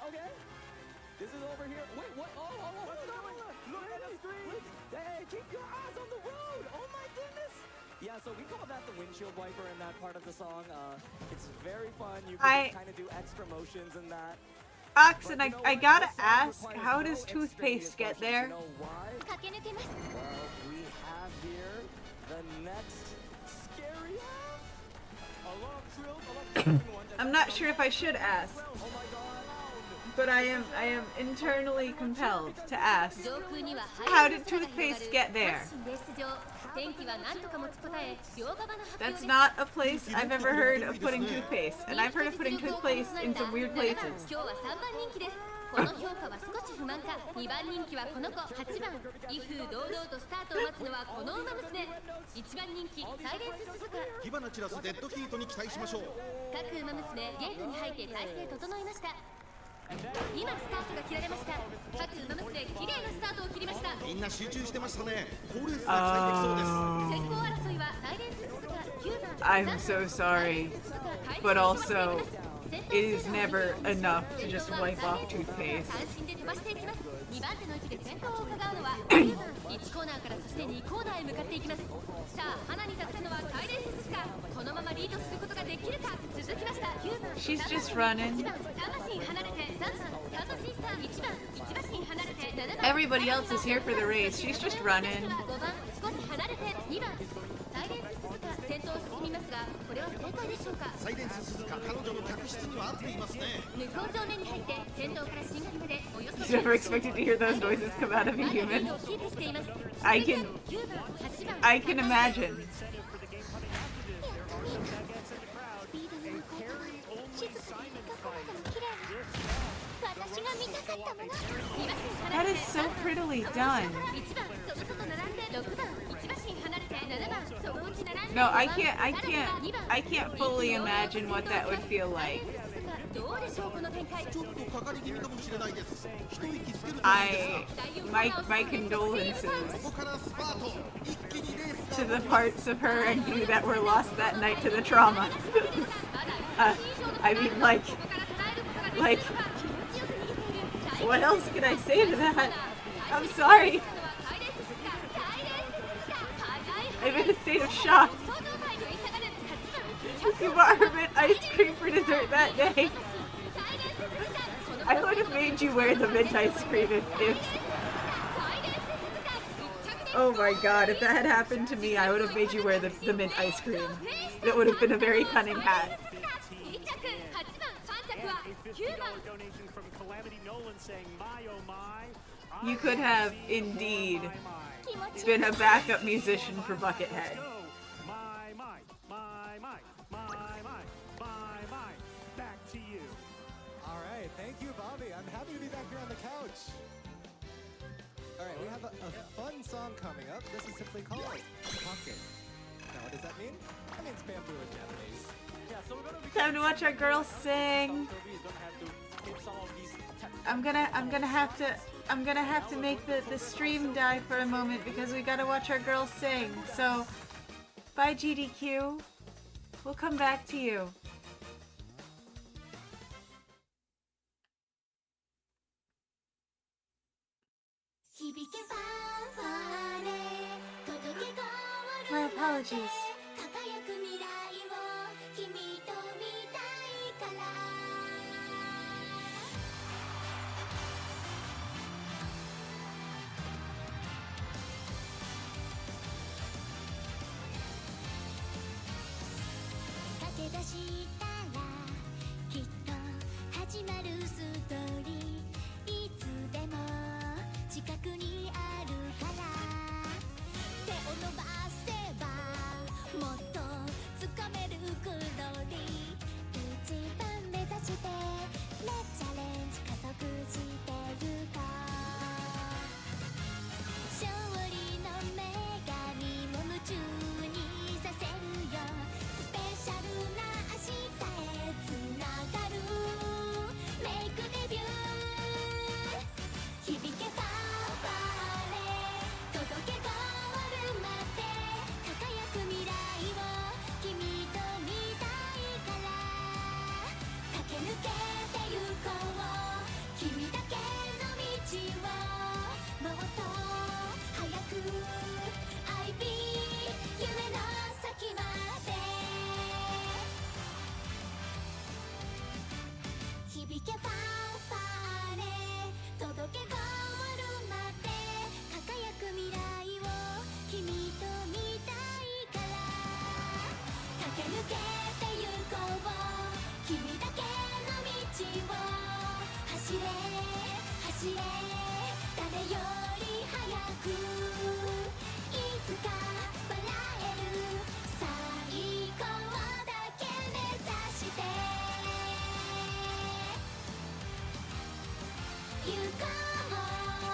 Speaker 9: This is over here. Wait, what? Oh, what's going on? Look at the screen. Hey, keep your eyes on the road. Oh my goodness. Yeah, so we call that the windshield wiper in that part of the song. It's very fun. You can kind of do extra motions in that.
Speaker 1: Oxen, I gotta ask, how does toothpaste get there?
Speaker 9: You know why?
Speaker 3: 駆け抜けます
Speaker 9: Well, we have here the next scary half.
Speaker 7: A lot of trills, a lot of ones.
Speaker 1: I'm not sure if I should ask.
Speaker 9: Oh my god.
Speaker 1: but I am internally compelled to ask, how did toothpaste get there? That's not a place I've ever heard of putting toothpaste, and I've heard of putting toothpaste in some weird places.
Speaker 3: この評価は少し不満か。2番人気はこの子8番。威風堂々とスタートを待つのはこの馬娘。1番人気サイレンス鈴鹿。
Speaker 11: 火花散らすデッドヒートに期待しましょう。
Speaker 3: 各馬娘ゲートに入って体勢整いました。今スタートが切られました。各馬娘綺麗なスタートを切りました。
Speaker 11: みんな集中してましたね。好レースが期待できそうです。
Speaker 3: 先行争いはサイレンス鈴鹿9番。
Speaker 1: I'm so sorry, but also it is never enough to just wipe off toothpaste.
Speaker 3: 2番手の位置で先頭を伺うのは1コーナーからそして2コーナーへ向かっていきます。さあ花に立ったのはサイレンス鈴鹿。このままリードすることができるか。続きました9番。
Speaker 1: She's just running.
Speaker 3: 1番3馬身離れて3番3馬身差1番1馬身離れて7番。
Speaker 1: Everybody else is here for the race. She's just running.
Speaker 3: 5番少し離れて2番。サイレンス鈴鹿先頭を進みますが、これは正解でしょうか。
Speaker 11: サイレンス鈴鹿彼女の客室には合っていますね。
Speaker 3: 向こう正面に入って先頭から進学までおよそ
Speaker 1: You never expected to hear those noises come out of a human. I can imagine.
Speaker 3: 私が見たかったもの。
Speaker 1: That is so prettily done. No, I can't fully imagine what that would feel like. My condolences to the parts of her and you that were lost that night to the trauma. I mean, like, what else can I say to that? I'm sorry. I'm in a state of shock. You bought her mint ice cream for dessert that day. I would have made you wear the mint ice cream if oh my god, if that had happened to me, I would have made you wear the mint ice cream. It would have been a very cunning hat. You could have indeed been a backup musician for Buckethead.
Speaker 4: Back to you.
Speaker 8: All right, thank you, Bobby. I'm happy to be back here on the couch. All right, we have a fun song coming up. This is simply called Pocket. Now, what does that mean? That means bamboo in Japanese.
Speaker 7: Yeah, so we're gonna be
Speaker 1: Time to watch our girls sing. I'm gonna have to make the stream die for a moment because we gotta watch our girls sing. So, bye GDQ. We'll come back to you. My apologies.
Speaker 3: 駆け出したらきっと始まるストーリーいつでも近くにあるから手を伸ばせばもっと掴めるクローリー一番目指してレチャレンジ加速してゆこう勝利の女神も夢中にさせるよスペシャルな明日へつながるメイクデビュー響けファンファーレ届けゴールまで輝く未来を君と見たいから駆け抜けてゆこう君だけの道をもっと早く I be 夢の先まで響けファンファーレ届けゴールまで輝く未来を君と見たいから駆け抜けてゆこう君だけの道を走走れ走れ誰より速くいつか笑える最高だけ目指して行こう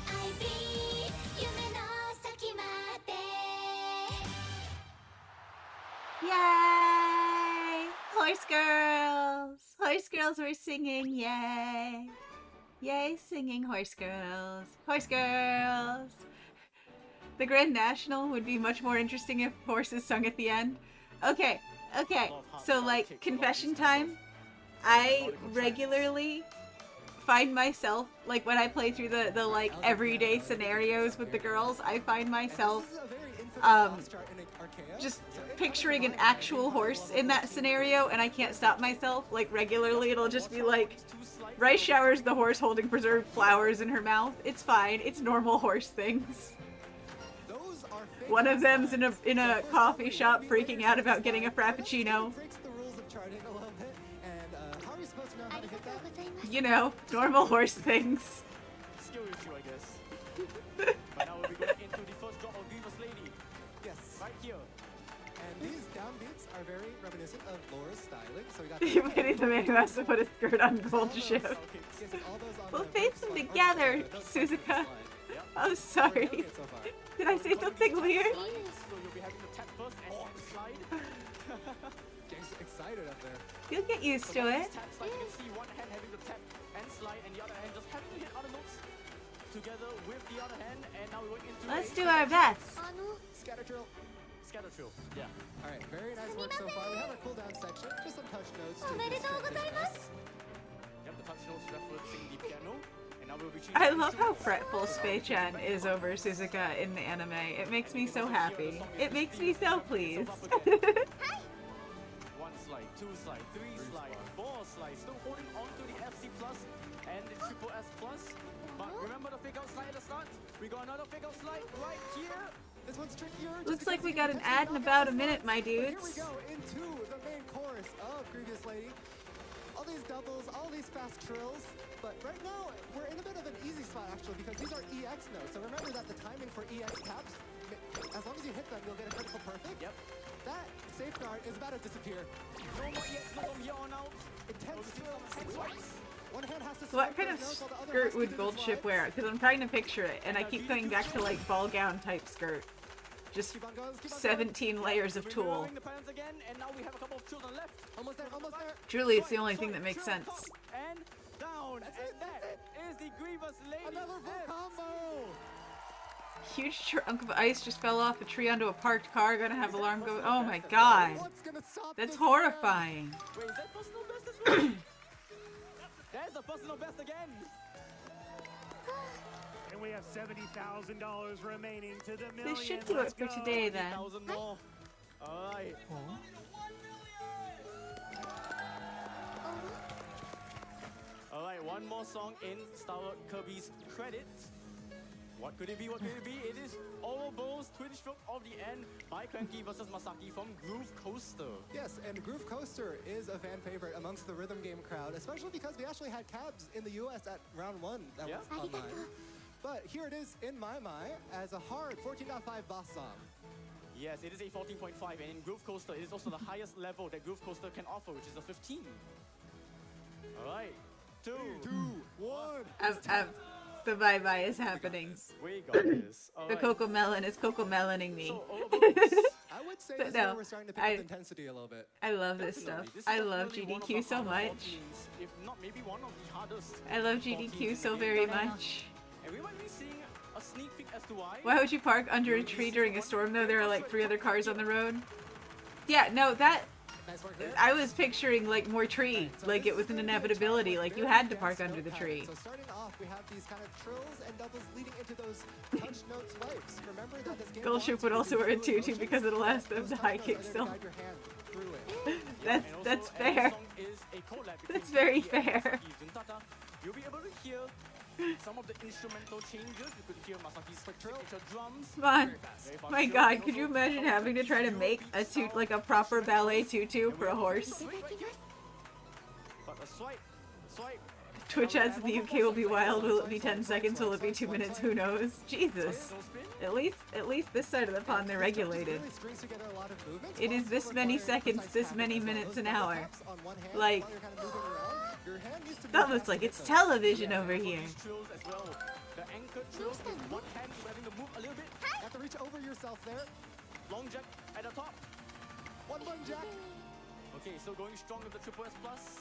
Speaker 3: I believe 夢の先まで
Speaker 1: Yay! Horse girls! Horse girls were singing, yay! Yay, singing horse girls! Horse girls! The Grand National would be much more interesting if horses sung at the end. Okay, okay, so like, confession time. I regularly find myself, like when I play through the like everyday scenarios with the girls, I find myself just picturing an actual horse in that scenario, and I can't stop myself. Like regularly it'll just be like Rice showers the horse holding preserved flowers in her mouth. It's fine, it's normal horse things. One of them's in a coffee shop freaking out about getting a frappuccino. You know, normal horse things.
Speaker 7: Skill issue, I guess. But now we'll be going into the first drop of Grievous Lady.
Speaker 8: Yes.
Speaker 7: Right here.
Speaker 8: And these downbeats are very reminiscent of Laura's styling. So we got
Speaker 1: You pity the man who has to put a skirt on gold ship.
Speaker 8: Yes, and all those on
Speaker 1: We'll
Speaker 8: the
Speaker 1: face them
Speaker 8: slide.
Speaker 1: together,
Speaker 8: It does
Speaker 1: Suzuka.
Speaker 8: slide.
Speaker 1: I'm sorry.
Speaker 8: Okay, so far.
Speaker 1: Did I say something weird?
Speaker 7: So you'll be having to tap first and then slide.
Speaker 8: Gang's excited up there.
Speaker 1: You'll get used to it.
Speaker 7: Tap slide, you can see one hand having to tap and slide, and the other hand just having to hit other notes together with the other hand. And now we're going into
Speaker 1: Let's
Speaker 7: a
Speaker 1: do our best.
Speaker 8: Scatter drill.
Speaker 7: scatter drill. Yeah.
Speaker 8: All right, very nice work so far. We have our cooldown section. Just some touch notes. to
Speaker 3: おめでとうございます
Speaker 7: Yep, the touch notes referencing the piano. And now we'll be changing
Speaker 1: I
Speaker 7: the
Speaker 1: love how
Speaker 7: instrument.
Speaker 1: fretful Spei-chan is over Suzuka in the anime. It makes me so happy. It makes me so pleased.
Speaker 7: One slide, two slide, three slide, four slide. Still holding on to the FC plus and the triple S plus. But remember the fake out slide at the start? We got another fake out slide right here.
Speaker 8: This one's trickier. just
Speaker 1: Looks like
Speaker 8: because
Speaker 1: we
Speaker 8: the
Speaker 1: got an
Speaker 8: intensity
Speaker 1: ad in
Speaker 8: of
Speaker 1: about a
Speaker 8: the
Speaker 1: minute, my
Speaker 8: But here we
Speaker 1: dudes.
Speaker 8: go into the main chorus of Grievous Lady. All these doubles, all these fast trills. But right now, we're in a bit of an easy spot actually because these are EX notes. So remember that the timing for EX taps, as long as you hit them, you'll get a critical perfect.
Speaker 7: Yep.
Speaker 8: That safeguard is about to disappear.
Speaker 7: No more EX no from here on out.
Speaker 8: Intense trills. One hand has to
Speaker 1: What
Speaker 8: swipe
Speaker 1: kind of
Speaker 8: those notes while the other
Speaker 1: skirt
Speaker 8: has to
Speaker 1: would
Speaker 8: do the
Speaker 1: Gold Ship
Speaker 8: slide.
Speaker 1: wear? Because I'm trying to picture it, and I keep going back to like ball gown type skirt. Just
Speaker 8: Keep on going, keep on going.
Speaker 1: 17 layers of tulle.
Speaker 7: Removing the patterns again, and now we have a couple of children left.
Speaker 8: Almost there, almost there.
Speaker 1: Truly, it's the only thing that makes sense.
Speaker 7: And down, and that is the Grievous Lady.
Speaker 8: Another full combo.
Speaker 1: Huge chunk of ice just fell off a tree onto a parked car. Gonna have alarm go. Oh my god.
Speaker 8: What's gonna stop
Speaker 1: That's
Speaker 8: this
Speaker 1: horrifying.
Speaker 7: Wait, is that personal best as well? There's the personal best again.
Speaker 4: And we have $70,000 remaining to the million.
Speaker 1: This should do it for today then.
Speaker 7: 1,000 more. All right. All right, one more song in Star Wars Kirby's credits. What could it be? What could it be? It is Ouroboros Twin Stroke of the End by Cranky versus Masaki from Groove Coaster.
Speaker 8: Yes, and Groove Coaster is a fan favorite amongst the rhythm game crowd, especially because we actually had cabs in the US at round 1 that
Speaker 7: Yeah.
Speaker 8: was online. But here it is in my mind as a hard 14.5 boss song.
Speaker 7: Yes, it is a 14.5, and in Groove Coaster, it is also the highest level that Groove Coaster can offer, which is a 15. All right, 2,
Speaker 8: 1.
Speaker 1: The bye-bye is happening.
Speaker 7: We got this. All
Speaker 1: The
Speaker 7: right.
Speaker 1: Coco Melon is Coco Meloning me.
Speaker 7: So, Ouroboros.
Speaker 8: I would say
Speaker 1: But
Speaker 8: this is
Speaker 1: no,
Speaker 8: where we're starting to pick up intensity a little bit.
Speaker 1: I love this stuff.
Speaker 7: Definitely. This is
Speaker 1: I love
Speaker 7: definitely one of
Speaker 1: GDQ
Speaker 7: the
Speaker 1: so
Speaker 7: harder
Speaker 1: much.
Speaker 7: 14s, if not maybe one of the hardest.
Speaker 1: I love
Speaker 7: 14s
Speaker 1: GDQ
Speaker 7: in
Speaker 1: so
Speaker 7: the
Speaker 1: very
Speaker 7: game.
Speaker 1: much.
Speaker 7: And we might be seeing a sneak peek as to why.
Speaker 1: Why would you park under a tree during a storm though? There are like 3 other cars on the road. Yeah, no, that...
Speaker 8: Nice work there.
Speaker 1: I was picturing like more tree. Like it was an inevitability. Like you had to park under the tree.
Speaker 8: So starting off, we have these kind of trills and doubles leading into those touch note swipes. Remember that this game
Speaker 1: Gold Ship would also wear a tutu because it'll allow them to high kick still. That's
Speaker 7: And this
Speaker 1: fair.
Speaker 7: song is a collab between
Speaker 1: That's very
Speaker 7: Kirby and
Speaker 1: fair.
Speaker 7: Masaki Zuntata. You'll be able to hear some of the instrumental changes. You could hear Masaki's signature drums.
Speaker 1: Come on.
Speaker 7: Very fast
Speaker 1: My
Speaker 7: drill.
Speaker 1: god, could you imagine having to try to make a like a proper ballet tutu for a horse?
Speaker 7: But a swipe.
Speaker 1: Twitch ads in the UK will be wild. Will it be 10 seconds? Will it be 2 minutes? Who knows? Jesus. At least this side of the pond they're regulated. It is this many seconds, this many minutes an hour. Like, that looks like it's television over here.
Speaker 7: The anchor drills with one hand, you're having to move a little bit.
Speaker 8: You have to reach over yourself there.
Speaker 7: Long jack at the top.
Speaker 8: One jack.
Speaker 7: Okay, so going strong with the triple S plus.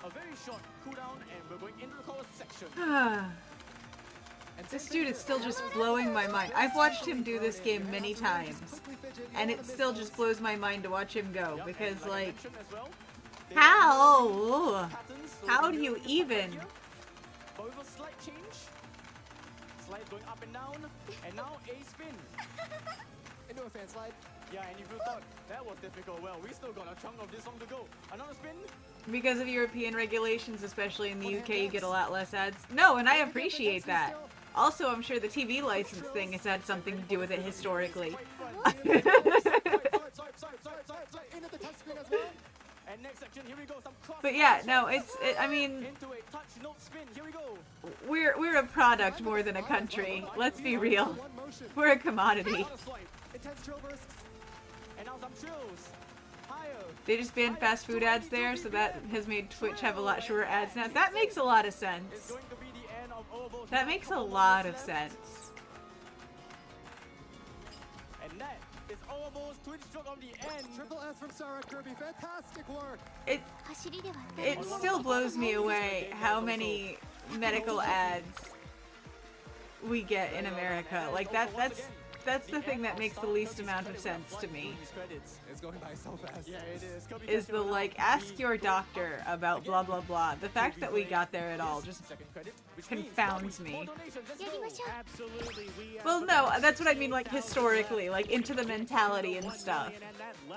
Speaker 7: A very short cooldown, and we're going into the chorus section.
Speaker 1: This dude is still just blowing my mind. I've watched him do this game many times, and it still just blows my mind to watch him go, because, like, how do you even?
Speaker 7: But with a slight change, slide going up and down, and now a spin.
Speaker 8: Into a fan slide.
Speaker 7: Yeah, and if you thought that was difficult, well, we still got a chunk of this song to go. Another spin.
Speaker 1: Because of European regulations, especially in the UK, you get a lot less ads. No, and I appreciate that. Also, I'm sure the TV license thing has had something to do with it historically. But yeah, no, I mean, we're a product more than a country. Let's be real. We're a commodity. They just banned fast food ads there, so that has made Twitch have a lot shorter ads now. That makes a lot of sense. That makes a lot of sense.
Speaker 7: And that is almost Twitch stroke of the end.
Speaker 8: Triple S from Sarah Kirby. Fantastic work.
Speaker 1: It still blows me away how many medical ads we get in America. Like that's the thing that makes the least amount of sense to me.
Speaker 8: It's going by so fast.
Speaker 7: Yeah, it is.
Speaker 1: Is the, like, ask your doctor about blah blah blah. The fact that we got there at all just confounds me. Well, no, that's what I mean, like, historically, like, into the mentality and stuff.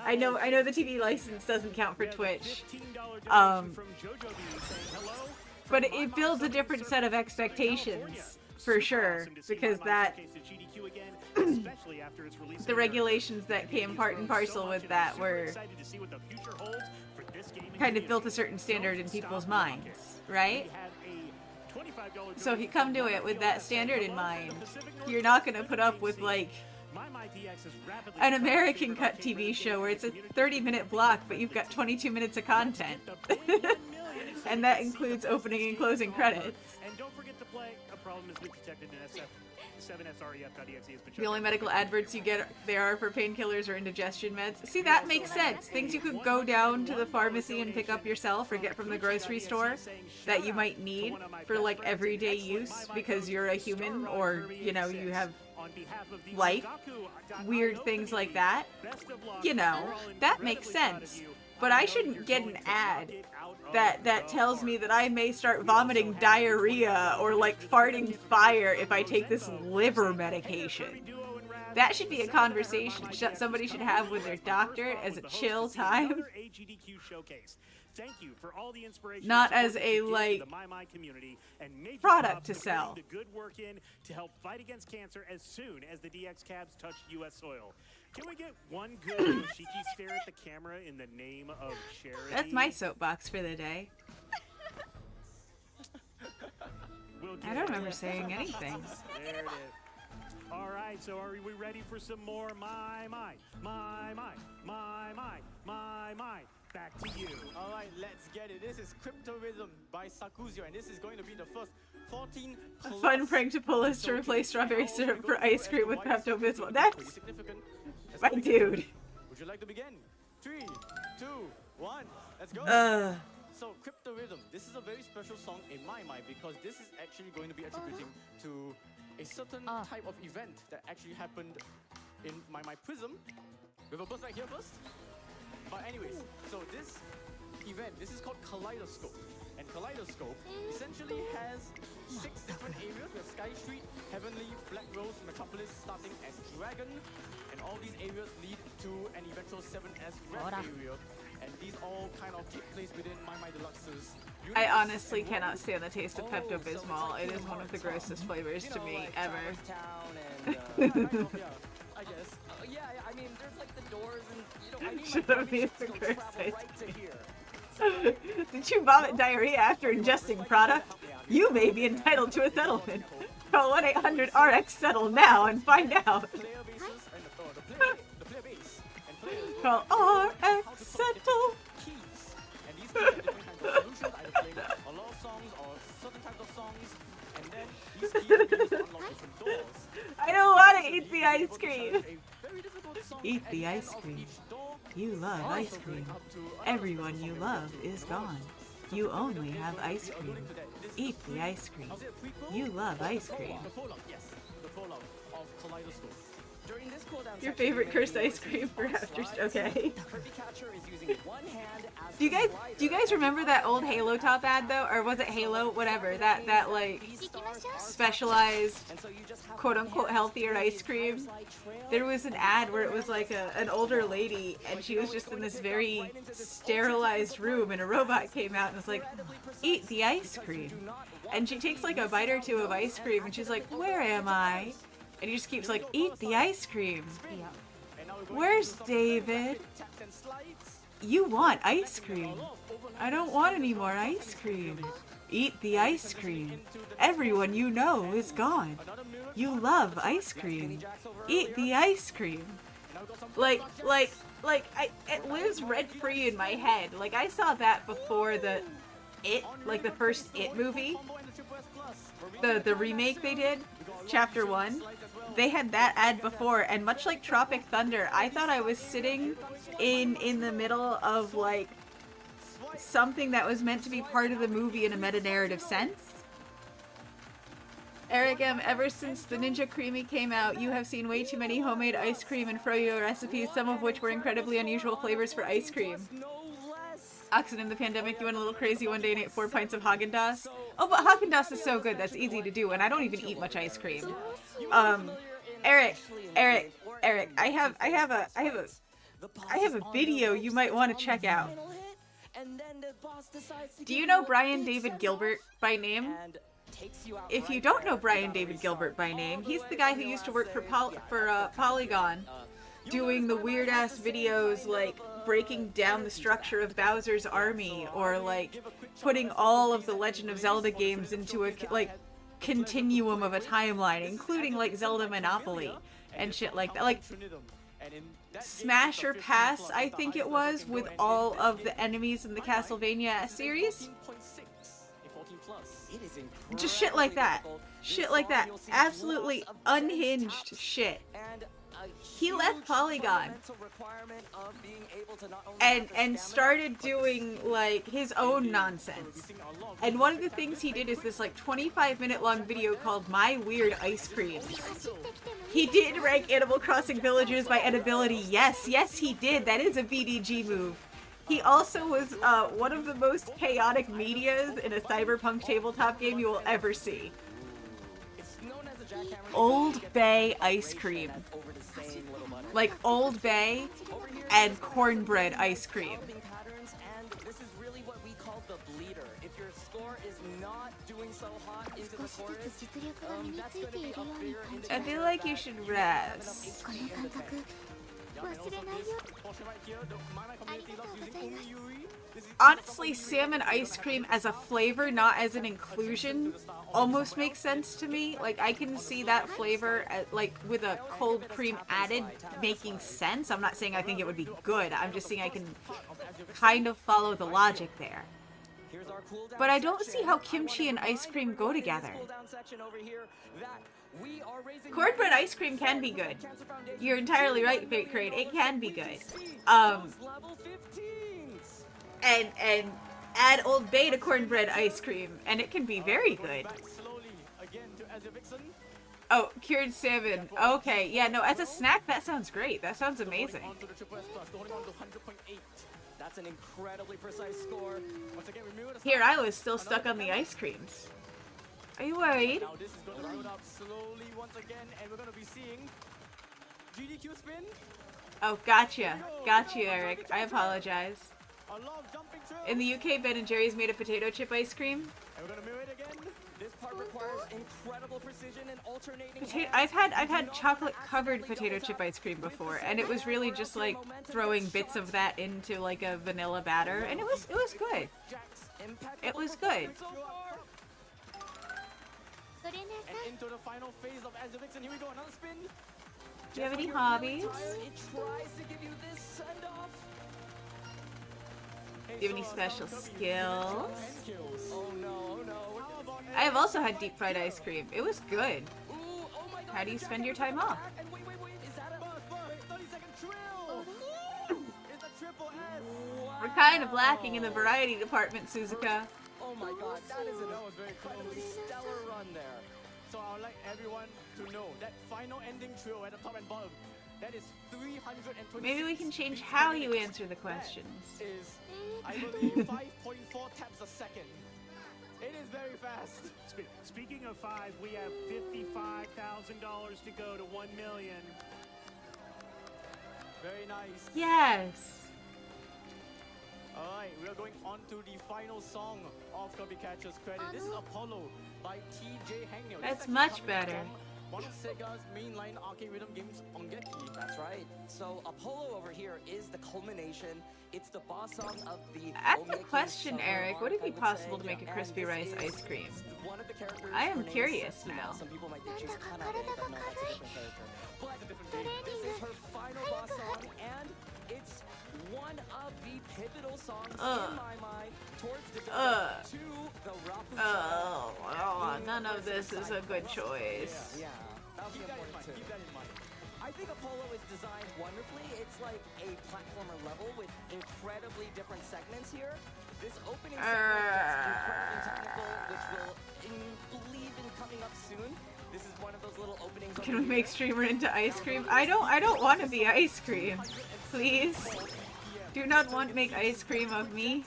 Speaker 1: I know the TV license doesn't count for Twitch. But it builds a different set of expectations, for sure, because that the regulations that came part and parcel with that were kind of built a certain standard in people's minds, right? So if you come to it with that standard in mind, you're not going to put up with, like, an American cut TV show where it's a 30-minute block, but you've got 22 minutes of content. And that includes opening and closing credits.
Speaker 4: And don't forget to play A Problem Has Been Detected in SF7SREF.exe has been
Speaker 1: The only medical adverts you get there are for painkillers or indigestion meds. See, that makes sense. Things you could go down to the pharmacy and pick up yourself or get from the grocery store that you might need for, like, everyday use because you're a human or, you know, you have life. Weird things like that. You know, that makes sense. But I shouldn't get an ad that tells me that I may start vomiting diarrhea or, like, farting fire if I take this liver medication. That should be a conversation somebody should have with their doctor as a chill time.
Speaker 4: Thank you for all the inspiration,
Speaker 1: not as a, like, product to sell.
Speaker 4: The good work in to help fight against cancer as soon as the DX cabs touch U.S. soil. Can we get one good Yoshiki stare at the camera in the name of charity?
Speaker 1: That's my soapbox for the day. I don't remember saying anything.
Speaker 4: There it is. All right, so are we ready for some more my. Back to you.
Speaker 7: All right, let's get it. This is Crypto Rhythm by Sakuzio, and this is going to be the first 14
Speaker 1: A fun prank to pull us to replace strawberry syrup for ice cream with Pepto-Bismol. That's
Speaker 7: significant.
Speaker 1: my dude.
Speaker 7: Would you like to begin? 3, 2, 1, let's go. So, Crypto Rhythm, this is a very special song in my mind because this is actually going to be attributing to a certain type of event that actually happened in my Prism. We have a burst right here first. But anyways, so this event, this is called Kaleidoscope. And Kaleidoscope essentially has 6 different areas. We have Sky Street, Heavenly, Black Rose, Metropolis starting as Dragon. And all these areas lead to an eventual 7S red area. And these all kind of take place within My Deluxe's.
Speaker 1: I honestly cannot stand the taste of Pepto-Bismol. It is one of the grossest flavors to me ever.
Speaker 9: I guess. Yeah, I mean, there's like the doors and, you know, I need
Speaker 1: Should
Speaker 9: my
Speaker 1: have been
Speaker 9: donations to go
Speaker 1: the
Speaker 9: travel
Speaker 1: gross
Speaker 9: right to here.
Speaker 1: Did you vomit diarrhea after ingesting product? You may be entitled to a settlement. Call 1-800-RX-SETTLE now and find out. Call RX-SETTLE.
Speaker 7: And these are different kinds of solutions, either playing a lot of songs or certain types of songs, and then these keys are used to unlock different doors.
Speaker 1: I don't want to eat the ice cream.
Speaker 7: A very difficult song
Speaker 1: Eat
Speaker 7: at
Speaker 1: the
Speaker 7: end
Speaker 1: ice
Speaker 7: of
Speaker 1: cream.
Speaker 7: each door.
Speaker 1: You love ice cream. Everyone you love is gone. You only have ice cream. Eat the ice cream. You love ice cream.
Speaker 7: The prologue, yes, the prologue of Kaleidoscope.
Speaker 9: During this cooldown
Speaker 1: Your
Speaker 9: section,
Speaker 1: favorite
Speaker 9: you
Speaker 1: cursed
Speaker 9: may
Speaker 1: ice
Speaker 9: use
Speaker 1: cream for
Speaker 9: box
Speaker 1: after.
Speaker 9: slides.
Speaker 1: Okay.
Speaker 9: Kirby Catcher is using one hand as
Speaker 1: Do you guys
Speaker 9: the slider.
Speaker 1: remember that old Halo Top ad though, or was it Halo? Whatever. That like specialized
Speaker 9: And so you just have
Speaker 1: quote unquote healthier ice cream. There was an ad where it was like an older lady and she was just in this very sterilized room and a robot came out and was like, eat the ice cream. And she takes like a bite or two of ice cream and she's like, where am I? And he just keeps like, eat the ice cream. Where's David? You want ice cream. I don't want any more ice cream. Eat the ice cream. Everyone you know is gone. You love ice cream. Eat the ice cream. Like, it lives rent-free in my head. Like, I saw that before the first It movie. The remake they did, Chapter 1. They had that ad before, and much like Tropic Thunder, I thought I was sitting in the middle of, like, something that was meant to be part of the movie in a meta-narrative sense. Eric M., ever since the Ninja Creamy came out, you have seen way too many homemade ice cream and froyo recipes, some of which were incredibly unusual flavors for ice cream. Oxen in the pandemic, you went a little crazy one day and ate 4 pints of Haagen-Dazs. Oh, but Haagen-Dazs is so good, that's easy to do, and I don't even eat much ice cream. Eric, I have a video you might want to check out. Do you know Brian David Gilbert by name? If you don't know Brian David Gilbert by name, he's the guy who used to work for Polygon, doing the weird-ass videos like breaking down the structure of Bowser's army, or like putting all of the Legend of Zelda games into a like continuum of a timeline, including like Zelda Monopoly and shit like that. Like Smash or Pass, I think it was, with all of the enemies in the Castlevania series. Just shit like that. Shit like that. Absolutely unhinged shit. He left Polygon and started doing like his own nonsense. And one of the things he did is this like 25-minute long video called My Weird Ice Creams. He did rank Animal Crossing villagers by edibility. Yes, he did. That is a BDG move. He also was one of the most chaotic medias in a cyberpunk tabletop game you will ever see. Old Bay ice cream. Like Old Bay and cornbread ice cream.
Speaker 9: This is really what we call the bleeder. If your score is not doing so hot into the chorus, that's going to be a bigger indicator.
Speaker 1: I feel like you should rest. Honestly, salmon ice cream as a flavor, not as an inclusion, almost makes sense to me. Like, I can see that flavor, like, with a cold cream added, making sense. I'm not saying I think it would be good. I'm just saying I can kind of follow the logic there. But I don't see how kimchi and ice cream go together. Cornbread ice cream can be good. You're entirely right, Fate Crane. It can be good. And add Old Bay to cornbread ice cream, and it can be very good. Oh, cured salmon. Okay, yeah, no, as a snack, that sounds great. That sounds amazing.
Speaker 9: That's an incredibly precise score. Once again,
Speaker 1: Here, I was still stuck on the ice creams. Are you worried?
Speaker 7: Now this is going to load up slowly once again, and we're going to be seeing GDQ spin.
Speaker 1: Oh, gotcha. Gotcha, Eric. I apologize.
Speaker 7: A lot of jumping through.
Speaker 1: In the UK, Ben and Jerry's made a potato chip ice cream.
Speaker 7: And we're gonna mirror it again.
Speaker 9: This part requires incredible precision and alternating.
Speaker 1: I've had chocolate covered potato chip ice cream before, and it was really just like throwing bits of that into like a vanilla batter, and it was good. It was good.
Speaker 7: And into the final phase of Azovix, and here we go, another spin.
Speaker 1: Do you have any hobbies?
Speaker 9: It tries to give you this send off.
Speaker 1: Do you have any special skills?
Speaker 9: Oh no, oh no.
Speaker 1: I have also had deep fried ice cream. It was good.
Speaker 9: Ooh, oh my God,
Speaker 1: How do you spend your time off?
Speaker 9: And wait, is that a
Speaker 7: 30-second trill? It's a triple S.
Speaker 1: We're kind of lacking in the variety department, Suzuka.
Speaker 9: Oh my God, that is an
Speaker 7: That was very
Speaker 9: incredibly
Speaker 7: close.
Speaker 9: stellar run there.
Speaker 7: So I would like everyone to know that final ending trill at the top and bottom, that is 320.
Speaker 1: Maybe we can change how you answer the questions.
Speaker 7: Is, I believe, 5.4 taps a second. It is very fast.
Speaker 4: Speaking of 5, we have $55,000 to go to 1 million.
Speaker 7: Very nice.
Speaker 1: Yes.
Speaker 7: Alright, we are going on to the final song of Kirby Catcher's credit. This is Apollo by TJ Hangnail.
Speaker 1: That's much better.
Speaker 7: One of Sega's mainline arcade rhythm games on Geki.
Speaker 9: That's right. So Apollo over here is the culmination. It's the boss song of the.
Speaker 1: At the
Speaker 9: Omeki
Speaker 1: question,
Speaker 9: summer
Speaker 1: Eric, would it be
Speaker 9: arc, I would
Speaker 1: possible
Speaker 9: say.
Speaker 1: to make a
Speaker 9: And
Speaker 1: crispy
Speaker 9: this
Speaker 1: rice
Speaker 9: is
Speaker 1: ice cream?
Speaker 9: one of the characters.
Speaker 1: I am
Speaker 9: Her name is
Speaker 1: curious
Speaker 9: Setsuna.
Speaker 1: now.
Speaker 9: Some people might think she's Kanade, but no, that's a different character. But this is her final boss song, and it's one of the pivotal songs in my mind towards the door to the Rapu.
Speaker 1: Oh, none of this is a good choice.
Speaker 9: Yeah, that'll be
Speaker 7: Keep that in
Speaker 9: important
Speaker 7: mind.
Speaker 9: too.
Speaker 7: Keep that in mind.
Speaker 9: I think Apollo is designed wonderfully. It's like a platformer level with incredibly different segments here. This opening segment gets incredibly technical, which will believe in coming up soon. This is one of those little openings.
Speaker 1: Can we make streamer into ice cream? I don't want to be ice cream. Please. Do not want to make ice cream of me.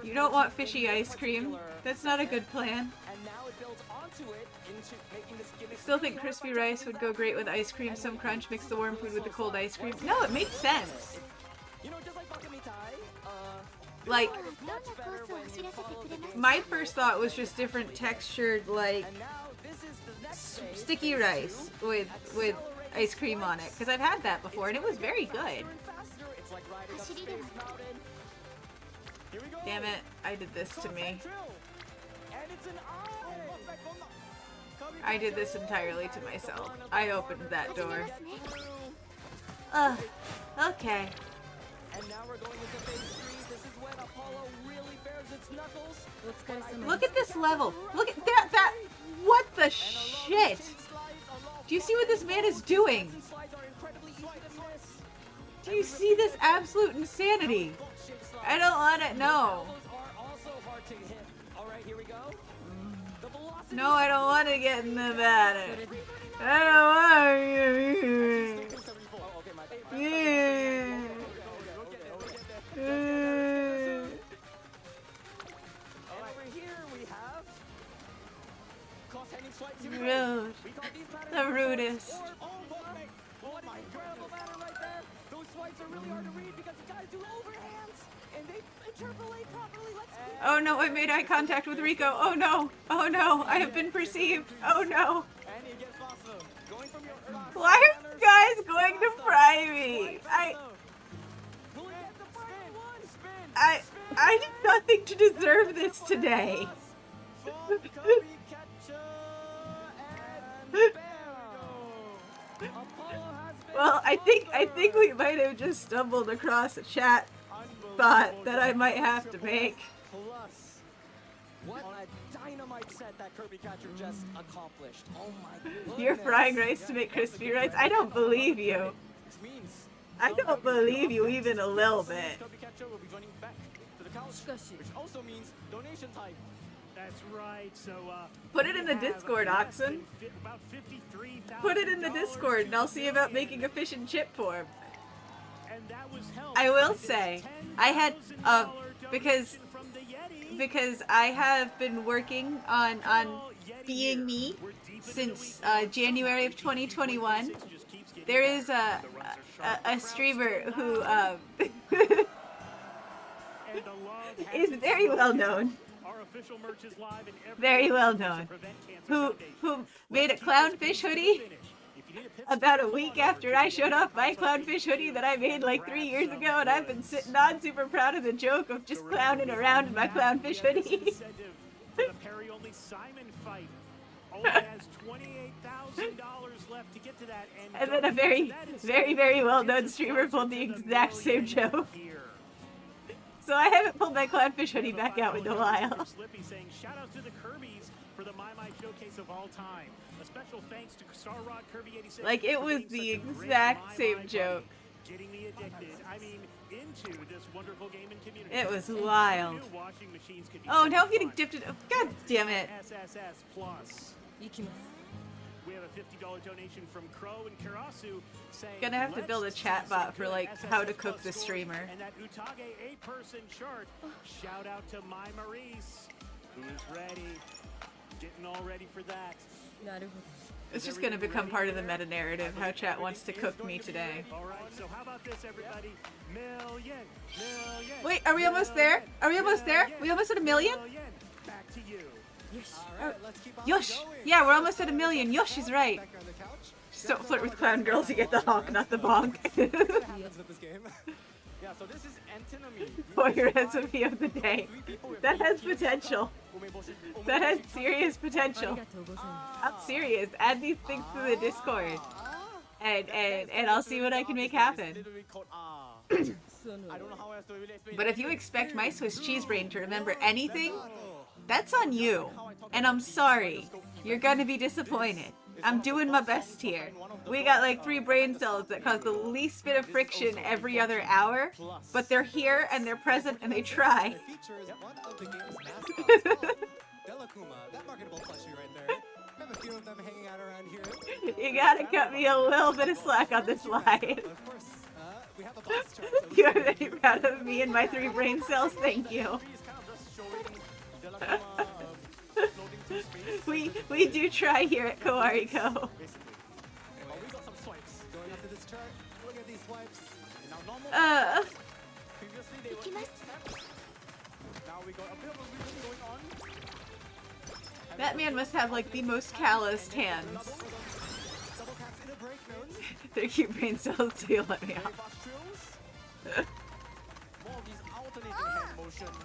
Speaker 1: You don't want fishy ice cream. That's not a good plan.
Speaker 9: And now it builds onto it into making this gimmick.
Speaker 1: Still think crispy rice would go great with ice cream. Some crunch, mix the warm food with the cold ice cream. No, it makes sense.
Speaker 9: You know, just like Bakamitai,
Speaker 1: Like,
Speaker 9: much better when you follow the game.
Speaker 1: my first thought was just different textured, like,
Speaker 9: And now this is the next phase.
Speaker 1: sticky rice with ice cream on it. Because I've had that before and it was very good.
Speaker 9: It's like riding up Space Mountain. Here we go.
Speaker 1: Damn it, I did this to me.
Speaker 9: And it's an
Speaker 1: I did this entirely to myself. I opened that door. Ugh. Okay.
Speaker 9: And now we're going into phase 3. This is when Apollo really bears its knuckles.
Speaker 1: Look at this level. Look at that. What the shit? Do you see what this man is doing? Do you see this absolute insanity? I don't want to know. No, I don't want to get in the batter. I don't want to. Yeah. Rude. The rudest.
Speaker 9: What an incredible manner right there. Those swipes are really hard to read because the guys do overhands and they interpolate properly.
Speaker 1: Oh no, I made eye contact with Rico. Oh no. Oh no, I have been perceived. Oh no. Why are you guys going to fry me? I did nothing to deserve this today. Well, I think we might have just stumbled across a chat thought that I might have to make.
Speaker 9: What a dynamite set that Kirby Catcher just accomplished. Oh my goodness.
Speaker 1: You're frying rice to make crispy rice? I don't believe you. I don't believe you even a little bit.
Speaker 7: Kirby Catcher will be joining back to the couch, which also means donation time.
Speaker 4: That's right. So
Speaker 1: Put it in the Discord, Oxen.
Speaker 4: About $53,000
Speaker 1: Put it in the Discord and I'll see about making a fish and chip for him.
Speaker 4: And that was helped
Speaker 1: I will
Speaker 4: by this
Speaker 1: say, I had
Speaker 4: $10,000
Speaker 1: because
Speaker 4: donation from the Yeti.
Speaker 1: because I have been working on being me since January of 2021. There is a streamer who is very well known.
Speaker 4: Our official merch is live in every
Speaker 1: Very well
Speaker 4: location to
Speaker 1: known.
Speaker 4: prevent Cancer
Speaker 1: Who
Speaker 4: Foundation.
Speaker 1: made a clownfish hoodie
Speaker 4: Finish. If you need a pit
Speaker 1: about a
Speaker 4: stop,
Speaker 1: week
Speaker 4: come on
Speaker 1: after
Speaker 4: over
Speaker 1: I
Speaker 4: to
Speaker 1: showed off my clownfish hoodie that I made like 3 years ago, and I've been sitting on super proud of the joke of just clowning around in my clownfish hoodie.
Speaker 4: Incentive for the Perry-only Simon fight. Only has $28,000 left to get to that.
Speaker 1: And then a very, very, very well-known streamer pulled the exact same joke. So I haven't pulled my clownfish hoodie back out in a while.
Speaker 4: Slippy saying, shout out to the Kirby's for the My showcase of all time. A special thanks to Star Rod Kirby 86.
Speaker 1: Like, it
Speaker 4: for
Speaker 1: was
Speaker 4: being
Speaker 1: the
Speaker 4: such a great
Speaker 1: exact
Speaker 4: My
Speaker 1: same
Speaker 4: buddy,
Speaker 1: joke.
Speaker 4: Getting me addicted. I mean, into this wonderful gaming community.
Speaker 1: It was
Speaker 4: And
Speaker 1: wild.
Speaker 4: who knew washing machines could be
Speaker 1: Oh,
Speaker 4: so
Speaker 1: now I'm getting
Speaker 4: fun?
Speaker 1: dipped in. Oh, God damn it.
Speaker 4: SSS Plus.
Speaker 6: 行きます
Speaker 4: We have a $50 donation from Crow and Karasu saying,
Speaker 1: Gonna have to build a
Speaker 4: "Let's
Speaker 1: chat
Speaker 4: see some
Speaker 1: bot for,
Speaker 4: good
Speaker 1: like,
Speaker 4: SSS
Speaker 1: how to
Speaker 4: Plus
Speaker 1: cook the
Speaker 4: scores."
Speaker 1: streamer.
Speaker 4: And that Utage 8-person chart. Shout out to My Maurice, who is ready. Getting all ready for that.
Speaker 6: なるほ
Speaker 1: It's just gonna become part of the meta narrative, how chat wants to cook me today.
Speaker 4: All right, so how about this, everybody? Million.
Speaker 1: Wait, are we almost there? Are we almost there? We almost at a million?
Speaker 4: Back to you.
Speaker 8: Alright, let's keep on
Speaker 1: Yosh!
Speaker 8: going.
Speaker 1: Yeah, we're almost at a million. Yosh is right.
Speaker 8: Back on the couch.
Speaker 1: Just don't flirt with clown girls, you get the honk, not the bonk.
Speaker 8: What happens with this game?
Speaker 7: Yeah, so this is antinomy.
Speaker 1: For your recipe of the day. That has potential. That has serious
Speaker 6: どあ
Speaker 1: potential.
Speaker 6: りがとうございま
Speaker 1: I'm serious. Add these things to the Discord. And I'll see what I can make happen.
Speaker 7: Literally called ah.
Speaker 6: すその
Speaker 7: I don't know how else to really explain
Speaker 1: But
Speaker 7: it.
Speaker 1: if you expect my Swiss cheese brain to remember anything, that's on you. And I'm sorry. You're gonna be disappointed. I'm doing my best here. We got like 3 brain cells that cause the least bit of friction every other hour, but they're here and they're present and they try.
Speaker 8: It features one of the game's mascots, Delakuma, that marketable plushie right there. I have a few of them hanging out around here.
Speaker 1: You gotta cut me a little bit of slack on this line.
Speaker 8: Of course, we have a box chart. So
Speaker 1: You are very proud of me and my 3 brain cells, thank you.
Speaker 7: It's kind of just showing Delacoma floating through space.
Speaker 1: We do try here at Koariko.
Speaker 7: Basically. But we got some swipes.
Speaker 8: going up to this chart, look at these swipes.
Speaker 7: And now normal. Previously they were
Speaker 3: 行きます
Speaker 7: taps. Now we got a bit of a reason going on.
Speaker 1: That man must have like the most calloused hands.
Speaker 8: Double taps in a break notes.
Speaker 1: They're cute brain cells too, let me
Speaker 7: Very
Speaker 1: off.
Speaker 7: fast trills. More of these alternating hand motions.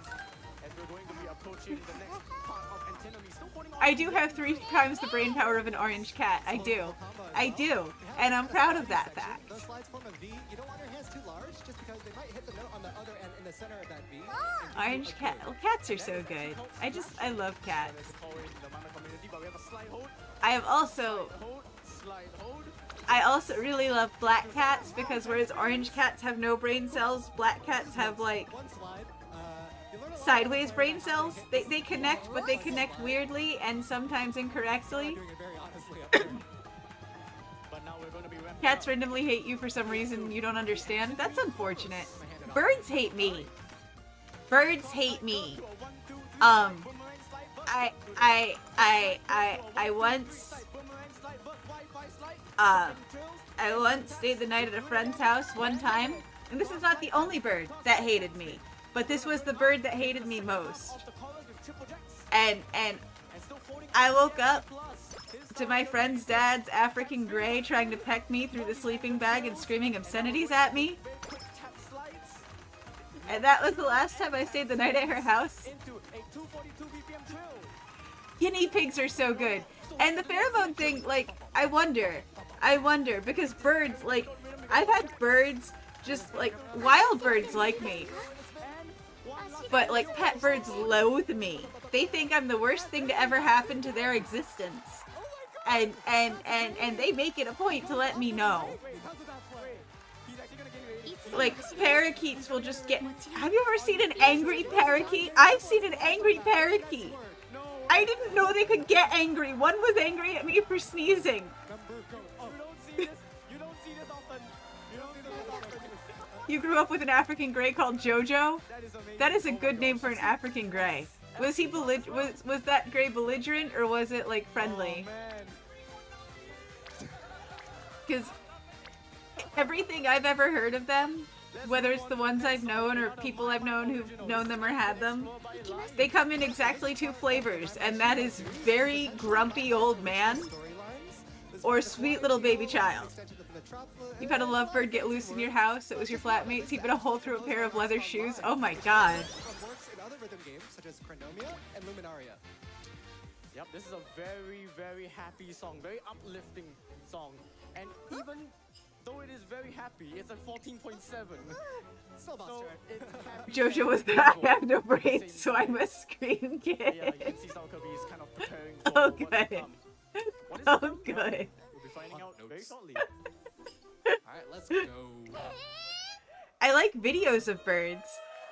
Speaker 7: As we're going to be approaching the next part of antinomy. Still holding on
Speaker 1: I do have 3 times the brain power of an orange cat. I do. I do. And I'm proud of that fact.
Speaker 8: Those slides form a V. You don't want your hands too large, just because they might hit the note on the other end in the center of that V.
Speaker 1: Orange cat. Well, cats are so good. I love cats.
Speaker 7: Let's call it the Mama community, but we have a slide hold,
Speaker 1: I have also,
Speaker 7: hold, slide hold.
Speaker 1: I also really love black cats because whereas orange cats have no brain cells, black cats have like
Speaker 8: One slide. You learn a lot
Speaker 1: sideways brain cells. They connect, but they connect weirdly and sometimes incorrectly.
Speaker 8: doing it very honestly up there.
Speaker 7: But now we're going to be ramping
Speaker 1: Cats randomly hate you for some reason you don't understand. That's unfortunate. Birds hate me. Birds hate me. I once stayed the night at a friend's house one time, and this is not the only bird that hated me, but this was the bird that hated me most. And I woke up to my friend's dad's African Grey trying to peck me through the sleeping bag and screaming obscenities at me. And that was the last time I stayed the night at her house.
Speaker 7: into a 242 BPM trill.
Speaker 1: Guinea pigs are so good. And the pheromone thing, like, I wonder, because birds, like, I've had birds, just, like, wild birds like me. But, like, pet birds loathe me. They think I'm the worst thing to ever happen to their existence. And they make it a point to let me know.
Speaker 7: He's actually gonna get ready.
Speaker 1: Like, parakeets will just get... Have you ever seen an angry parakeet? I've seen an angry parakeet. I didn't know they could get angry. One was angry at me for sneezing.
Speaker 7: You don't see this often. You don't see this often.
Speaker 1: You grew up with an African Grey called Jojo?
Speaker 7: That is amazing.
Speaker 1: That is a good name for an African Grey. Was he was that Grey belligerent or was it like friendly?
Speaker 7: Oh, man.
Speaker 1: Because everything I've ever heard of them, whether it's the ones I've known or people I've known who've known them or had them, they come in exactly 2 flavors, and that is very grumpy old man or sweet little baby child. You've had a lovebird get loose in your house. It was your flatmates. He put a hole through a pair of leather shoes. Oh my god.
Speaker 7: Yep, this is a very, very happy song, very uplifting song. And even though it is very happy, it's at 14.7. So it's happy.
Speaker 1: Jojo was I have no brains, so I'm a screen kid.
Speaker 7: Yeah, you can see South Kirby is kind of preparing for
Speaker 1: Oh,
Speaker 7: what's to
Speaker 1: good.
Speaker 7: come. What is
Speaker 1: Oh,
Speaker 7: to come?
Speaker 1: good.
Speaker 7: We'll be finding out very shortly.
Speaker 8: Alright, let's go.
Speaker 1: I like videos of birds.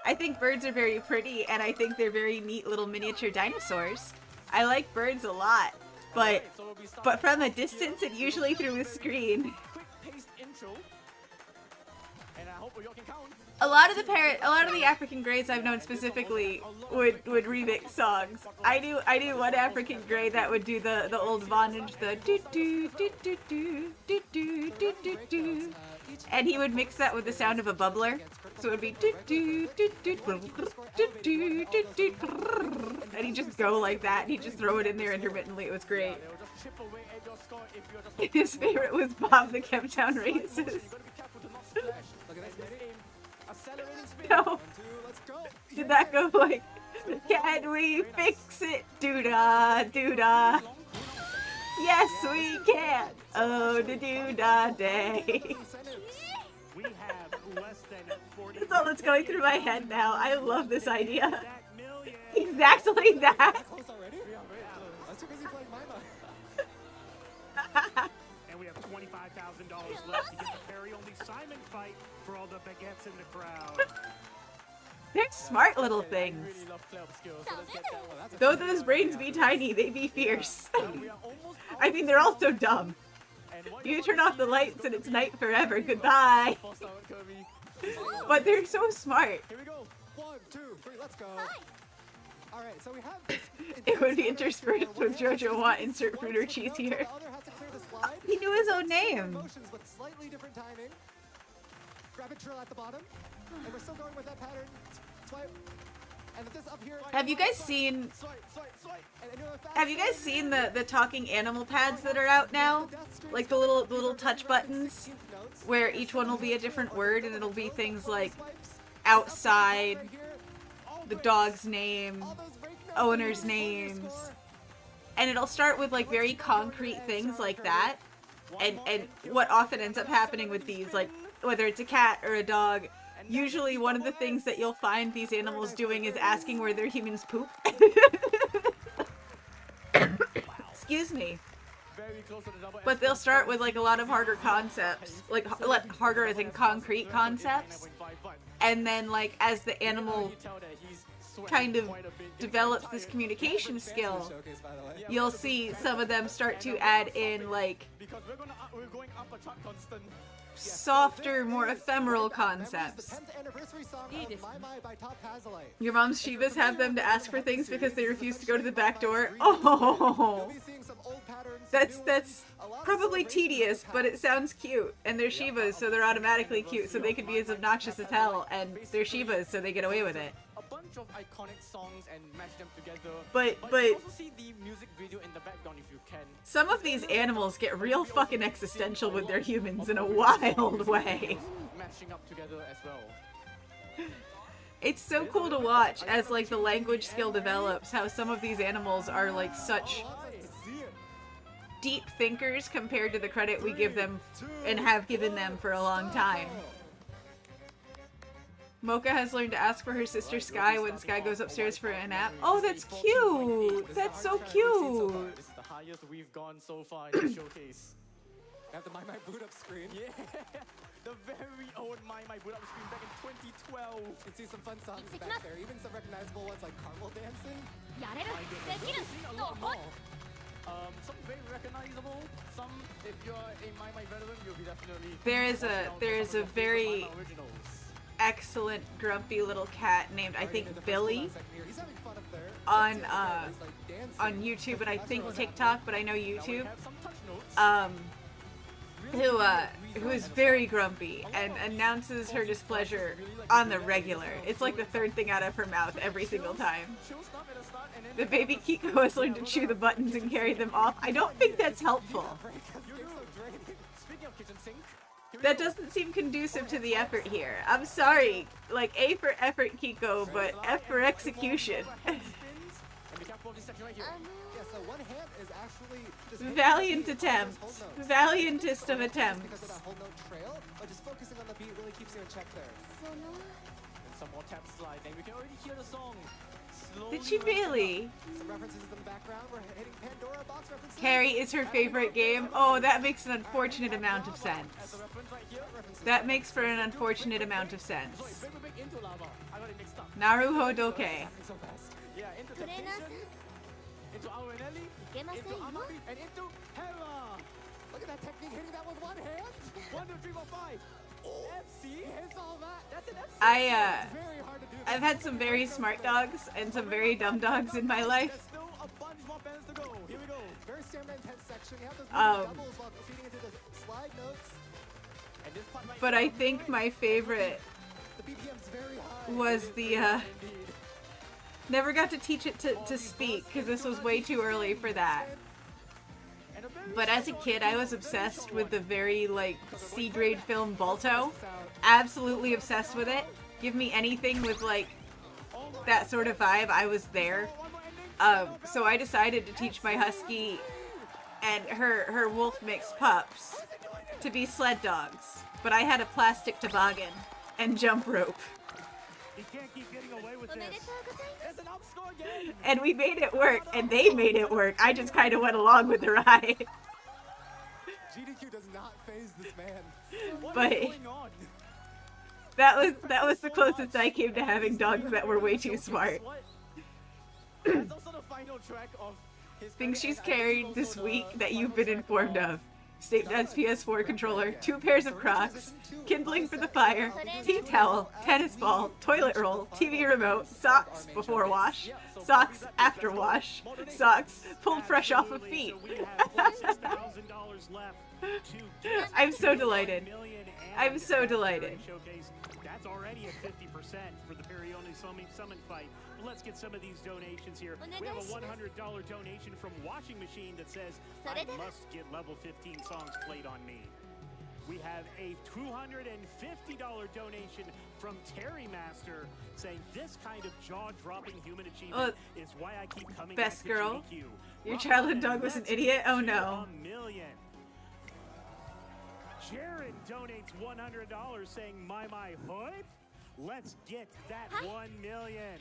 Speaker 1: I think birds are very pretty, and I think they're very neat little miniature dinosaurs. I like birds a lot, but from a distance and usually through a screen.
Speaker 7: Quick paced intro. And I hope you all can count.
Speaker 1: A lot of the African Greys I've known specifically would remix songs. I knew one African Grey that would do the old Vonage, the do do do do do do do do do do, and he would mix that with the sound of a bubbler. So it would be do do do do do do do do, and he'd just go like that. And he'd just throw it in there intermittently. It was great. His favorite was Bob the Kemptown Races. No. Did that go like, can we fix it? Doo-da, doo-da. Yes, we can. Oh, the doo-da day.
Speaker 4: We have less than 40.
Speaker 1: That's all that's going through my head now. I love this idea.
Speaker 4: That million.
Speaker 1: Exactly that.
Speaker 8: Close already? That's too busy playing
Speaker 4: And we have $25,000 left to get the Perry-only Simon fight for all the baguettes in the crowd.
Speaker 1: They're smart little things. Though those brains be tiny, they be fierce. I mean, they're also dumb. You turn off the lights and it's night forever. Goodbye. But they're so smart.
Speaker 8: Here we go. 1, 2, 3, let's go. Alright, so we have this.
Speaker 1: It would be interspersed with Jojo Want insert fruit or cheese here. He knew his own name.
Speaker 8: Motions with slightly different timing. Grab it trill at the bottom. And we're still going with that pattern. Swipe. And this up here.
Speaker 1: Have you guys seen
Speaker 8: Swipe, swipe, swipe. And you're fast.
Speaker 1: Have you guys seen the talking animal pads that are out now? Like the little touch buttons where each one will be a different word, and it'll be things like outside, the dog's name, owner's names. And it'll start with like very concrete things like that. And what often ends up happening with these, like whether it's a cat or a dog, usually one of the things that you'll find these animals doing is asking where their humans poop. Excuse me. But they'll start with like a lot of harder concepts, like harder as in concrete concepts. And then like as the animal kind of develops this communication skill, you'll see some of them start to add in like softer, more ephemeral concepts. Your mom's Shivas have them to ask for things because they refuse to go to the back door. Oh, that's probably tedious, but it sounds cute. And they're Shivas, so they're automatically cute, so they could be as obnoxious as hell, and they're Shivas, so they get away with it.
Speaker 7: A bunch of iconic songs and mash them together.
Speaker 1: But
Speaker 7: you also see the music video in the background if you can.
Speaker 1: Some of these animals get real fucking existential with their humans in a wild way.
Speaker 7: Mashing up together as well.
Speaker 1: It's so cool to watch as like the language skill develops, how some of these animals are like such deep thinkers compared to the credit we give them and have given them for a long time. Mocha has learned to ask for her sister Sky when Sky goes upstairs for a nap. Oh, that's cute! That's so cute!
Speaker 7: This is the highest we've gone so far in the showcase.
Speaker 8: I have the My Boot Up screen.
Speaker 7: Yeah, the very old My Boot Up screen back in 2012.
Speaker 8: You can see some fun songs back there, even some recognizable ones like Carmel Dancing.
Speaker 7: Some very recognizable. Some, if you're a My veteran, you'll be definitely.
Speaker 1: There is a very excellent grumpy little cat named I think Billy on YouTube and I think TikTok, but I know YouTube. who is very grumpy and announces her displeasure on the regular. It's like the third thing out of her mouth every single time. The baby Kiko has learned to chew the buttons and carry them off. I don't think that's helpful. That doesn't seem conducive to the effort here. I'm sorry. Like, A for effort, Kiko, but F for execution. Valiant attempt. Valiantest of attempts.
Speaker 8: Just focusing on the beat really keeps you in check there.
Speaker 7: Some more tap slide, and we can already hear the song.
Speaker 1: Did she really?
Speaker 8: Some references in the background. We're hitting Pandora box references.
Speaker 1: Carrie is her favorite game. Oh, that makes an unfortunate amount of sense. That makes for an unfortunate amount of sense. Naruho Doke.
Speaker 7: Yeah, into Temptation, into Arenelli, into Amari, and into Hera.
Speaker 8: Look at that technique, hitting that with one hand.
Speaker 7: 1, 2, 3, 4, 5. FC
Speaker 8: hits all that.
Speaker 7: That's an FC.
Speaker 8: Very hard to do.
Speaker 1: I've had some very smart dogs and some very dumb dogs in my life.
Speaker 7: There's still a bunch more bands to go. Here we go.
Speaker 8: Very stamina intense section. You have those doubles while feeding into the slide notes.
Speaker 7: And this part right
Speaker 1: But I think my favorite
Speaker 8: The BPM's very high.
Speaker 1: was the never got to teach it to speak because this was way too early for that. But as a kid, I was obsessed with the very, like, C-grade film Balto. Absolutely obsessed with it. Give me anything with, like, that sort of vibe, I was there. So I decided to teach my husky and her wolf mixed pups to be sled dogs. But I had a plastic toboggan and jump rope.
Speaker 4: He can't keep getting away with this.
Speaker 7: There's an outscore again.
Speaker 1: And we made it work, and they made it work. I just kind of went along with the ride.
Speaker 8: GDQ does not phase this man.
Speaker 1: But that was the closest I came to having dogs that were way too smart.
Speaker 7: That's also the final track of his
Speaker 1: Things she's carried this week that you've been informed of. State Dad's PS4 controller, 2 pairs of Crocs, kindling for the fire, tea towel, tennis ball, toilet roll, TV remote, socks before wash, socks after wash, socks pulled fresh off of feet. I'm so delighted. I'm so delighted.
Speaker 4: That's already at 50% for the Perione Summit fight. Let's get some of these donations here. We have a $100 donation from Washing Machine that says, I must get level 15 songs played on me. We have a $250 donation from Terry Master saying this kind of jaw-dropping human achievement is why I keep coming
Speaker 1: Best
Speaker 4: back to
Speaker 1: girl.
Speaker 4: GDQ.
Speaker 1: Your childhood dog was an idiot? Oh no.
Speaker 4: $1 million. Jared donates $100 saying, my hood? Let's get that 1 million.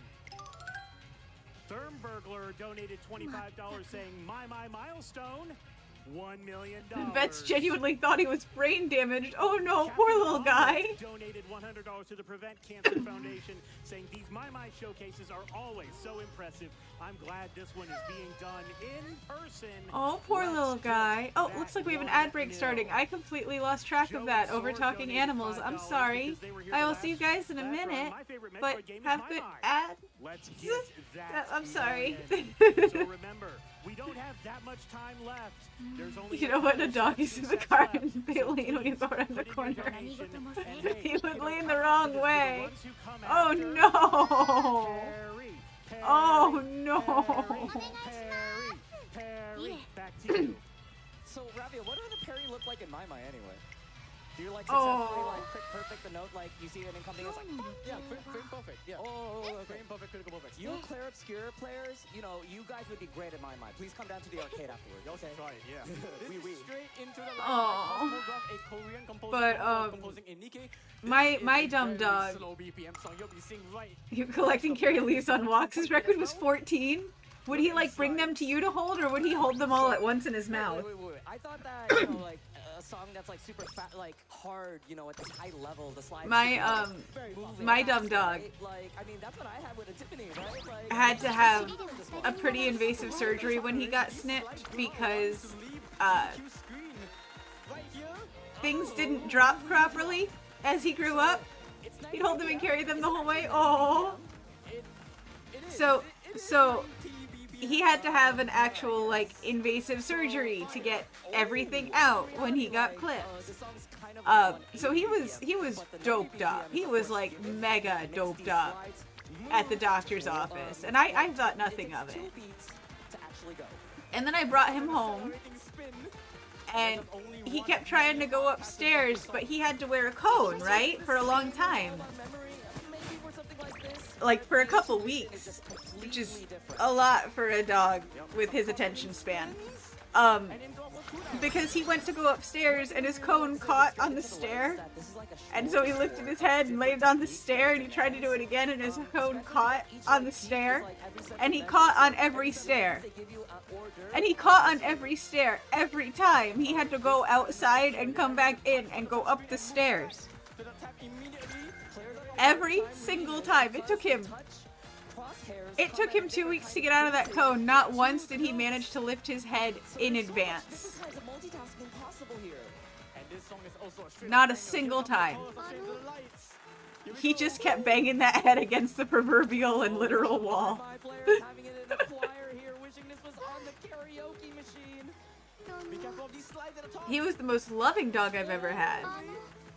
Speaker 4: Thermburglar donated $25 saying, my milestone, $1 million.
Speaker 1: Betts genuinely thought he was brain damaged. Oh no, poor little guy.
Speaker 4: Donated $100 to the Prevent Cancer Foundation saying, these My showcases are always so impressive. I'm glad this one is being done in person.
Speaker 1: Oh, poor little guy. Oh, looks like we have an ad break starting. I completely lost track of that over talking animals. I'm sorry. I will see you guys in a minute, but have good ad.
Speaker 4: Let's get that.
Speaker 1: I'm sorry.
Speaker 4: So remember, we don't have that much time left. There's only
Speaker 1: You know what? A doggy's in the car and they lean when you go around the corner. He would lean the wrong way. Oh no! Oh no!
Speaker 4: Perry, back to you.
Speaker 9: So, Ravia, what did a parry look like in My anyway? Do you like successfully like quick perfect the note like you see an incoming it's like
Speaker 7: yeah, frame perfect. Yeah. Frame perfect, critical perfect.
Speaker 9: You Claire Obscura players, you know, you guys would be great at My. Please come down to the arcade afterwards. Okay.
Speaker 7: Right, yeah.
Speaker 9: We
Speaker 7: Straight into the line.
Speaker 1: Oh.
Speaker 7: A Korean composer
Speaker 1: But
Speaker 7: composing in Nikkei.
Speaker 1: my dumb dog.
Speaker 7: Slow BPM song. You'll be seeing right.
Speaker 1: You collecting carry leaves on walks. His record was 14. Would he like bring them to you to hold, or would he hold them all at once in his mouth?
Speaker 9: Wait. I thought that you know, like a song that's like super fat, like hard, you know, at this high level, the slide.
Speaker 1: My dumb dog
Speaker 9: Like, I mean, that's what I had with a Tiffany, right? Like,
Speaker 1: had to have a pretty invasive surgery when he got snipped because things didn't drop properly as he grew up. He'd hold them and carry them the whole way. Oh. So he had to have an actual, like, invasive surgery to get everything out when he got clipped. So he was doped up. He was, like, mega doped up at the doctor's office. And I thought nothing of it. And then I brought him home. And he kept trying to go upstairs, but he had to wear a cone, right? For a long time. Like, for a couple weeks. Which is a lot for a dog with his attention span. Because he went to go upstairs and his cone caught on the stair. And so he lifted his head and laid on the stair and he tried to do it again and his cone caught on the stair. And he caught on every stair. And he caught on every stair every time. He had to go outside and come back in and go up the stairs. Every single time. It took him 2 weeks to get out of that cone. Not once did he manage to lift his head in advance. Not a single time. He just kept banging that head against the proverbial and literal wall. He was the most loving dog I've ever had.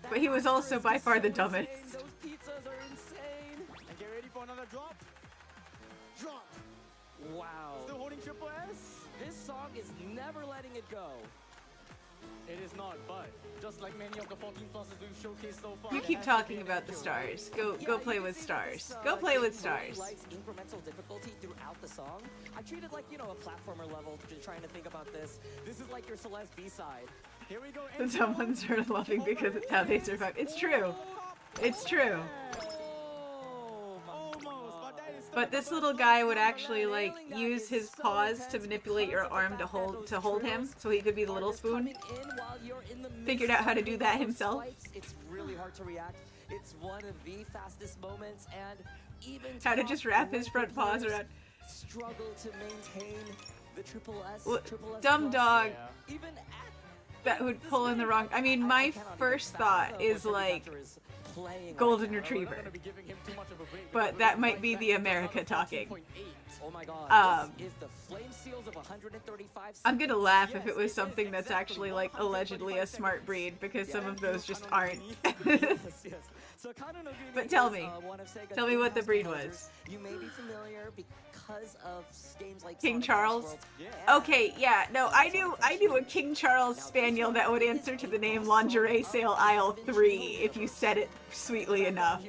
Speaker 1: But he was also by far the dumbest.
Speaker 9: Wow.
Speaker 7: Still holding triple S?
Speaker 9: This song is never letting it go.
Speaker 7: It is not, but just like many of the 14 pluses we've showcased so far.
Speaker 1: You keep talking about the stars. Go play with stars. Go play with stars.
Speaker 9: Incremental difficulty throughout the song. I treat it like, you know, a platformer level, trying to think about this. This is like your Celeste B-side.
Speaker 7: Here we go.
Speaker 1: And someone's sort of loving because it's how they survive. It's true. It's true. But this little guy would actually, like, use his paws to manipulate your arm to hold him, so he could be the little spoon. Figured out how to do that himself.
Speaker 9: It's really hard to react. It's one of the fastest moments, and even
Speaker 1: how to just wrap his front paws around.
Speaker 9: Struggle to maintain the triple S.
Speaker 1: Dumb dog. That would pull in the wrong. I mean, my first thought is like golden retriever, but that might be the America talking. I'm gonna laugh if it was something that's actually like allegedly a smart breed, because some of those just aren't. But tell me what the breed was.
Speaker 9: You may be familiar because of games like
Speaker 1: King Charles. Okay, yeah, no, I knew a King Charles Spaniel that would answer to the name Lingerie Sale Aisle 3 if you said it sweetly enough.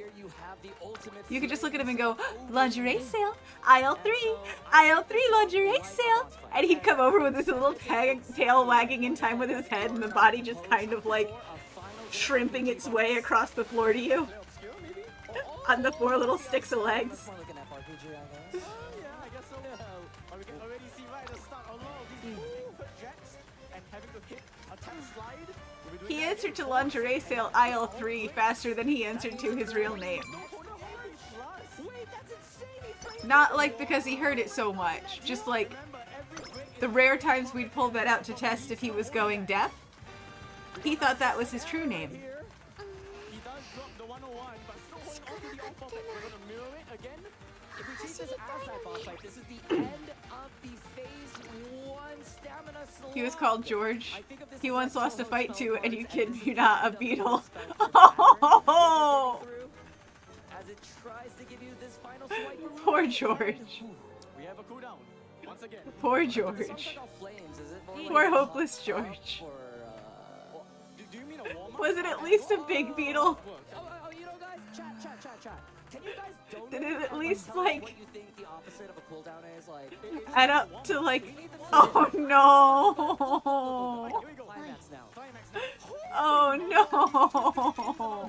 Speaker 1: You could just look at him and go, Lingerie Sale Aisle 3, Aisle 3 Lingerie Sale, and he'd come over with his little tail wagging in time with his head and the body just kind of like shrimping its way across the floor to you on the 4 little sticks of legs. He answered to Lingerie Sale Aisle 3 faster than he answered to his real name. Not like because he heard it so much, just like the rare times we'd pull that out to test if he was going deaf. He thought that was his true name. He was called George. He once lost a fight to, and you kid me not, a beetle. Oh! Poor George. Poor George. Poor hopeless George. Was it at least a big beetle? Did it at least, like, add up to, like, oh no! Oh no!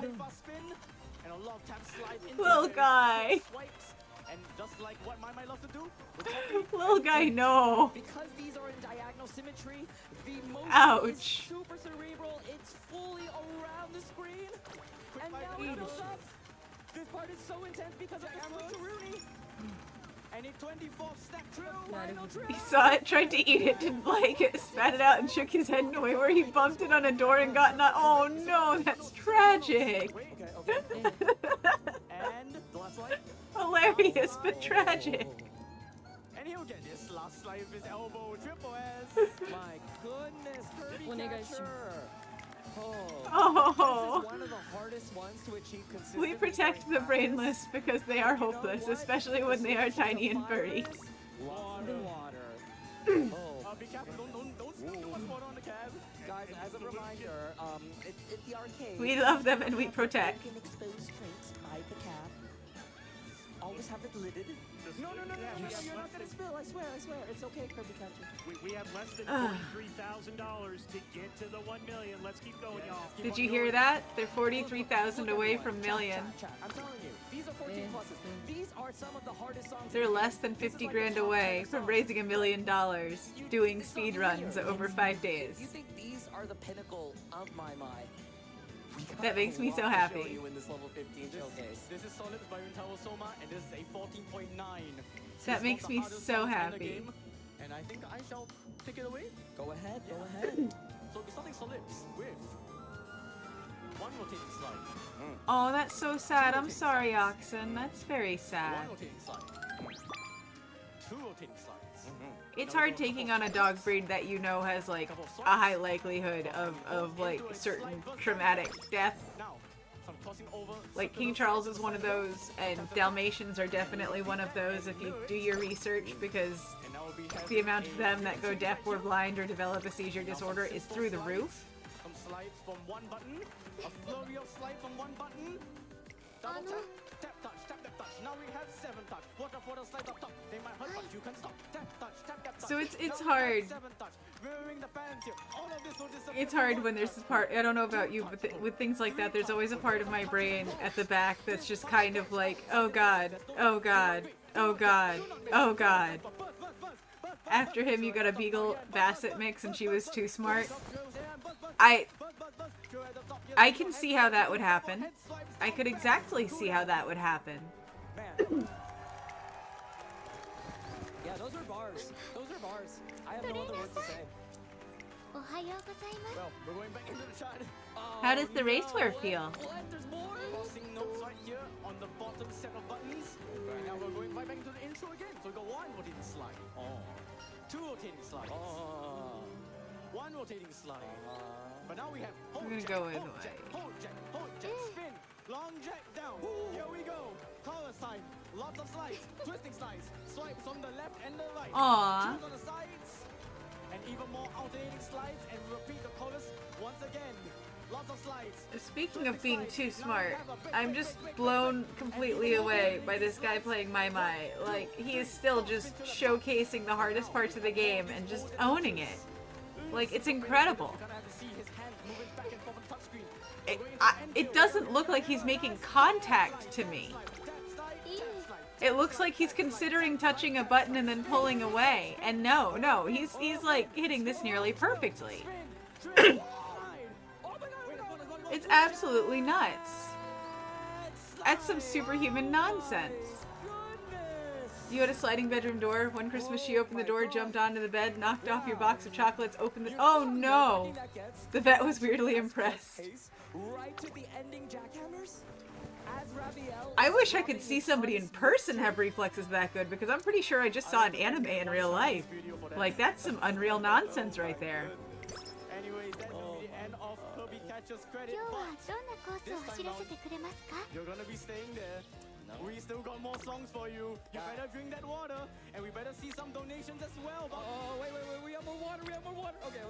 Speaker 1: Little guy. Little guy, no.
Speaker 9: Because these are in diagonal symmetry, the motion
Speaker 1: Ouch.
Speaker 9: is super cerebral. It's fully around the screen. And now it goes up. This part is so intense because of the switcheroonie. And a 24th step true.
Speaker 1: He saw it, tried to eat it, didn't like it, spat it out, and shook his head in a way where he bumped it on a door and got not. Oh no, that's tragic.
Speaker 9: And the last one.
Speaker 1: Hilarious, but tragic.
Speaker 7: And he'll get this slide.
Speaker 9: last slide of his elbow, triple S. My goodness, Kirby catcher.
Speaker 6: Oh.
Speaker 9: This is one of the hardest ones to achieve consistently.
Speaker 6: We protect the brainless because they are hopeless, especially when they are tiny and furry.
Speaker 9: Water. Be careful, don't spill too much water on the cab. Guys, as a reminder, at the arcade,
Speaker 6: We love them and we protect.
Speaker 9: you can expose drinks by the cab. Always have it lidded. No, you're not gonna spill, I swear. It's okay, Kirby catcher.
Speaker 4: We have less than $43,000 to get to the 1 million. Let's keep going, y'all.
Speaker 6: Did you hear that? They're 43,000 away from million.
Speaker 9: Chat. I'm telling you, these are 14 pluses. These are some of the hardest songs.
Speaker 6: They're less than 50 grand away from raising $1 million doing speed runs over 5 days.
Speaker 9: You think these are the pinnacle of my mind?
Speaker 6: That makes me so
Speaker 9: Show
Speaker 6: happy.
Speaker 9: you in this level 15 showcase. This is Solids by Untaro Soma, and this is a 14.9.
Speaker 6: That makes me so happy.
Speaker 9: And I think I shall take it away. Go ahead. So we're starting Solids with one rotating slide.
Speaker 6: Oh, that's so sad. I'm sorry, Oxen. That's very
Speaker 9: One
Speaker 6: sad.
Speaker 9: rotating slide. Two rotating slides.
Speaker 6: It's hard taking on a dog breed that you know has like a high likelihood of like certain traumatic death.
Speaker 9: Now, some crossing over.
Speaker 6: Like King Charles is one of those, and Dalmatians are definitely one of those if you do your research, because
Speaker 9: And now we have
Speaker 6: the amount of them that go deaf or blind or develop a seizure disorder is through the roof.
Speaker 9: some slides from one button. A flurry of slides from one button. Double tap, tap touch. Now we have 7 touch. Water slides up top. They might hurt, but you can stop. Tap touch.
Speaker 6: So it's
Speaker 9: Now we have
Speaker 6: hard.
Speaker 9: 7 touch. Rearing the fans here. All of this will disappear.
Speaker 6: It's hard when there's a part, I don't know about you, but with things like that, there's always a part of my brain at the back that's just kind of like, oh god, oh god, oh god, oh god. After him, you got a Beagle Basset mix and she was too smart. I can see how that would happen. I could exactly see how that would happen.
Speaker 9: Man. Yeah, those are bars. I have no other words to say. Well, we're going back into the chat.
Speaker 6: How does the racewear feel?
Speaker 9: What? There's more? Crossing notes right here on the bottom set of buttons. Right now we're going right back into the intro again. So we got one rotating slide. Two rotating slides. One rotating slide. But now we have hold
Speaker 6: I'm gonna
Speaker 9: jack,
Speaker 6: go in
Speaker 9: hold jack,
Speaker 6: way.
Speaker 9: hold jack, spin, long jack down. Here we go. Color sign. Lots of slides. Twisting slides. Swipes on the left and the right.
Speaker 6: Aww.
Speaker 9: Choose on the sides. And even more alternating slides, and repeat the chorus once again. Lots of slides.
Speaker 6: Speaking of being too smart, I'm just blown completely away by this guy playing My Mai. Like, he is still just showcasing the hardest parts of the game and just owning it. Like, it's incredible. It doesn't look like he's making contact to me. It looks like he's considering touching a button and then pulling away. And no, he's like hitting this nearly perfectly. It's absolutely nuts. That's some superhuman nonsense. You had a sliding bedroom door. One Christmas she opened the door, jumped onto the bed, knocked off your box of chocolates, opened the— oh no! The vet was weirdly impressed.
Speaker 9: Right to the ending jackhammers.
Speaker 6: I wish I could see somebody in person have reflexes that good, because I'm pretty sure I just saw an anime in real life. Like, that's some unreal nonsense right there.
Speaker 9: Anyways, that's the end of Kirby Catcher's credit. You're gonna be staying there. We still got more songs for you. You better drink that water, and we better see some donations as well. Wait, we have more water. Okay.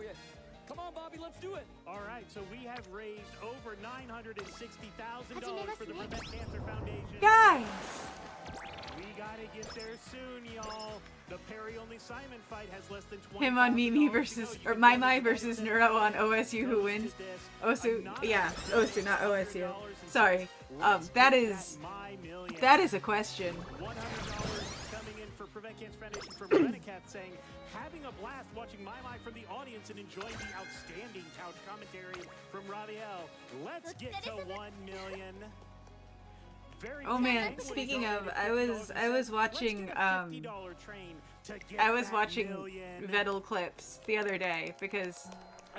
Speaker 9: Come on, Bobby, let's do it.
Speaker 4: All right, so we have raised over $960,000 for the Prevent Cancer Foundation.
Speaker 6: Guys!
Speaker 4: We gotta get there soon, y'all. The Perry-only Simon fight has less than 20.
Speaker 6: Him on Mimi versus— or My Mai versus Neuro on OSU, who wins? Osu, yeah, Osu, not OSU. Sorry. That is a question.
Speaker 4: $100 coming in for Prevent Cancer Foundation from Renicat saying, having a blast watching My from the audience and enjoying the outstanding couch commentary from Raviel. Let's get to 1 million.
Speaker 6: Oh man, speaking of, I was watching Vettel clips the other day, because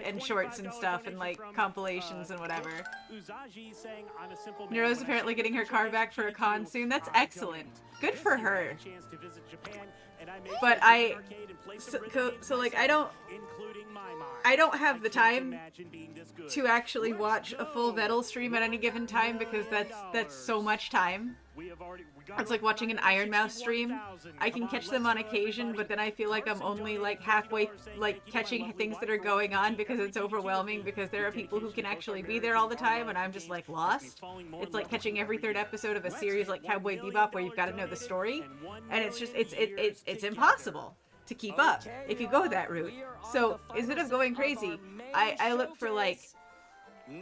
Speaker 6: and shorts and stuff and like compilations and whatever.
Speaker 4: Uzaji saying, "I'm a simple man.
Speaker 6: Nero's
Speaker 4: When I
Speaker 6: apparently
Speaker 4: say
Speaker 6: getting her car back for a con soon. That's excellent. Good for her.
Speaker 4: chance to visit Japan, and I may
Speaker 6: But
Speaker 4: visit an arcade and play some rhythm games
Speaker 6: so like
Speaker 4: myself, including my
Speaker 6: I don't have the
Speaker 4: I can't
Speaker 6: time
Speaker 4: imagine being this good.
Speaker 6: to actually
Speaker 4: Let's
Speaker 6: watch a full
Speaker 4: go.
Speaker 6: Vettel stream at any given time because that's so much time.
Speaker 4: We got
Speaker 6: It's like watching an Iron Mouse stream. I can catch them on occasion, but then I feel like I'm only like halfway like catching things that are going on because it's overwhelming because there are people who can actually be there all the time and I'm just like lost. It's like catching every third episode of a series like Cowboy Bebop where you've got to know the story, and it's just it's impossible to keep up if you go that route. So instead of going crazy, I look for like,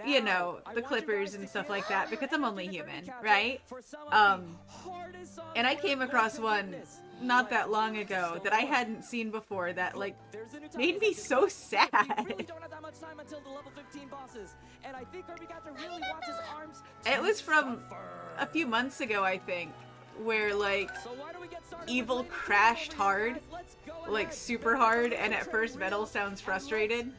Speaker 6: you know, the clippers and stuff like that because I'm only human, right? And I came across one not that long ago that I hadn't seen before that like made me so sad. It was from a few months ago, I think, where like Evil crashed hard, like super hard, and at first Vettel sounds frustrated.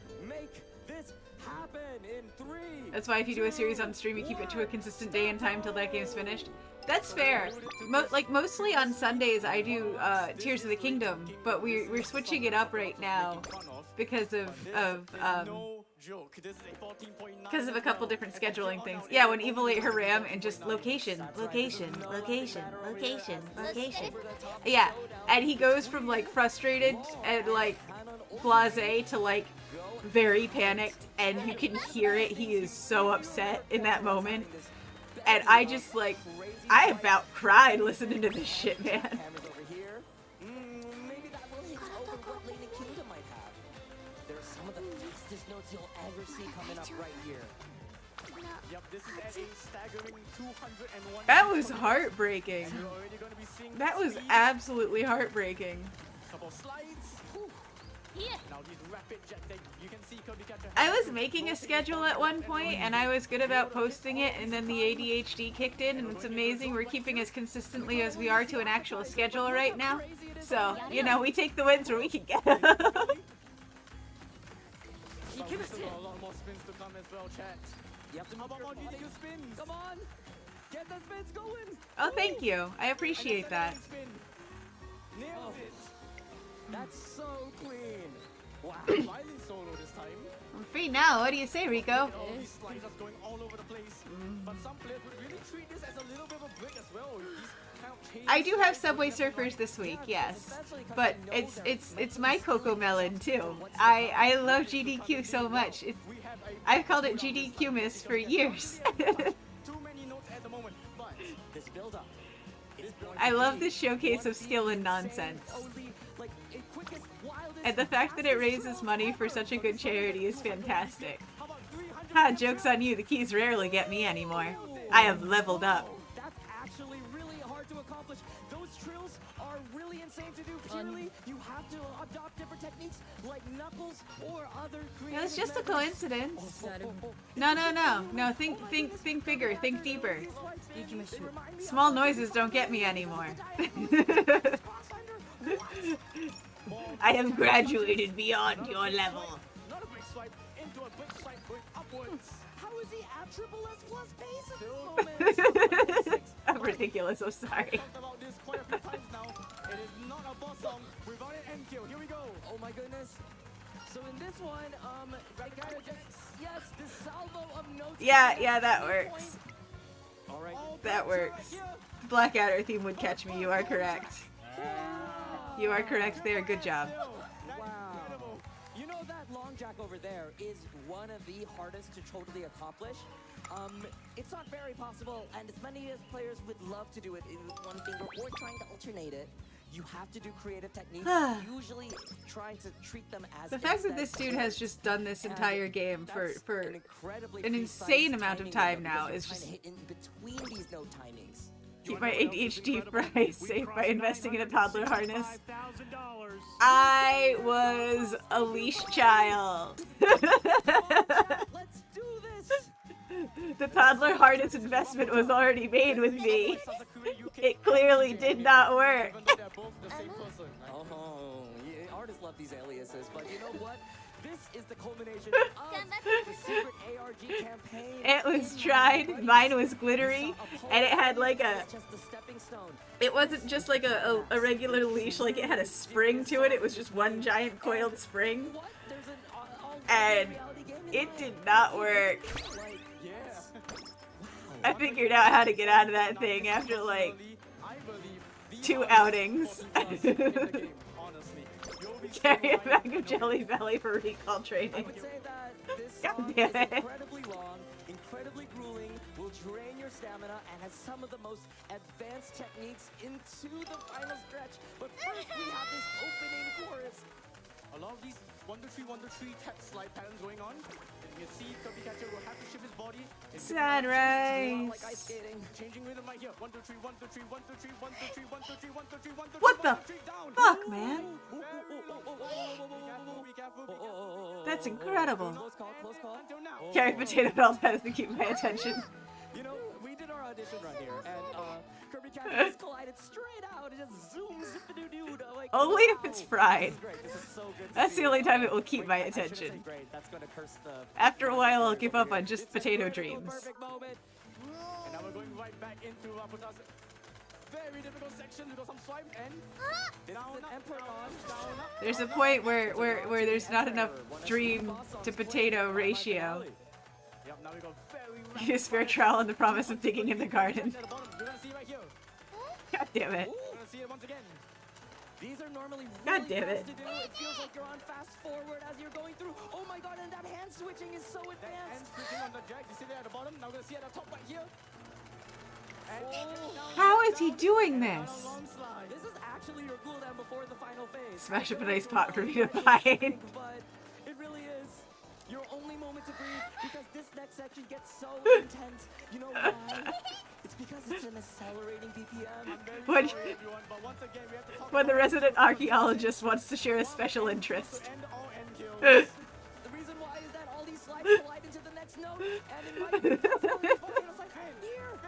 Speaker 6: That's why if you do a series on stream, you keep it to a consistent day and time till that game's finished. That's fair. Mostly on Sundays I do Tears of the Kingdom, but we're switching it up right now because of a couple different scheduling things. Yeah, when Evil ate her RAM and just location. Yeah, and he goes from like frustrated and like blasé to like very panicked, and you can hear it. He is so upset in that moment, and I just like I about cried listening to this shit, man.
Speaker 9: You'll ever see coming up right here. Yep, this is at a staggering 201.
Speaker 6: That was heartbreaking. That was absolutely heartbreaking.
Speaker 9: Couple slides. Now these rapid jet thing. You can see Cody Catcher.
Speaker 6: I was making a schedule at one point and I was good about posting it, and then the ADHD kicked in, and it's amazing we're keeping as consistently as we are to an actual schedule right now. So, you know, we take the wins where we can get them.
Speaker 9: There's a lot more spins to come as well, chat. Yep, how about more GDQ spins? Come on! Get the spins going!
Speaker 6: Oh, thank you. I appreciate that.
Speaker 9: Nailed it! That's so clean! Wow, fighting solo this time.
Speaker 6: I'm free now. What do you say, Rico?
Speaker 9: All these slides are going all over the place. But some players would really treat this as a little bit of a break as well. These kind of changes.
Speaker 6: I do have Subway Surfers this week, yes. But it's my Coco Melon too. I love GDQ so much. I've called it GDQ Miss for years.
Speaker 9: Too many notes at the moment, but this build up.
Speaker 6: I love this showcase of skill and nonsense. And the fact that it raises money for such a good charity is fantastic. Ha, joke's on you, the keys rarely get me anymore. I have leveled up.
Speaker 9: That's actually really hard to accomplish. Those trills are really insane to do purely. You have to adopt different techniques like knuckles or other creative.
Speaker 6: It was just a coincidence. No, think bigger, think deeper. Small noises don't get me anymore. I have graduated beyond your level.
Speaker 9: Not a big swipe into a quick swipe going upwards. How is he at triple S plus pace at this moment?
Speaker 6: I'm ridiculous, I'm sorry.
Speaker 9: I've talked about this quite a few times now. It is not a boss song without an end kill. Here we go. Oh my goodness. So in this one, right guy just yes, this salvo of notes.
Speaker 6: Yeah, that works.
Speaker 9: Alright.
Speaker 6: That works. The Blackadder theme would catch me, you are correct. You are correct there, good job.
Speaker 9: Wow. You know that long jack over there is one of the hardest to totally accomplish. It's not very possible, and as many as players would love to do it with one finger or trying to alternate it, you have to do creative techniques, usually trying to treat them as
Speaker 6: the fact that this dude has just done this entire game for an insane amount of time now is just
Speaker 9: in between these note timings.
Speaker 6: keep my ADHD fries safe by investing in a toddler harness. I was a leash child.
Speaker 9: Let's do this.
Speaker 6: The toddler harness investment was already made with me. It clearly did not work.
Speaker 9: Oh, yeah, artists love these aliases, but you know what? This is the culmination of the secret ARG campaign.
Speaker 6: It was tried. Mine was glittery, and it had like a.
Speaker 9: Just the stepping stone.
Speaker 6: It wasn't just like a regular leash. Like it had a spring to it. It was just one giant coiled spring,
Speaker 9: What? There's an
Speaker 6: and
Speaker 9: reality game in
Speaker 6: it
Speaker 9: there?
Speaker 6: did not work.
Speaker 9: Like, yes.
Speaker 6: I figured out how to get out of that thing after like 2 outings. Carry a bag of Jelly Belly for recall
Speaker 9: I
Speaker 6: training.
Speaker 9: would say that this
Speaker 6: God
Speaker 9: song
Speaker 6: damn
Speaker 9: is
Speaker 6: it.
Speaker 9: incredibly long, incredibly grueling, will drain your stamina, and has some of the most advanced techniques into the final stretch. But first, we have this opening chorus.
Speaker 7: A lot of these 1-2-3 tap slide patterns going on. And you can see Kirby Catcher will have to shift his body. in different directions.
Speaker 6: Sunrise.
Speaker 9: Like ice skating.
Speaker 7: Changing rhythm right here. 1-2-3, 1-2-3, 1-2-3, 1-2-3, 1-2-3, 1-2-3, 1-2-3,
Speaker 6: What the
Speaker 7: 1-2-3, down.
Speaker 6: fuck, man?
Speaker 7: Be careful, be careful.
Speaker 6: That's incredible.
Speaker 9: Close call, close call.
Speaker 7: Until now.
Speaker 6: Carry Potato Belt has to keep my attention.
Speaker 9: You know, we did our audition run here, and Kirby Catcher just collided straight out. It just zooms zip-a-doo-doo. Like,
Speaker 6: Only if it's
Speaker 9: wow.
Speaker 6: fried.
Speaker 9: This is great. This is so good to
Speaker 6: That's
Speaker 9: see.
Speaker 6: the only time it will keep
Speaker 9: Wait,
Speaker 6: my
Speaker 9: I shouldn't say
Speaker 6: attention.
Speaker 9: great. That's gonna curse the.
Speaker 6: After a while, I'll give up on just
Speaker 9: It's a
Speaker 6: potato
Speaker 9: critical,
Speaker 6: dreams.
Speaker 9: Perfect moment.
Speaker 7: And now we're going right back into Raputa's very difficult section. We got some swipe and
Speaker 9: This
Speaker 7: down,
Speaker 9: is an
Speaker 7: up,
Speaker 9: Emperor
Speaker 7: down,
Speaker 9: launch.
Speaker 7: down, up.
Speaker 6: There's a point where there's not enough dream to potato ratio.
Speaker 7: Yep, now we got very
Speaker 6: You spare trowel and the promise of digging in the garden.
Speaker 7: at the bottom. You're gonna see right here.
Speaker 6: God damn it.
Speaker 7: You're gonna see it once again.
Speaker 9: These are normally
Speaker 6: God
Speaker 9: really
Speaker 6: damn it.
Speaker 9: fast to do. It feels like you're on fast forward as you're going through. Oh my god, and that hand switching is so
Speaker 7: That hand
Speaker 9: advanced.
Speaker 7: switching on the jack. You see there at the bottom. Now we're gonna see at the top right here. And down,
Speaker 6: How is he
Speaker 7: down,
Speaker 6: doing
Speaker 7: and down
Speaker 6: this?
Speaker 7: a long slide.
Speaker 9: This is actually your cooldown before the final phase.
Speaker 6: Smash up a nice pot for me to find.
Speaker 9: But it really is your only moment to breathe because this next section gets so intense. You know why? It's because it's an accelerating BPM.
Speaker 6: When,
Speaker 7: Sorry, everyone, but once again, we have to talk
Speaker 6: when the
Speaker 7: about
Speaker 6: resident archaeologist wants to share a special interest.
Speaker 7: to end all end kills.
Speaker 9: The reason why is that all these slides collide into the next note, and it might be possible to find a like here.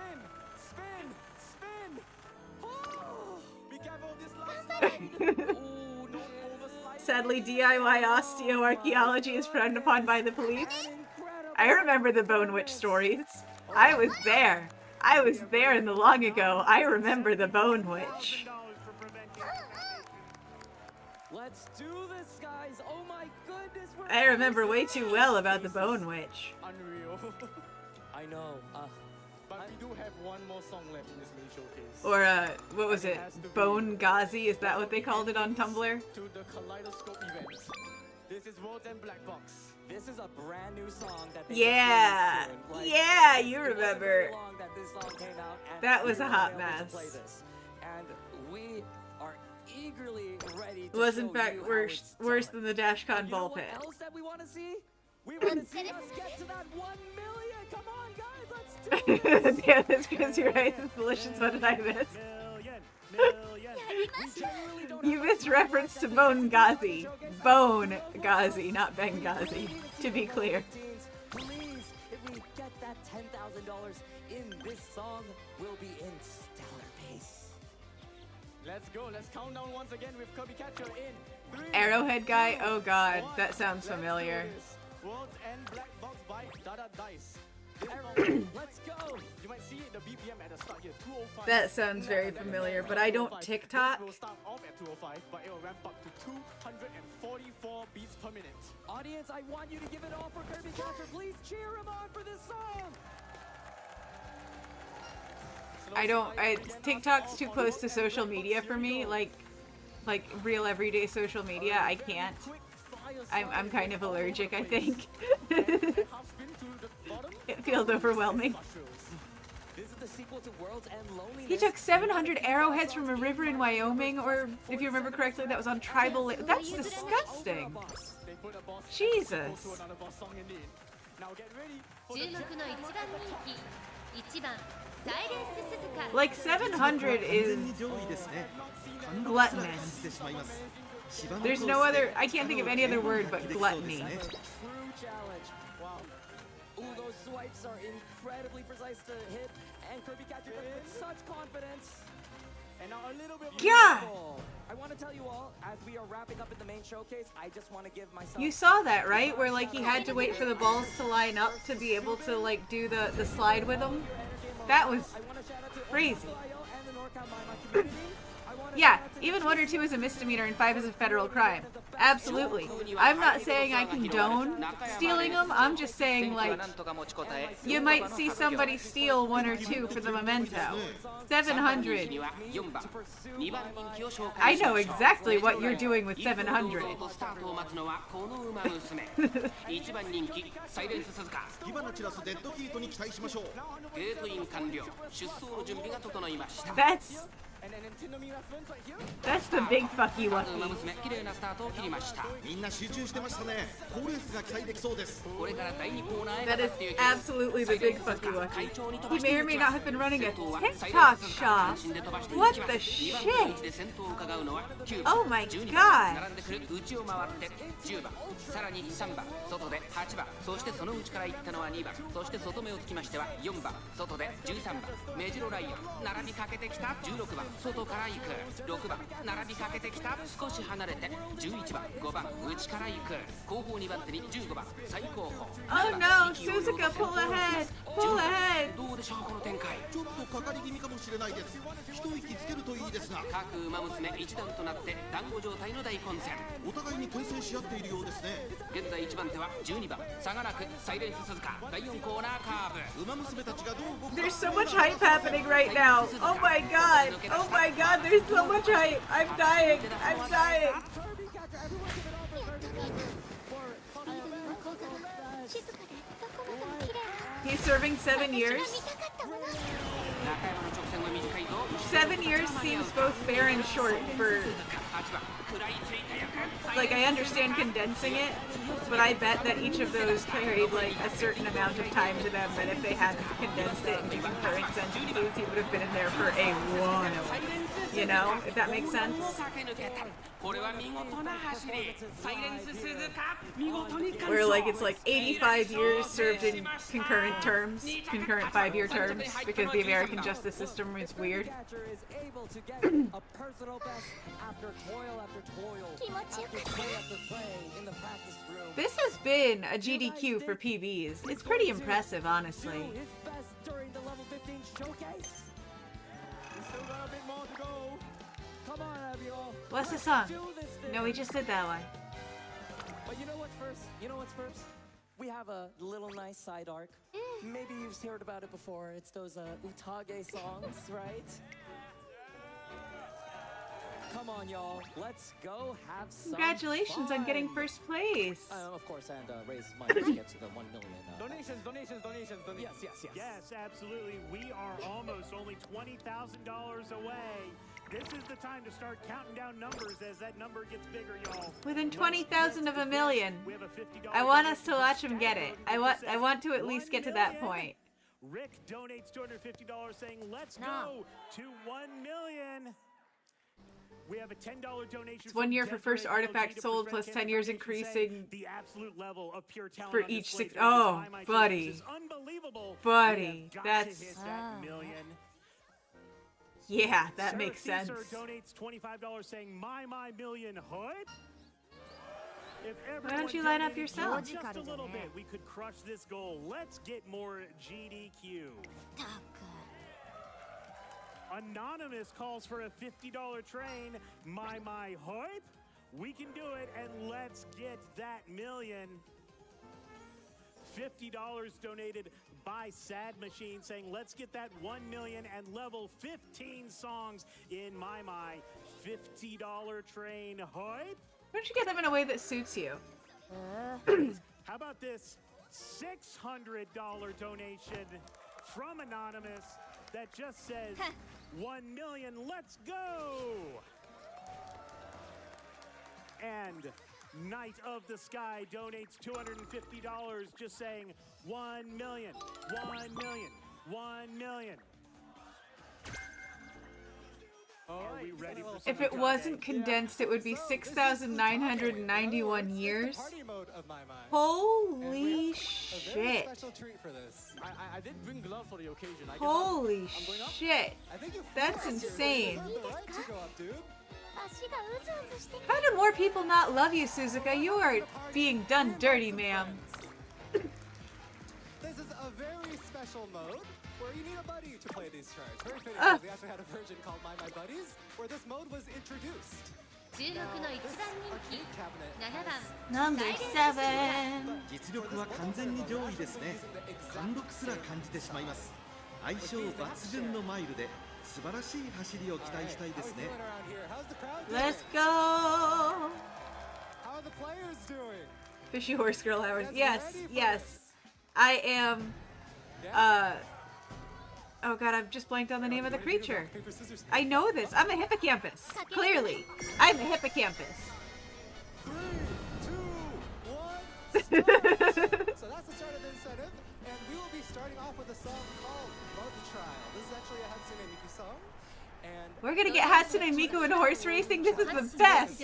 Speaker 7: Spin! Spin! Oh! Be careful of this last slide! Ooh, don't overslide.
Speaker 6: Sadly, DIY osteoarchaeology is frowned upon by the police.
Speaker 9: Incredible.
Speaker 6: I remember the Bone Witch stories. I was there. I was there in the long ago. I remember the Bone Witch.
Speaker 4: $1,000 for preventing.
Speaker 9: Let's do this, guys. Oh my goodness. We're
Speaker 6: I remember
Speaker 9: almost
Speaker 6: way too well about the Bone Witch.
Speaker 7: Unreal.
Speaker 9: I know.
Speaker 7: But we do have one more song left in this mini showcase.
Speaker 6: Or, what was it? Bone Ghazi? Is that what they called it on Tumblr?
Speaker 7: To the Kaleidoscope event. This is Worlds and Black Box.
Speaker 9: This is a brand new song that they
Speaker 6: Yeah.
Speaker 9: just released soon. Like,
Speaker 6: Yeah,
Speaker 9: it
Speaker 6: you
Speaker 9: wasn't
Speaker 6: remember.
Speaker 9: very long that this song came out, and
Speaker 6: That was
Speaker 9: we
Speaker 6: a
Speaker 9: were
Speaker 6: hot
Speaker 9: available to play
Speaker 6: mess.
Speaker 9: this. And we are eagerly ready to
Speaker 6: It was
Speaker 9: show
Speaker 6: in fact
Speaker 9: you how
Speaker 6: worse
Speaker 9: it's
Speaker 6: worse
Speaker 9: done.
Speaker 6: than the DashCon
Speaker 9: And you know
Speaker 6: ball
Speaker 9: what
Speaker 6: pit.
Speaker 9: else that we want to see? We want to see us get to that 1 million. Come on, guys, let's do this.
Speaker 6: Damn, that's because you're right. It's delicious. What did I miss?
Speaker 4: Million.
Speaker 9: We genuinely don't
Speaker 6: You
Speaker 9: have
Speaker 6: missed
Speaker 9: enough time
Speaker 6: reference
Speaker 9: left
Speaker 6: to
Speaker 9: at the
Speaker 6: Bone
Speaker 9: end of
Speaker 6: Ghazi.
Speaker 9: the showcase.
Speaker 6: Bone Ghazi, not Benghazi. To be clear.
Speaker 9: Please, if we get that $10,000 in this song, we'll be in stellar pace.
Speaker 7: Let's go. Let's count down once again with Kirby Catcher in 3,
Speaker 6: Arrowhead guy?
Speaker 7: 2,
Speaker 6: Oh god,
Speaker 7: 1.
Speaker 6: that sounds
Speaker 7: Let's
Speaker 6: familiar.
Speaker 7: do this. Worlds and Black Box by Dada Dice. This
Speaker 9: Arrowhead, let's go.
Speaker 7: You might see the BPM at the start here, 205.
Speaker 6: That sounds very familiar, but I don't
Speaker 7: 205.
Speaker 6: TikTok.
Speaker 7: This will start off at 205, but it will ramp up to 244 beats per minute.
Speaker 9: Audience, I want you to give it all for Kirby Catcher. Please cheer him on for this song.
Speaker 6: I don't TikTok's too close to social media for me, like real everyday social media. I can't. I'm kind of allergic, I think. It feels overwhelming.
Speaker 9: This is the sequel to Worlds and Loneliness.
Speaker 6: He took 700 arrowheads from a river in Wyoming, or if you remember correctly, that was on tribal. That's disgusting.
Speaker 7: They put a boss
Speaker 6: Jesus.
Speaker 7: to another boss song indeed. Now get ready for
Speaker 3: 注目の一番人気1番サイレンス鈴鹿
Speaker 6: Like 700
Speaker 11: 完全
Speaker 6: is
Speaker 11: に上位ですね。
Speaker 6: gluttonous.
Speaker 11: 感じてしまいます。芝の
Speaker 6: There's
Speaker 11: コース
Speaker 6: no
Speaker 11: で
Speaker 6: other. I can't think of any other word but
Speaker 11: できそうです
Speaker 6: gluttony.
Speaker 11: ね。
Speaker 9: True challenge. Wow. Ooh, those swipes are incredibly precise to hit, and Kirby Catcher does it with such confidence. And now a little bit
Speaker 6: God!
Speaker 9: beautiful. I want to tell you all, as we are wrapping up in the main showcase, I just want to give myself...
Speaker 6: You saw that, right? Where like he had to wait for the balls to line up to be able to like do the slide with them. That was crazy. Yeah, even 1 or 2 is a misdemeanor and 5 is a federal crime. Absolutely. I'm not saying I condone stealing them. I'm just saying, like, you might see somebody steal 1 or 2 for the memento. 700. I know exactly what you're doing with 700.
Speaker 11: 火花散らすデッドヒートに期待しましょう。
Speaker 6: That's the big fucky wucky.
Speaker 11: みんな集中してましたね。好レースが期待できそうです。
Speaker 6: That is absolutely the big fucky wucky. He may or may not have been running a TikTok shop. What the shit? Oh my god.
Speaker 12: 10番、さらに3番、外で8番、そしてその内から行ったのは2番、そして外目をつきましては4番、外で13番、メジロライオン、並びかけてきた16番、外から行く6番、並びかけてきた少し離れて11番、5番、内から行く後方2番手に15番、最後方
Speaker 6: Oh no, Suzuka, pull ahead, pull ahead.
Speaker 12: どうでしょうこの展開。
Speaker 11: ちょっとかかり気味かもしれないです。一息つけるといいですが。
Speaker 12: 各馬娘一段となって団子状態の大混戦。
Speaker 11: お互いに牽制し合っているようですね。
Speaker 12: 現在1番手は12番、差がなくサイレンス鈴鹿第4コーナーカーブ。
Speaker 11: 馬娘たちがどう動くか。
Speaker 6: There's so much hype happening right now. Oh my god. Oh my god, there's so much hype. I'm dying. I'm dying. He's serving 7 years. 7 years seems both fair and short for... Like, I understand condensing it, but I bet that each of those carried, like, a certain amount of time to them, that if they hadn't condensed it into concurrent sentences, he would have been in there for a while. You know, if that makes sense? Where, like, it's like 85 years served in concurrent terms, concurrent 5-year terms, because the American justice system is weird. This has been a GDQ for PBs. It's pretty impressive, honestly. What's the song? No, we just did that one.
Speaker 9: But you know what's first? You know what's first? We have a little nice side arc. Maybe you've heard about it before. It's those Utage songs, right? Come on, y'all. Let's go have some
Speaker 6: Congratulations
Speaker 9: fun.
Speaker 6: on getting first place.
Speaker 9: Of course, and raise money to get to the 1 million. Donations. Yes.
Speaker 4: Yes, absolutely. We are almost only $20,000 away. This is the time to start counting down numbers as that number gets bigger, y'all.
Speaker 6: Within 20,000 of a million.
Speaker 4: We have a $50
Speaker 6: I want us to watch him get it. I want to at least get to that point.
Speaker 4: Rick donates $250 saying, let's go to 1 million. We have a $10 donation.
Speaker 6: It's 1 year for first artifact sold plus 10 years increasing
Speaker 4: the absolute level of pure talent
Speaker 6: for each 6. Oh, buddy. Buddy, that's...
Speaker 4: that million.
Speaker 6: Yeah, that makes sense.
Speaker 4: Sir donates $25 saying, my million hood.
Speaker 6: Why don't you line up yourself?
Speaker 4: Just a little bit, we could crush this goal. Let's get more GDQ. Anonymous calls for a $50 train. My hype. We can do it, and let's get that million. $50 donated by Sad Machine saying, let's get that 1 million and level 15 songs in my $50 train hype.
Speaker 6: Why don't you get them in a way that suits you?
Speaker 4: How about this $600 donation from Anonymous that just says 1 million, let's go! And Knight of the Sky donates $250 just saying 1 million, 1 million, 1 million. Are we ready for
Speaker 6: If it wasn't condensed, it would be 6,991 years.
Speaker 8: of My My.
Speaker 6: Holy
Speaker 8: A very
Speaker 6: shit.
Speaker 8: special treat for this.
Speaker 7: I did bring gloves for the occasion. I guess
Speaker 6: Holy
Speaker 7: I'm going up.
Speaker 6: shit.
Speaker 8: I think you
Speaker 6: That's
Speaker 8: forced
Speaker 6: insane.
Speaker 8: yourself. You have the right to go up, dude.
Speaker 3: 足がうずうずして
Speaker 6: How do more people not love you, Suzuka? You are being done dirty, ma'am.
Speaker 8: This is a very special mode where you need a buddy to play these charts. Very fitting. because We actually had a version called My My Buddies where this mode was introduced.
Speaker 3: 注目の一番人気
Speaker 8: Arcade cabinet
Speaker 3: 7番
Speaker 6: Number 7.
Speaker 10: 実力は完全に上位ですね。貫禄すら感じてしまいます。相性抜群のマイルで素晴らしい走りを期待したいですね。
Speaker 8: How's the crowd doing?
Speaker 6: Let's go.
Speaker 8: How are the players doing?
Speaker 6: Fishy horse girl hours.
Speaker 8: Guys
Speaker 6: Yes,
Speaker 8: ready for
Speaker 6: yes.
Speaker 8: this?
Speaker 6: I am. Oh god, I've just blanked on the name of the creature.
Speaker 8: Paper, scissors.
Speaker 6: I know this. I'm a hippocampus. Clearly. I'm a hippocampus.
Speaker 8: 3, 2, 1, start! So that's the start of the incentive, and we will be starting off with a song called Mud Trial. This is actually a Hatsune Miku song, and
Speaker 6: We're gonna get Hatsune Miku in horse racing. This is the best.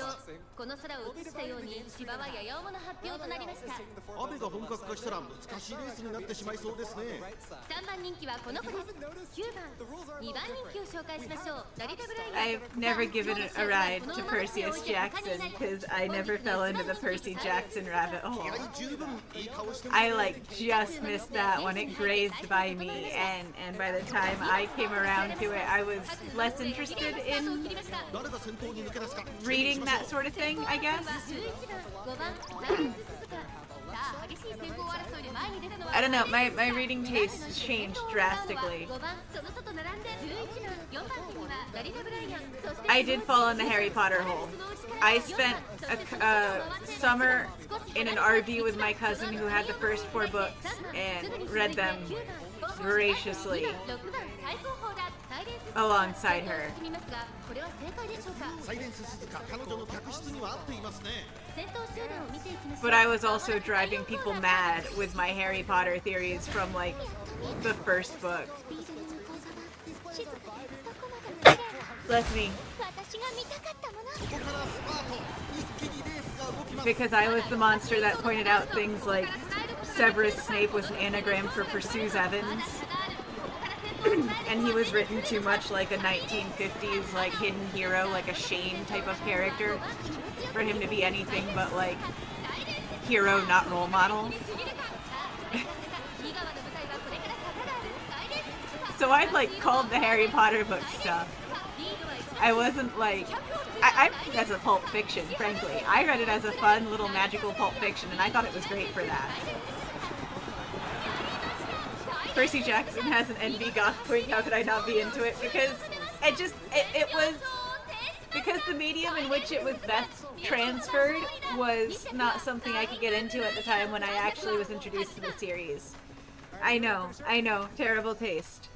Speaker 3: この空を映したように芝はやや重の発表となりました
Speaker 8: singing the four
Speaker 11: 雨が本格化したら難しいレースになってしまいそうですね。
Speaker 8: right side.
Speaker 3: 3番人気はこの子です9番2番人気を紹介しましょうラリタブライアン
Speaker 6: I've never given a ride to Perseus Jackson because I never fell into the Percy Jackson rabbit hole.
Speaker 11: 十分いい顔してます
Speaker 6: I like just missed that one. It grazed by me, and by the time I came around to it, I was less interested in
Speaker 11: 誰が先頭に抜け出すか
Speaker 6: reading that sort of thing, I guess.
Speaker 3: 11番5番ラインススズカさあ激しい先行争いで前に出たのは
Speaker 6: I don't know, my reading tastes changed drastically.
Speaker 3: 5番その外並んで11番4番手にはラリタブライアンそして
Speaker 6: I did fall in the Harry Potter hole. I spent a summer in an RV with my cousin who had the first 4 books and read them voraciously
Speaker 3: 6番最高峰だサイレンス
Speaker 6: alongside her.
Speaker 3: 進みますがこれは正解でしょうか
Speaker 11: サイレンス鈴鹿彼女の客室には合っていますね。
Speaker 3: 先頭集団を見ていきましょう
Speaker 6: But I was also driving people mad with my Harry Potter theories from like the first book.
Speaker 3: 静かでどこまでも
Speaker 6: Bless me.
Speaker 3: 私が見たかったもの
Speaker 11: ここからスパート一気にレースが動きます。
Speaker 6: Because I was the monster that pointed out things like Severus Snape was an anagram for Pursues Evans. And he was written too much like a 1950s like hidden hero, like a Shane type of character, for him to be anything but like hero, not role model. So I'd like called the Harry Potter book stuff. I wasn't like I read it as a pulp fiction, frankly. I read it as a fun little magical pulp fiction, and I thought it was great for that. Percy Jackson has an NB goth twink. How could I not be into it? Because it was because the medium in which it was best transferred was not something I could get into at the time when I actually was introduced to the series. I know, terrible taste.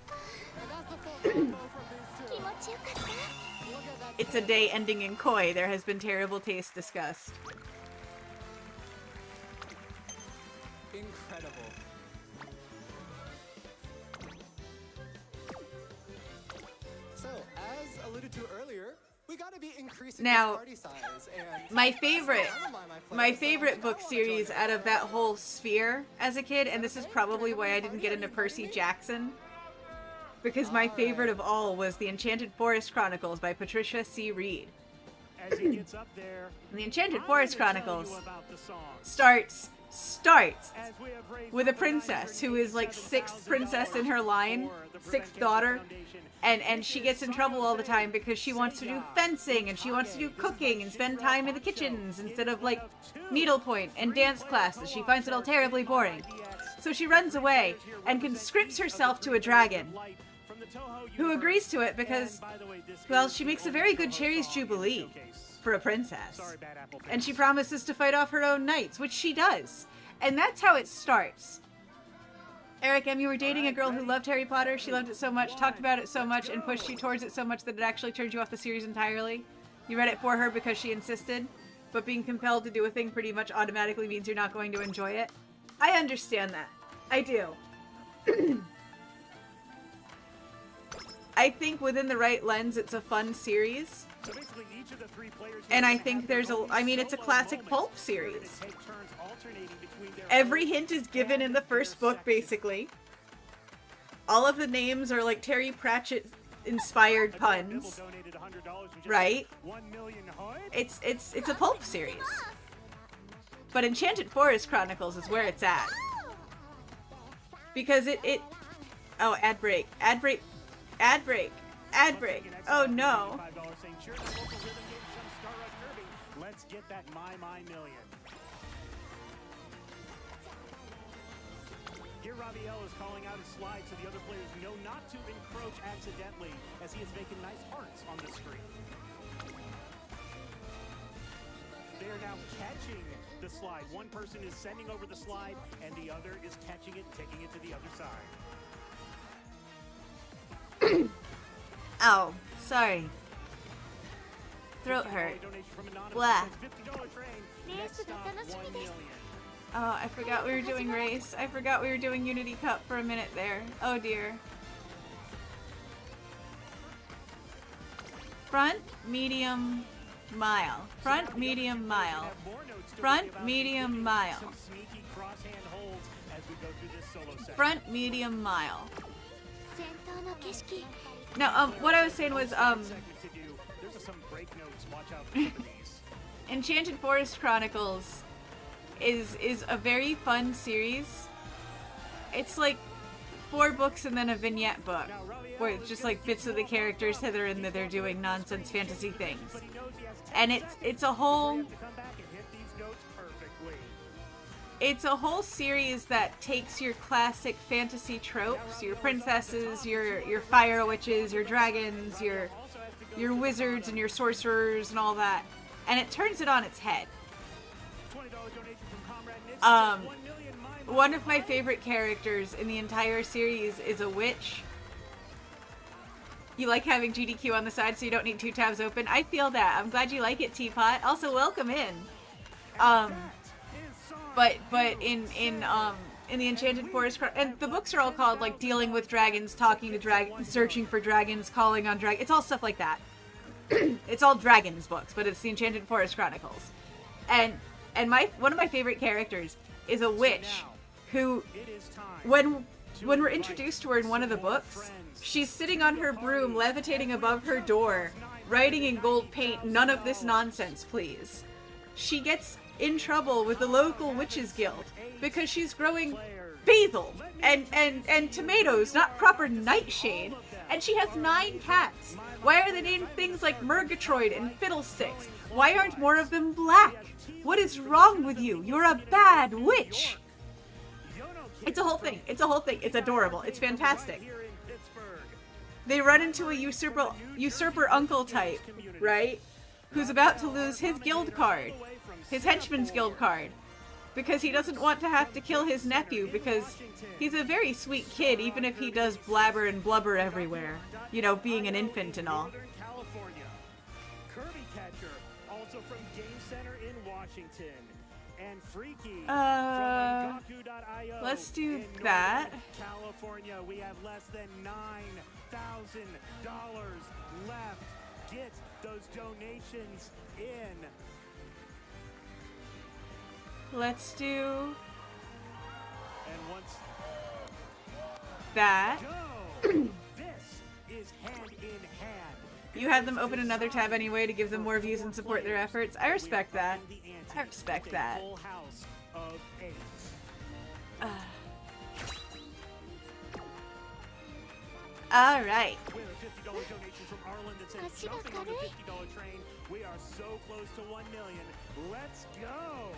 Speaker 6: It's a day ending in koi. There has been terrible taste discussed.
Speaker 8: Incredible. So, as alluded to earlier, we gotta be increasing
Speaker 6: Now,
Speaker 8: the party size, and
Speaker 6: My favorite
Speaker 8: my
Speaker 6: book series out of that whole sphere as a kid, and this is probably why I didn't get into Percy Jackson, because my favorite of all was The Enchanted Forest Chronicles by Patricia C. Reed.
Speaker 4: As he gets up there,
Speaker 6: And The Enchanted
Speaker 4: I'm
Speaker 6: Forest
Speaker 4: gonna tell
Speaker 6: Chronicles
Speaker 4: you about the song.
Speaker 6: starts
Speaker 4: As we have raised
Speaker 6: with a
Speaker 4: over
Speaker 6: princess who is like sixth princess in her line,
Speaker 4: for the
Speaker 6: sixth
Speaker 4: Prevent
Speaker 6: daughter,
Speaker 4: Cancer Foundation.
Speaker 6: and she gets in trouble all the time because she wants to do fencing and she wants to do cooking and spend time in the kitchens instead of like needlepoint and dance classes. She finds it all terribly boring. So she runs away and conscripts herself to a dragon, who agrees to it because, well, she makes a very good Cherries Jubilee for a princess. And she promises to fight off her own knights, which she does. And that's how it starts. Eric M., you were dating a girl who loved Harry Potter. She loved it so much, talked about it so much, and pushed you towards it so much that it actually turned you off the series entirely. You read it for her because she insisted, but being compelled to do a thing pretty much automatically means you're not going to enjoy it. I understand that. I do. I think within the right lens, it's a fun series.
Speaker 4: So basically, each of the three players
Speaker 6: And I think there's it's a classic pulp series. Every hint is given in the first book, basically. All of the names are like Terry Pratchett inspired puns, right? It's a pulp series. But Enchanted Forest Chronicles is where it's at. Because oh, ad break. Oh no.
Speaker 4: Let's get that My Million. Here Raviel is calling out his slide so the other players know not to encroach accidentally as he is making nice hearts on the screen. They are now catching the slide. One person is sending over the slide and the other is catching it, taking it to the other side.
Speaker 6: Oh, sorry. Throat hurt. Blah. Oh, I forgot we were doing race. I forgot we were doing Unity Cup for a minute there. Oh dear. Front, medium, mile. Front, medium, mile. Front, medium, mile. Front, medium, mile. No, what I was saying was, Enchanted Forest Chronicles is a very fun series. It's like 4 books and then a vignette book, where it's just like bits of the characters hither and thither doing nonsense fantasy things. And it's a whole series that takes your classic fantasy tropes, your princesses, your fire witches, your dragons, your wizards and your sorcerers and all that, and it turns it on its head. One of my favorite characters in the entire series is a witch. You like having GDQ on the side so you don't need 2 tabs open? I feel that. I'm glad you like it, Teapot. Also, welcome in. But in the Enchanted Forest, and the books are all called like Dealing with Dragons, Talking to Dragons, Searching for Dragons, Calling on Dragons. It's all stuff like that. It's all dragons books, but it's the Enchanted Forest Chronicles. And one of my favorite characters is a witch who, when we're introduced to her in one of the books, she's sitting on her broom, levitating above her door, writing in gold paint, "None of this nonsense, please." She gets in trouble with the local witches guild because she's growing basil and tomatoes, not proper nightshade, and she has 9 cats. Why are they named things like Murgatroyd and Fiddlesticks? Why aren't more of them black? What is wrong with you? You're a bad witch. It's a whole thing. It's adorable. It's fantastic. They run into a usurper uncle type, right? Who's about to lose his guild card. His henchman's guild card, because he doesn't want to have to kill his nephew, because he's a very sweet kid, even if he does blabber and blubber everywhere, you know, being an infant and all.
Speaker 4: Kirby Catcher, also from Game Center in Washington, and Freaky from Gaku.io.
Speaker 6: Let's do that.
Speaker 4: California, we have less than $9,000 left. Get those donations in.
Speaker 6: Let's do
Speaker 4: and once
Speaker 6: that.
Speaker 4: This is hand in hand.
Speaker 6: You have them open another tab anyway to give them more views and support their efforts. I respect that. I respect that. Alright.
Speaker 4: We are so close to 1 million. Let's go.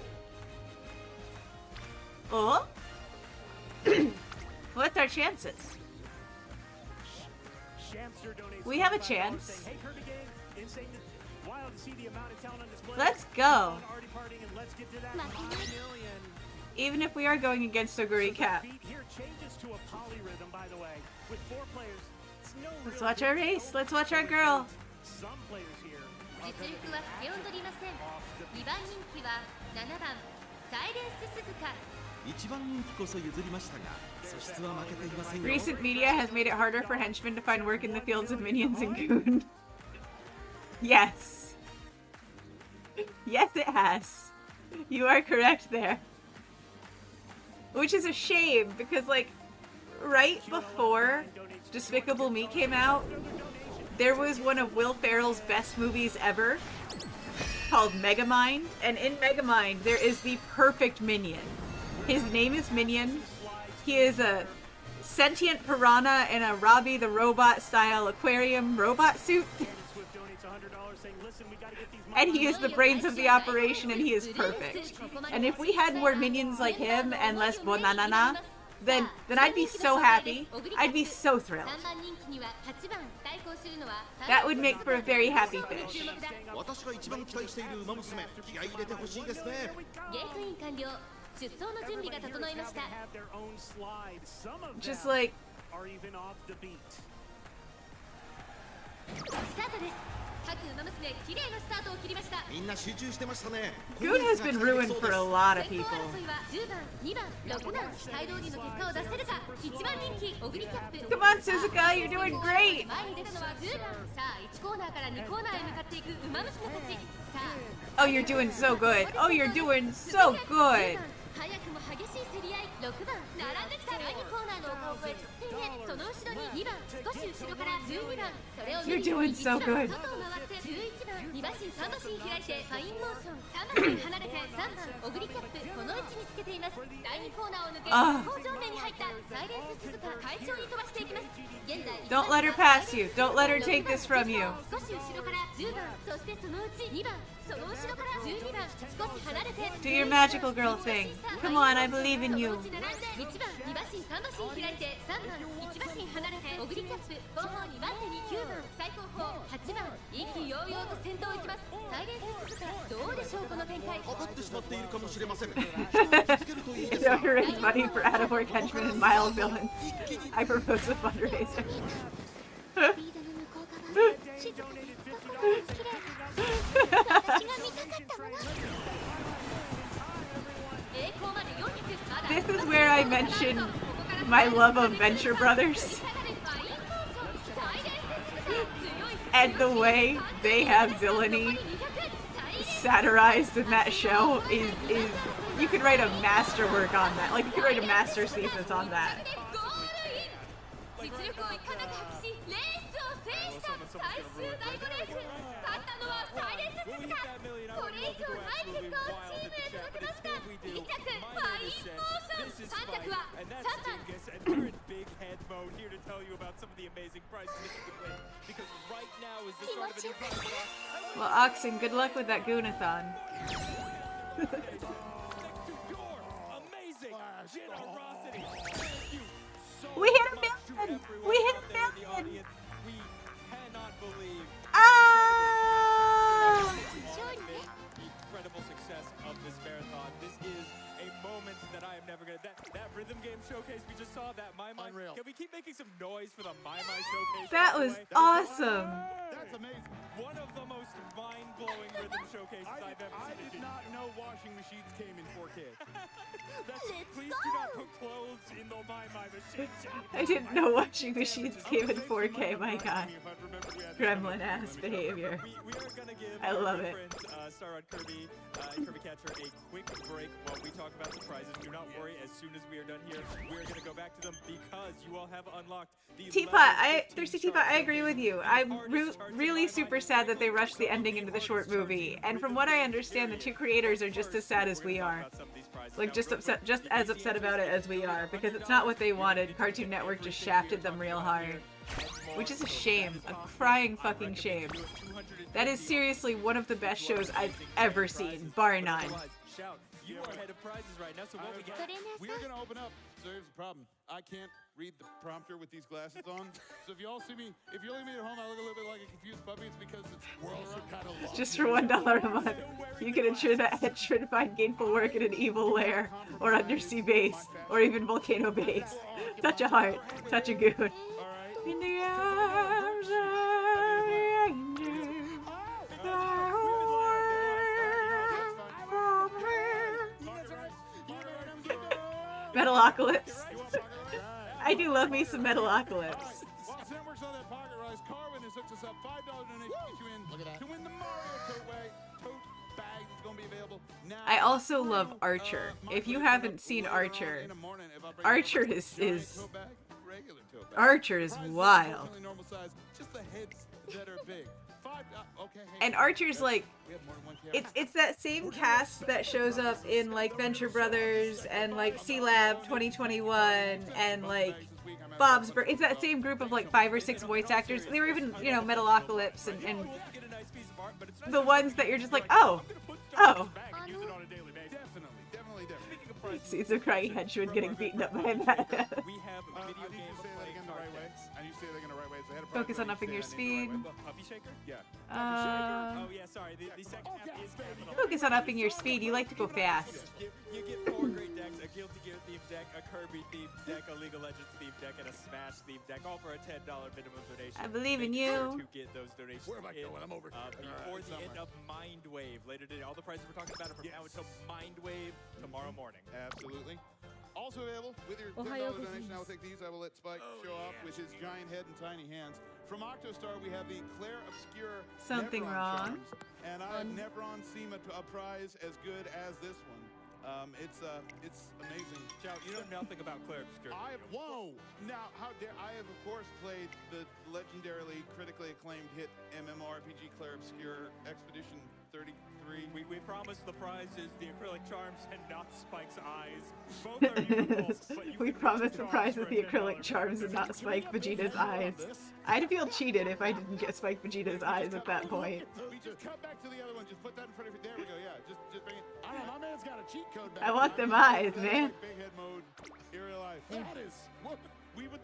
Speaker 6: Oh? What's our chances? We have a chance. Let's go. Even if we are going against Oguri Cap. Let's watch our race. Let's watch our girl. Recent media has made it harder for henchmen to find work in the fields of minions and goon. Yes. Yes, it has. You are correct there. Which is a shame, because, like, right before Despicable Me came out, there was one of Will Ferrell's best movies ever called Megamind, and in Megamind there is the perfect minion. His name is Minion. He is a sentient piranha in a Robbie the Robot style aquarium robot suit. And he is the brains of the operation, and he is perfect. And if we had more minions like him and less Bonanana, then I'd be so happy. I'd be so thrilled. That would make for a very happy fish.
Speaker 11: 私が一番期待している馬娘、気合い入れてほしいですね。
Speaker 3: ゲートイン完了。出走の準備が整いました。
Speaker 6: Just like
Speaker 3: スタートです。各馬娘綺麗なスタートを切りました。
Speaker 11: みんな集中してましたね。
Speaker 6: Goon has been ruined for a lot of
Speaker 3: 先頭
Speaker 6: people.
Speaker 3: 争いは10番、2番、6番、期待通りの結果を出せるか。1番人気オグリキャップ。
Speaker 6: Come on, Suzuka, you're doing great.
Speaker 3: 前に出たのは10番。さあ1コーナーから2コーナーへ向かっていく馬娘たち。さあ
Speaker 6: Oh, you're doing so good. Oh, you're doing so good.
Speaker 3: 早くも激しい競り合い。6番並んできた第2コーナーの丘を越え直線へ。その後ろに2番少し後ろから12番。それを
Speaker 6: You're doing so good.
Speaker 3: 外を回って11番2馬身3馬身開いてファインモーション3馬身離れて3番オグリキャップこの位置につけています。第2コーナーを抜け工場面に入ったサイレンス鈴鹿快調に飛ばしていきます。現在
Speaker 6: Don't let her pass you. Don't let her take this from you.
Speaker 3: 少し後ろから10番そしてそのうち2番その後ろから12番少し離れて
Speaker 6: Do your magical girl thing. Come on, I believe in you.
Speaker 3: 1番2馬身3馬身開いて3番1馬身離れてオグリキャップ後方2番手に9番最後方8番意気揚々と先頭行きます。サイレンス鈴鹿どうでしょうこの展開。
Speaker 11: 当たってしまっているかもしれません。
Speaker 6: You know, you raise money for Attaboy henchmen and mild villains. I propose a fundraiser.
Speaker 3: スピードの向こう側静かでどこまで綺麗か私が見たかったもの。栄光まで400まだ
Speaker 6: This is where I mention my love of Venture Brothers. And the way they have villainy satirized in that show is you could write a masterwork on that. Like, you could write a master's thesis on that.
Speaker 3: 実力をいかなく発揮しレースを制した最終第5レース勝ったのはサイレンス鈴鹿。これ以上ない結果をチームへ届けました。2着ファインモーション3着は3番
Speaker 7: here to tell you about some of the amazing prizes that you can win. Because right now is the
Speaker 3: 気
Speaker 7: start
Speaker 3: 持
Speaker 7: of a
Speaker 3: ち
Speaker 7: new
Speaker 3: よかった
Speaker 7: prize.
Speaker 6: Well, Oxen, good luck with that Goonathon.
Speaker 7: Amazing generosity. Thank you so
Speaker 6: We hit a
Speaker 7: much to
Speaker 6: million!
Speaker 7: everyone
Speaker 6: We hit
Speaker 7: out
Speaker 6: a
Speaker 7: there in the
Speaker 6: million!
Speaker 7: audience. We cannot believe
Speaker 6: Ah!
Speaker 7: the incredible success of this marathon. This is a moment that I am never gonna. That rhythm game showcase we just saw, that My.
Speaker 2: Unreal.
Speaker 7: Can we keep making some noise for the My showcase?
Speaker 6: That
Speaker 7: by the
Speaker 6: was
Speaker 7: way?
Speaker 6: awesome!
Speaker 2: That's amazing.
Speaker 7: One of the most mind-blowing rhythm showcases I've ever
Speaker 2: I
Speaker 7: seen.
Speaker 2: did not know washing machines came in 4K.
Speaker 7: Please do not put clothes in the My machines.
Speaker 6: I didn't know washing machines came in 4K, my god. Gremlin ass behavior.
Speaker 7: We are gonna give
Speaker 6: I love it.
Speaker 7: Star Kirby, Kirby Catcher a quick break while we talk about the prizes. Do not worry, as soon as we are done here, we're gonna go back to them because you all have unlocked the
Speaker 6: Teapot, Thirsty Teapot, I agree with you. I'm really super sad that they rushed the ending into the short movie. And from what I understand, the two creators are just as sad as we are. Like, just as upset about it as we are. Because it's not what they wanted. Cartoon Network just shafted them real hard. Which is a shame. A crying fucking shame. That is seriously one of the best shows I've ever seen, bar none.
Speaker 7: You are ahead of prizes right now, so what we got?
Speaker 2: We're gonna open up. So here's the problem. I can't read the prompter with these glasses on. So if you all see me, if you look at me at home, I look a little bit like a confused puppy. It's because we're also kind of lost.
Speaker 6: Just for $1 a month, you can ensure that henchmen find gainful work in an evil lair, or undersea base, or even volcano base. Touch a heart, touch a goon. In the arms of the angel, Metalocalypse. I do love me some Metalocalypse.
Speaker 2: While Sam works on that pocket rise, Carwin is
Speaker 13: just hooked us up. $5 donation gets you in to win the Mario tote bag that's going to be available now.
Speaker 6: I also love Archer. If you haven't seen Archer, Archer is Archer is wild.
Speaker 13: Just the heads that are big.
Speaker 6: And Archer's like, it's that same cast that shows up in like Venture Brothers and like C-Lab 2021 and like Bob's Burgers. It's that same group of like 5 or 6 voice actors. They were even, you know, Metalocalypse and the ones that you're just like, oh. Sees a crying henchman getting beaten up by that. Focus on upping your speed. Focus on upping your speed. You like to go fast.
Speaker 14: You get 4 great decks: a Guilty Gear themed deck, a Kirby themed deck, a League of Legends themed deck, and a Smash themed deck, all for a $10 minimum donation.
Speaker 6: I believe in you.
Speaker 14: To get those donations. Where am I going? I'm over before the end of Mind Wave later today. All the prices we're talking about are from now until Mind Wave tomorrow morning.
Speaker 13: Absolutely. Also available with your $10 donation. I will take these. I will let Spike show off with his giant head and tiny hands. From Octostar, we have the Claire Obscure
Speaker 6: Something
Speaker 13: Nevron
Speaker 6: wrong.
Speaker 13: Charms, and I have never seen a prize as good as this one. It's amazing.
Speaker 14: Chow, you know nothing about Claire Obscure.
Speaker 13: Whoa! Now, how dare I have, of course, played the legendarily critically acclaimed hit MMORPG Claire Obscure Expedition 33.
Speaker 14: We promised the prize is the acrylic charms and not Spike's eyes. Both are useful, but you
Speaker 6: We promised the prize with the acrylic charms and not Spike Vegeta's eyes. I'd feel cheated if I didn't get Spike Vegeta's eyes at that point.
Speaker 13: We just cut back to the other one. Just put that in front of you. There we go. Yeah, just bring it. I don't know. My man's got a cheat code back.
Speaker 6: I want them eyes, man.
Speaker 13: Big head mode. In real life. That is.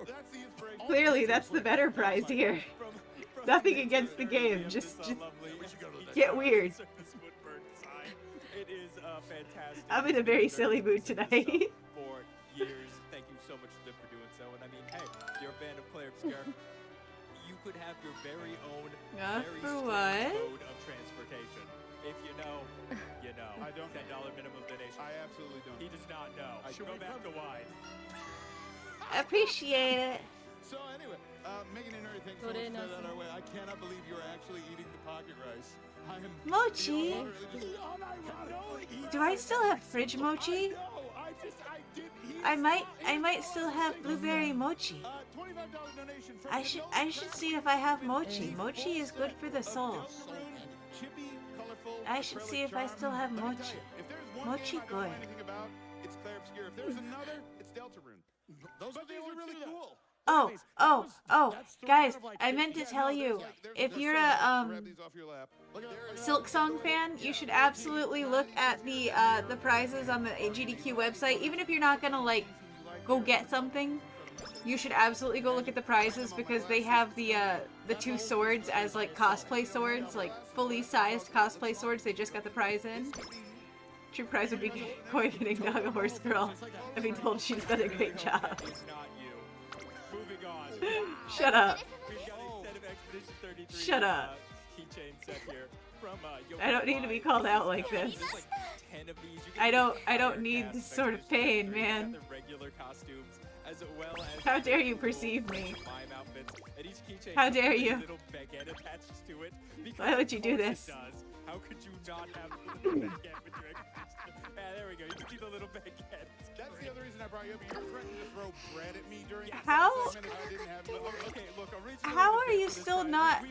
Speaker 13: That's the inspiration.
Speaker 6: Clearly, that's the better prize here. Nothing against the game. Just get weird.
Speaker 14: It is fantastic.
Speaker 6: I'm in a very silly mood tonight.
Speaker 14: For years. Thank you so much for doing so. And I mean, hey, if you're a fan of Claire Obscure, you could have your very own very
Speaker 6: for
Speaker 14: strict
Speaker 6: what?
Speaker 14: mode of transportation. If you know, you know.
Speaker 13: I don't.
Speaker 14: $10 minimum donation.
Speaker 13: I absolutely don't.
Speaker 14: He does not know. Go back to wine.
Speaker 6: Appreciate it.
Speaker 13: So anyway, Megan and Nuri, thanks so much for that our way. I cannot believe you're actually eating the pocket rice. I am
Speaker 6: Mochi. Do I still have fridge mochi? I might still have blueberry mochi. I should see if I have mochi. Mochi is good for the soul. I should see if I still have mochi. Mochi good.
Speaker 13: It's Claire Obscure. If there's another, it's Deltarune. Those are really cool.
Speaker 6: Oh, guys, I meant to tell you, if you're a Silk Song fan, you should absolutely look at the prizes on the AGDQ website. Even if you're not gonna like go get something, you should absolutely go look at the prizes because they have the 2 swords as like cosplay swords, like fully sized cosplay swords. They just got the prize in. True prize would be Koi getting Dog a Horse Girl. I've been told she's done a great job. Shut up. Shut up. I don't need to be called out like this. I don't need this sort of pain, man. How dare you perceive me? How dare you? Why would you do this?
Speaker 14: How could you not have the little baguette with your expedition? There we go. You can see the little baguette.
Speaker 13: That's the other reason I brought you up. You're threatening to throw bread at me during
Speaker 6: How? How are you still not?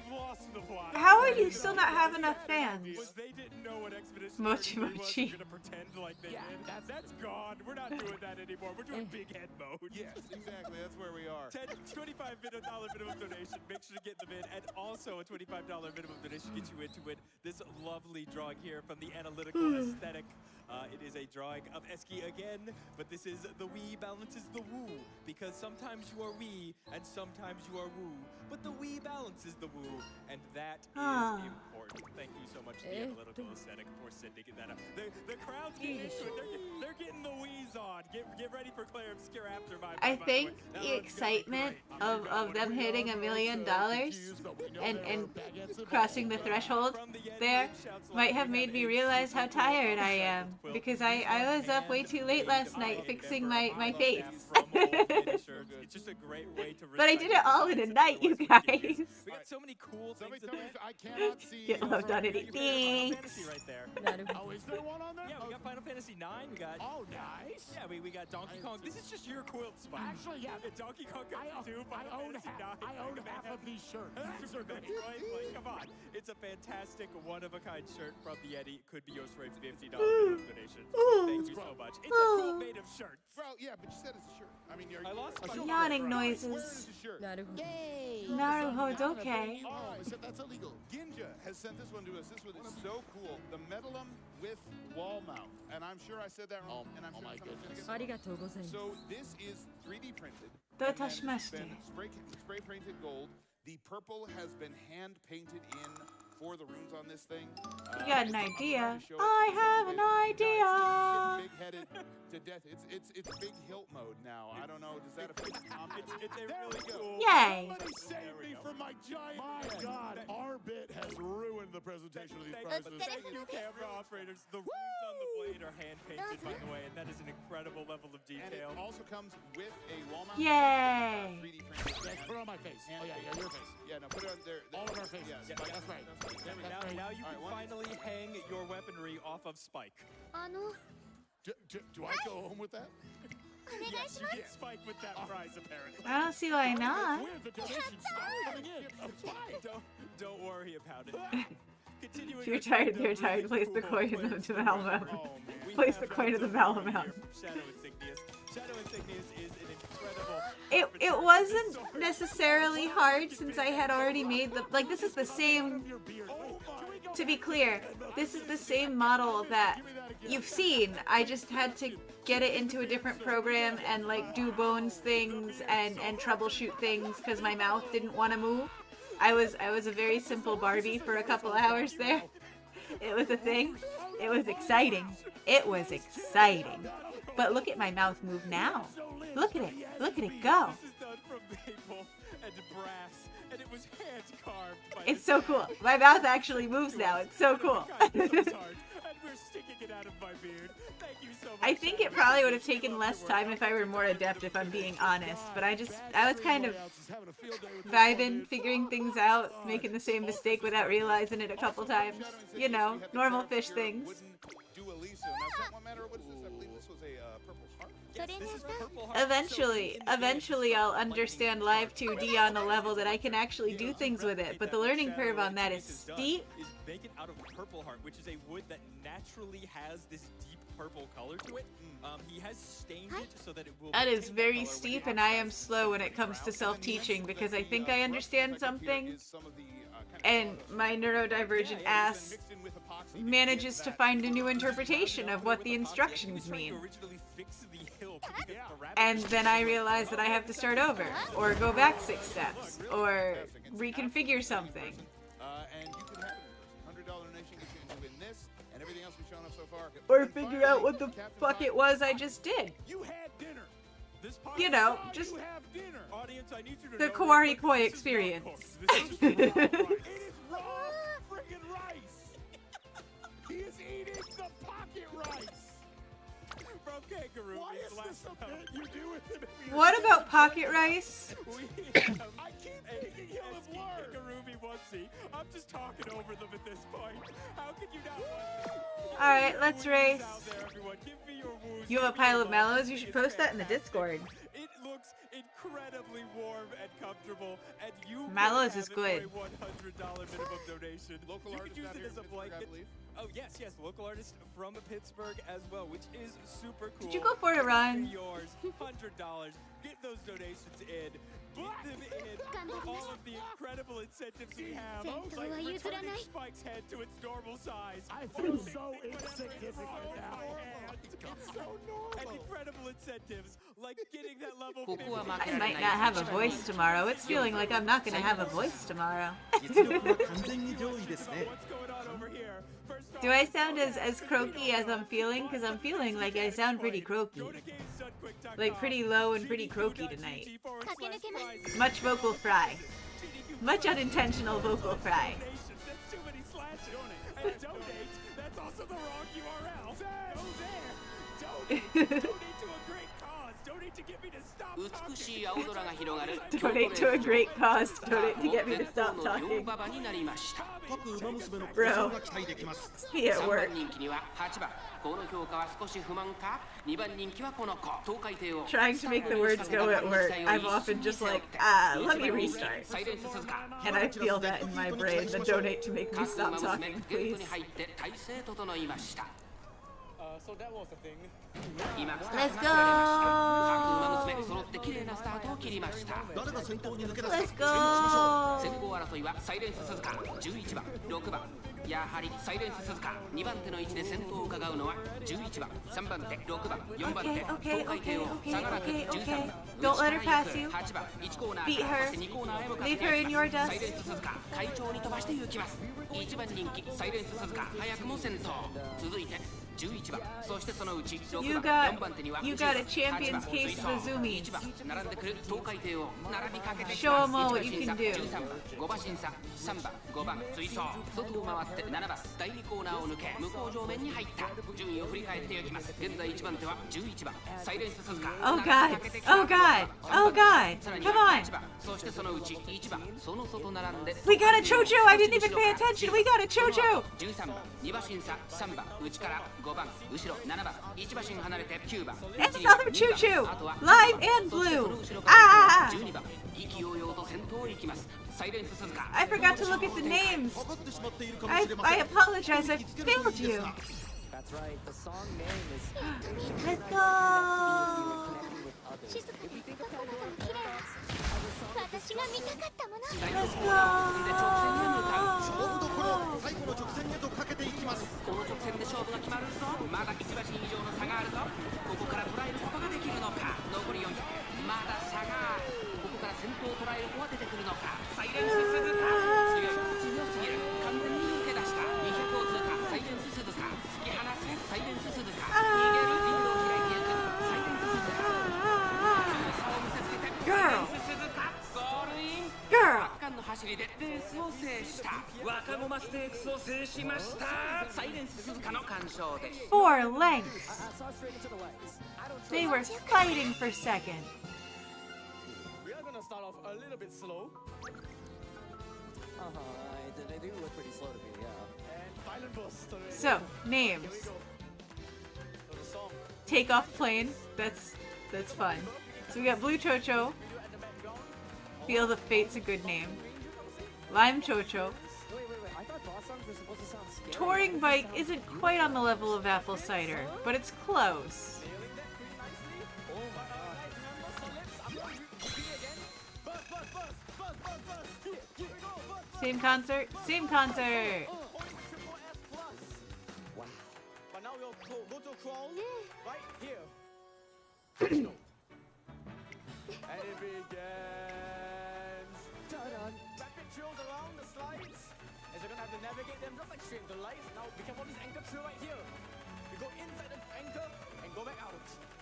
Speaker 6: How are you still not have enough fans?
Speaker 14: They didn't know what expedition
Speaker 6: Mochi mochi.
Speaker 14: We're gonna pretend like they did. That's gone. We're not doing that anymore. We're doing big head mode.
Speaker 13: Yes, exactly. That's where we are.
Speaker 14: $25 minimum donation. Make sure to get them in, and also a $25 minimum donation gets you into it. This lovely drawing here from the analytical aesthetic. It is a drawing of Eski again, but this is the Wii balances the Woo, because sometimes you are Wii and sometimes you are Woo, but the Wii balances the Woo, and that is important. Thank you so much to the analytical aesthetic for sending that up. The crowd's getting into it. They're getting the Wii's on. Get ready for Claire Obscure after my.
Speaker 6: I think the excitement of them hitting $1 million and crossing the threshold there might have made me realize how tired I am, because I was up way too late last night fixing my face.
Speaker 14: It's just a great way to
Speaker 6: But I did it all in a night, you guys.
Speaker 13: We got
Speaker 14: so many cool
Speaker 13: Somebody
Speaker 14: things
Speaker 13: tell
Speaker 14: in
Speaker 13: me
Speaker 14: there.
Speaker 13: I cannot see.
Speaker 6: Get loved on it.
Speaker 14: You got Final
Speaker 6: Thanks.
Speaker 14: Fantasy right there.
Speaker 13: Oh, is there one on there?
Speaker 14: Yeah, we got Final Fantasy 9. We got.
Speaker 13: Oh, nice.
Speaker 14: Yeah, we got Donkey Kong. This is just your quilt spot.
Speaker 15: Actually, yeah.
Speaker 14: Donkey Kong Country 2, Final Fantasy 9.
Speaker 15: I own half of these shirts.
Speaker 14: Super Metroid. Like, come on. It's a fantastic, one-of-a-kind shirt from the Yeti. Could be yours for a $50 donation. Thank you so much. It's a cool made of shirts.
Speaker 13: Bro, yeah, but you said it's a shirt. I mean, you're.
Speaker 14: I lost my
Speaker 6: Yawning
Speaker 13: Where
Speaker 6: noises.
Speaker 13: is the shirt?
Speaker 15: Yay!
Speaker 6: Naruhodo, okay.
Speaker 13: Oh, except that's illegal. Ginja has sent this one to us. This one is so cool. The Metalum with wall mount. And I'm sure I said that wrong. And I'm sure
Speaker 15: my
Speaker 13: someone's gonna
Speaker 15: goodness.
Speaker 13: get it wrong. So this is 3D printed.
Speaker 6: Do
Speaker 13: and then
Speaker 6: itashimashite.
Speaker 13: been spray painted gold. The purple has been hand painted in for the runes on this thing.
Speaker 6: You got an idea.
Speaker 13: Show it.
Speaker 6: I have an idea.
Speaker 13: Big-headed to death. It's big hilt mode now. I don't know. Does that affect combat?
Speaker 14: It's a really cool.
Speaker 6: Yay.
Speaker 13: Somebody save me from my giant.
Speaker 15: My God, our bit has ruined the presentation of these prizes.
Speaker 14: Thank you, camera operators. The runes on the blade are hand painted, by the way, and that is an incredible level of
Speaker 13: And it
Speaker 14: detail.
Speaker 13: also comes with a wall mount.
Speaker 6: Yay.
Speaker 13: 3D printed.
Speaker 15: Yes, put it on my face. Oh yeah, yeah, your face.
Speaker 13: Yeah, no, put it on there.
Speaker 15: All of our faces.
Speaker 13: Yeah,
Speaker 15: Yeah, that's right.
Speaker 13: There we go.
Speaker 14: Now you
Speaker 13: All
Speaker 14: can
Speaker 13: right,
Speaker 14: finally hang your weaponry off of Spike.
Speaker 15: Do I go home with that?
Speaker 14: Yes, you get Spike with that prize, apparently.
Speaker 6: I don't see why not.
Speaker 15: Weird, the donation stopped coming in. I'm fine.
Speaker 14: Don't worry about it. Continuing
Speaker 6: If you're
Speaker 14: with
Speaker 6: tired,
Speaker 14: the
Speaker 6: you're tired.
Speaker 14: really
Speaker 6: Place the
Speaker 14: cool
Speaker 6: coin in
Speaker 14: players
Speaker 6: the
Speaker 14: for
Speaker 6: Valve
Speaker 14: the
Speaker 6: Mountain.
Speaker 14: round. We
Speaker 6: Place
Speaker 14: have
Speaker 6: the coin in the
Speaker 14: Honse
Speaker 6: Valve
Speaker 14: over here
Speaker 6: Mountain.
Speaker 14: from Shadow Insignias. Shadow Insignias is an incredible.
Speaker 6: It wasn't necessarily hard since I had already made the this is the same. To be clear, this is the same model that you've seen. I just had to get it into a different program and do bones things and troubleshoot things because my mouth didn't want to move. I was a very simple Barbie for a couple hours there. It was a thing. It was exciting. It was exciting. But look at my mouth move now. Look at it. Look at it go.
Speaker 14: This is done from maple and brass, and it was hand carved by
Speaker 6: It's so cool. My mouth actually moves now. It's so cool.
Speaker 14: And we're sticking it out of my beard. Thank you so much.
Speaker 6: I think it probably would have taken less time if I were more adept, if I'm being honest. But I was kind of vibing, figuring things out, making the same mistake without realizing it a couple times. You know, normal fish things. Eventually I'll understand Live 2D on a level that I can actually do things with it, but the learning curve on that is steep.
Speaker 14: Is make it out of purple heart, which is a wood that naturally has this deep purple color to it. He has stained it so that it will.
Speaker 6: That is very steep, and I am slow when it comes to self-teaching because I think I understand something, and my neurodivergent ass manages to find a new interpretation of what the instructions mean. And then I realize that I have to start over, or go back 6 steps, or reconfigure something.
Speaker 13: And you can have it. $100 donation gets you to win this, and everything else we've shown up so far.
Speaker 6: Or figure out what the fuck it was I just did.
Speaker 14: You had dinner.
Speaker 6: You know, just
Speaker 14: Audience, I need you to
Speaker 6: the
Speaker 14: know
Speaker 6: Kawari Koi experience.
Speaker 14: It is raw friggin' rice.
Speaker 15: He is eating the pocket rice.
Speaker 14: From Kangaroo.
Speaker 15: Why is this a bit you do with it?
Speaker 6: What about pocket rice?
Speaker 14: I keep thinking he'll have learned. Kangaroo onesie. I'm just talking over them at this point. How could you not?
Speaker 6: Alright, let's race.
Speaker 14: Out there, everyone. Give me your woos.
Speaker 6: You have a pile of mallows? You should post that in the Discord.
Speaker 14: It looks incredibly warm and comfortable, and you
Speaker 6: Mallows
Speaker 14: can
Speaker 6: is
Speaker 14: have
Speaker 6: good.
Speaker 14: it for a $100 minimum donation.
Speaker 13: Local
Speaker 14: you
Speaker 13: artist
Speaker 14: can use
Speaker 13: out
Speaker 14: it
Speaker 13: here
Speaker 14: as a
Speaker 13: in Pittsburgh, I
Speaker 14: blanket.
Speaker 13: believe.
Speaker 14: Oh yes, local artist from Pittsburgh as well, which is super cool.
Speaker 6: Did you go for a run?
Speaker 14: Yours, $100. Get those donations in. Get them in. All of the incredible incentives we have, like returning Spike's head to its normal size.
Speaker 15: I feel so insignificant now.
Speaker 14: It's so normal. And incredible incentives, like getting that level 50.
Speaker 6: I might not have a voice tomorrow. It's feeling like I'm not gonna have a voice tomorrow.
Speaker 10: 実力は完全に上位ですね。
Speaker 14: What's going on over here? First off,
Speaker 6: Do I sound as croaky as I'm feeling? Because I'm feeling like I sound pretty croaky. Like pretty low and pretty croaky tonight. Much vocal fry. Much unintentional vocal fry.
Speaker 14: That's too many slashes. And donate, that's also the wrong URL. Go there. Donate to a great cause. Donate to get me to stop
Speaker 12: 美しい青空が広がる
Speaker 6: Donate to a great cause. Donate to get me to stop
Speaker 12: 両
Speaker 6: talking.
Speaker 12: 馬場になりました。
Speaker 11: 各馬娘のポジションが期待できます。
Speaker 6: Be at
Speaker 12: 3
Speaker 6: work.
Speaker 12: 番人気には8番。この評価は少し不満か。2番人気はこの子。東海帝王。
Speaker 6: Trying to make the words go at work. I'm often just like, let me restart.
Speaker 12: サイレンス鈴鹿。
Speaker 6: And I feel that in my brain. The donate to make me
Speaker 12: 各
Speaker 6: stop
Speaker 12: 馬娘
Speaker 6: talking,
Speaker 12: ゲート
Speaker 6: please.
Speaker 12: に入って体勢整いました。
Speaker 7: So that was the thing.
Speaker 12: 今
Speaker 6: Let's go!
Speaker 12: 各馬娘揃って綺麗なスタートを切りました。
Speaker 11: 誰が先頭に抜け出すか
Speaker 6: Let's
Speaker 11: 注目しましょう。
Speaker 12: 先行争いはサイレンス鈴鹿11番6番。やはりサイレンス鈴鹿2番手の位置で先頭を伺うのは11番3番手6番4番手
Speaker 6: Okay,
Speaker 12: 東海帝王
Speaker 6: okay,
Speaker 12: 相良君
Speaker 6: okay,
Speaker 12: 13
Speaker 6: okay.
Speaker 12: 番
Speaker 6: Don't let her pass you.
Speaker 12: 8番1コーナー
Speaker 6: Beat
Speaker 12: から
Speaker 6: her.
Speaker 12: そして2コーナーへ向かって
Speaker 6: Leave her in your
Speaker 12: サ
Speaker 6: dust.
Speaker 12: イレンス鈴鹿快調に飛ばして行きます1番人気サイレンス鈴鹿早くも先頭続いて11番そしてそのうち6
Speaker 6: You
Speaker 12: 番
Speaker 6: got-
Speaker 12: 4番手には
Speaker 6: you got a champion's case of the zoomies.
Speaker 12: 1番並んでくる東海帝王並びかけてき
Speaker 6: Show
Speaker 12: ます
Speaker 6: 'em all what
Speaker 12: 1
Speaker 6: you
Speaker 12: 番
Speaker 6: can
Speaker 12: 審
Speaker 6: do.
Speaker 12: 査13番5番審査3番5番追走外を回って7番第2コーナーを抜け向こう上面に入った順位を振り返っていきます現在1番手は11番サイレンス鈴鹿
Speaker 6: Oh god. Oh god. Oh god.
Speaker 12: さらに
Speaker 6: Come
Speaker 12: は
Speaker 6: on.
Speaker 12: 8番そしてそのうち1番その外並んで
Speaker 6: We got a choo-choo. I didn't even pay attention. We got a choo-choo.
Speaker 12: 13番2馬審査3番内から5番後ろ7番1馬身離れて9番
Speaker 6: And another choo-choo.
Speaker 12: あとは
Speaker 6: Live and blue.
Speaker 12: そしてその後ろから
Speaker 6: Ah!
Speaker 12: 12番意気揚々と先頭を行きますサイレンス鈴鹿
Speaker 6: I forgot to look at the names.
Speaker 11: 分かってしまっているかも
Speaker 6: I
Speaker 11: しれません。
Speaker 6: apologize. I failed you.
Speaker 9: That's right. The song name is.
Speaker 6: Let's go.
Speaker 3: 静かでどこまでも綺麗私が見たかったもの
Speaker 6: Let's
Speaker 12: で直線へ向かう
Speaker 11: 勝負どころ最後の直線へとかけていきます。
Speaker 12: この直線で勝負が決まるぞまだ1馬身以上の差があるぞここから捉えることができるのか残り400まだ差があるここから先頭を捉える子は出てくるのかサイレンス鈴鹿強すぎる完全に抜け出した200を通過サイレンス鈴鹿突き放すサイレンス鈴鹿逃げるリードを開いていくサイレンス鈴鹿差を見せつけてサイレンス鈴鹿ゴールイン
Speaker 6: Girl.
Speaker 12: 圧巻の走りでレースを制した若駒ステークスを制しましたサイレンス鈴鹿の完勝です
Speaker 6: 4 lengths. They were fighting for second.
Speaker 7: We are gonna start off a little bit slow.
Speaker 9: They do look pretty slow to me, yeah.
Speaker 7: And violent burst.
Speaker 6: So, names.
Speaker 7: So the song.
Speaker 6: Takeoff plane. That's fun. So we got Blue Chocho. Feel the Fate's a good name. Lime Chocho.
Speaker 9: Wait. I thought boss songs were supposed to sound scary.
Speaker 6: Touring bike isn't quite on the level of apple cider, but it's close. Same concert? Same concert!
Speaker 7: But now we'll go to crawl right here. And it begins. Dun-dun. Rapid trails around the slides. As you're gonna have to navigate them just like straight into life. Now be careful of this anchor trail right here. We go inside the anchor and go back out.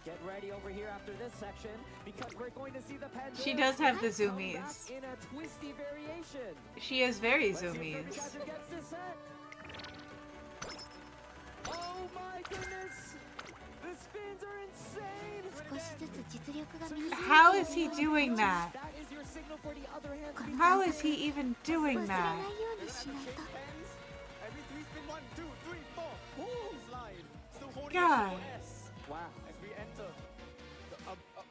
Speaker 9: Get ready over here after this section because we're going to see the Pandora.
Speaker 6: She does have the
Speaker 9: come back
Speaker 6: zoomies.
Speaker 9: in a twisty variation.
Speaker 6: She is very
Speaker 9: Let's see if
Speaker 6: zoomies.
Speaker 9: Pikachu gets this set. Oh my goodness! The spins are insane!
Speaker 3: 少しずつ実力が身について
Speaker 6: How is he doing that?
Speaker 9: That is your signal for the other hand to be
Speaker 6: How is he even
Speaker 3: 忘れ
Speaker 6: doing
Speaker 3: ない
Speaker 6: that?
Speaker 3: ようにしないと
Speaker 7: Every three spin, 1, 2, 3, 4. Ooh, slide. Still holding
Speaker 6: God.
Speaker 7: it S.
Speaker 9: Wow.
Speaker 7: As we enter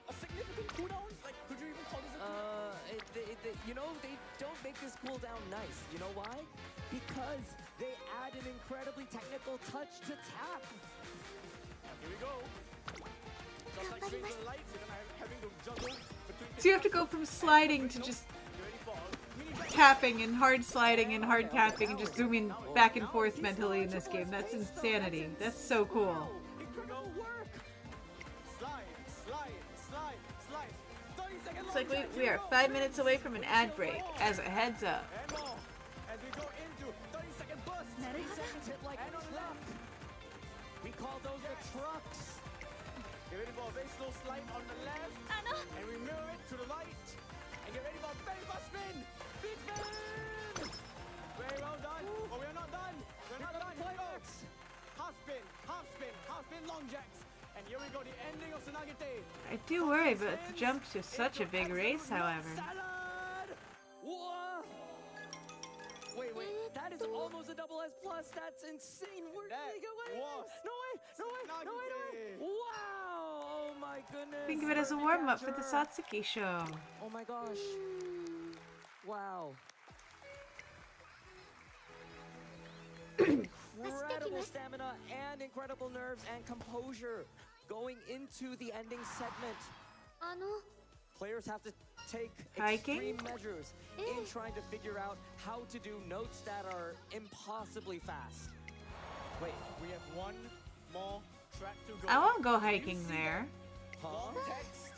Speaker 7: a significant cooldown. Like, could you even call this a
Speaker 9: you know, they don't make this cooldown nice. You know why? Because they add an incredibly technical touch to tap.
Speaker 7: Here we go. Just like straight to the lights, you're gonna having to juggle between
Speaker 6: So you have to go from sliding to just tapping and hard sliding and hard tapping and just zooming back and forth mentally in this game. That's insanity. That's so cool.
Speaker 7: incredible work. Slide, slide, slide, slide. 30 seconds
Speaker 6: It's like we are 5 minutes away from an ad break, as a heads up.
Speaker 7: and more. As we go into 30-second burst.
Speaker 9: 3 seconds hit like
Speaker 7: And
Speaker 9: a
Speaker 7: on
Speaker 9: truck.
Speaker 7: left.
Speaker 9: We call those the trucks.
Speaker 7: Get ready for a very slow slide on the left. And we mirror it to the right. And get ready for a very fast spin. Big spin. Very well done. But we're not done. We're not done. Go. Half spin, half spin, half spin, long jacks. And here we go, the ending of Tsunagite.
Speaker 6: I Do worry about the jump to such a big race, however.
Speaker 9: Whoa! Wait, that is almost a double S plus. That's insane. Where did they go? Wait, no way. Wow! Oh my goodness.
Speaker 6: Think of it as a warm-up for the Satsuki show.
Speaker 9: Oh my gosh. Wow. Incredible stamina and incredible nerves and composure going into the ending segment. Players have to take extreme measures in trying to figure out how to do notes that are impossibly fast.
Speaker 7: Wait, we have one more track to go.
Speaker 6: I won't go hiking there.
Speaker 9: Huh? Text?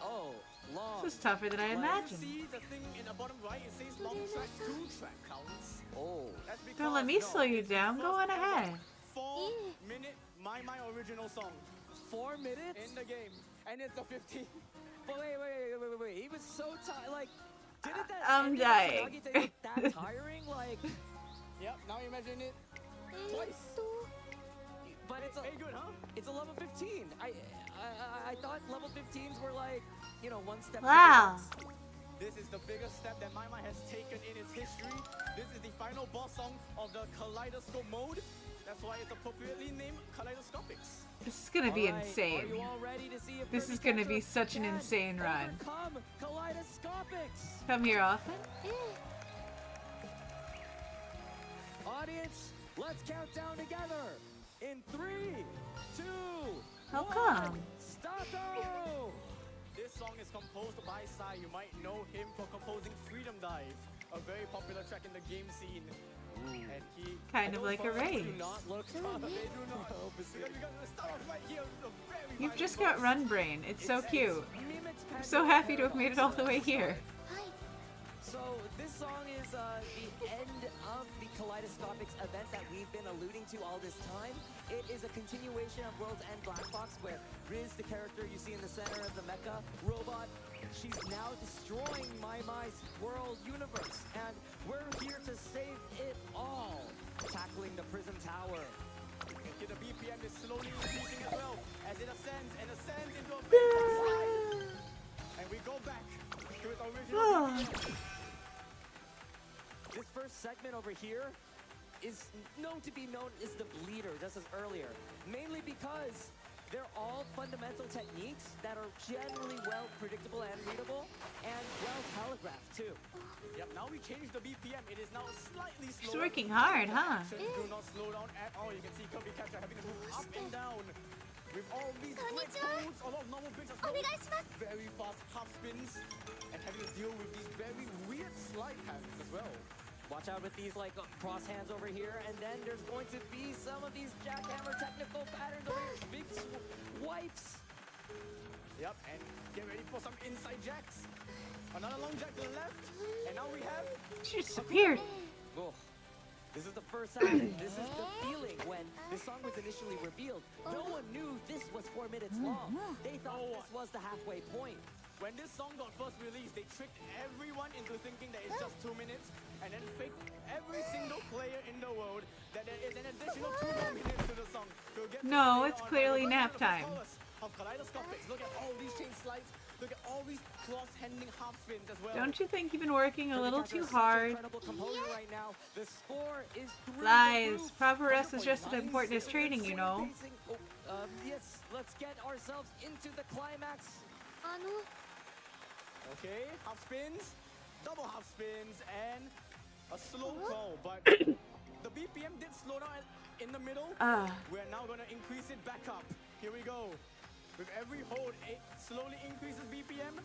Speaker 9: Oh, long.
Speaker 6: This is tougher than I imagined.
Speaker 7: You see the thing in the bottom right? It says long track, 2 track counts.
Speaker 9: Oh.
Speaker 7: That's because,
Speaker 6: Don't let me slow you down. Go on ahead.
Speaker 7: 4-minute my original song.
Speaker 9: 4 minutes?
Speaker 7: In the game. And it's a 15.
Speaker 9: But wait. He was so tired. Like, didn't that
Speaker 6: I'm dying.
Speaker 9: take that tiring? Like,
Speaker 7: yep, now imagine it twice.
Speaker 9: But it's a,
Speaker 7: good, huh?
Speaker 9: It's a level 15. I thought level 15s were like, you know, one step.
Speaker 6: Wow.
Speaker 7: This is the biggest step that Mai Mai has taken in its history. This is the final boss song of the Kaleidoscope mode. That's why it's appropriately named Kaleidoscopics.
Speaker 6: This is gonna be insane.
Speaker 9: Are you all ready to see if
Speaker 6: This is gonna be such an insane run.
Speaker 9: overcome Kaleidoscopics?
Speaker 6: Come here often?
Speaker 9: Audience, let's count down together. In 3, 2,
Speaker 6: How
Speaker 9: 1,
Speaker 6: come?
Speaker 9: Starto!
Speaker 7: This song is composed by Sai. You might know him for composing Freedom Dive, a very popular track in the game scene. And he
Speaker 6: Kind of like a race.
Speaker 7: do not look they do not. We gotta start off right here with a very
Speaker 6: You've just got run brain. It's so cute. I'm so happy to have made it all the way here.
Speaker 9: So this song is the end of the Kaleidoscopics event that we've been alluding to all this time. It is a continuation of World's End Black Box, where Riz, the character you see in the center of the mecha robot, she's now destroying Mai Mai's world universe, and we're here to save it all, tackling the prison tower.
Speaker 7: And the BPM is slowly increasing as well as it ascends into a big slide. And we go back to its original BPM.
Speaker 9: This first segment over here is known to be known as the bleeder, just as earlier. Mainly because they're all fundamental techniques that are generally well predictable and readable, and well telegraphed too.
Speaker 7: Yep, now we changed the BPM. It is now slightly slower.
Speaker 6: She's working hard, huh?
Speaker 7: Do not slow down at all. You can see Kirby Catcher having to move up and down. With all these great holds, a lot of normal breaks as well. Very fast half spins, and having to deal with these very weird slide patterns as well.
Speaker 9: Watch out with these like cross hands over here, and then there's going to be some of these jackhammer technical patterns over here. Big wipes.
Speaker 7: Yep, and get ready for some inside jacks. Another long jack to the left, and now we have...
Speaker 6: She disappeared.
Speaker 9: Oh, this is the first time. This is the feeling when this song was initially revealed. No one knew this was 4 minutes long. They thought this was the halfway point.
Speaker 7: When this song got first released, they tricked everyone into thinking that it's just 2 minutes, and then faked every single player in the world that there is an additional 2 more minutes to the song. So get
Speaker 6: No, it's clearly nap time.
Speaker 7: Of Kaleidoscopics. Look at all these chain slides. Look at all these cross-handing half spins as well.
Speaker 6: Don't you think you've been working a little too hard?
Speaker 9: Right now. The score is
Speaker 6: Lies. Proper rest is just as important as training, you know.
Speaker 9: Yes, let's get ourselves into the climax.
Speaker 7: Okay, half spins, double half spins, and a slow crawl. But the BPM did slow down in the middle. We're now going to increase it back up. Here we go. With every hold, it slowly increases BPM.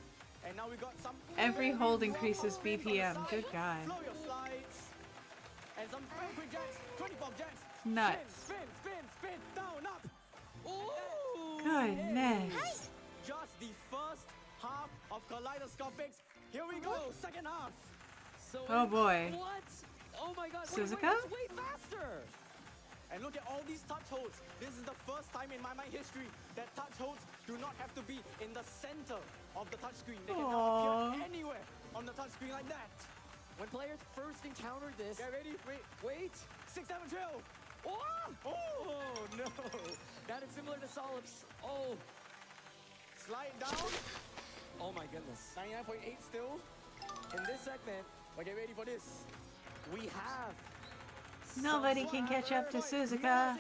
Speaker 7: And now we got some...
Speaker 6: Every hold increases BPM. Good God.
Speaker 7: Slow your slides. And some very quick jacks. 25 jacks.
Speaker 6: Nuts.
Speaker 7: Spin, down, up.
Speaker 9: Ooh.
Speaker 6: Goodness.
Speaker 7: Just the first half of Kaleidoscopics. Here we go, second half.
Speaker 9: So
Speaker 6: Oh boy.
Speaker 9: What? Oh my God.
Speaker 6: Suzuka?
Speaker 9: It's way faster.
Speaker 7: And look at all these touch holds. This is the first time in my history that touch holds do not have to be in the center of the touchscreen. They can now appear anywhere on the touchscreen like that.
Speaker 9: When players first encountered this...
Speaker 7: Get ready, wait. 6-7 drill.
Speaker 9: Oh no. That is similar to Solip's. Oh. slide down. Oh my goodness. 99.8 still. In this segment, but get ready for this. We have
Speaker 6: Nobody can catch up to Suzuka.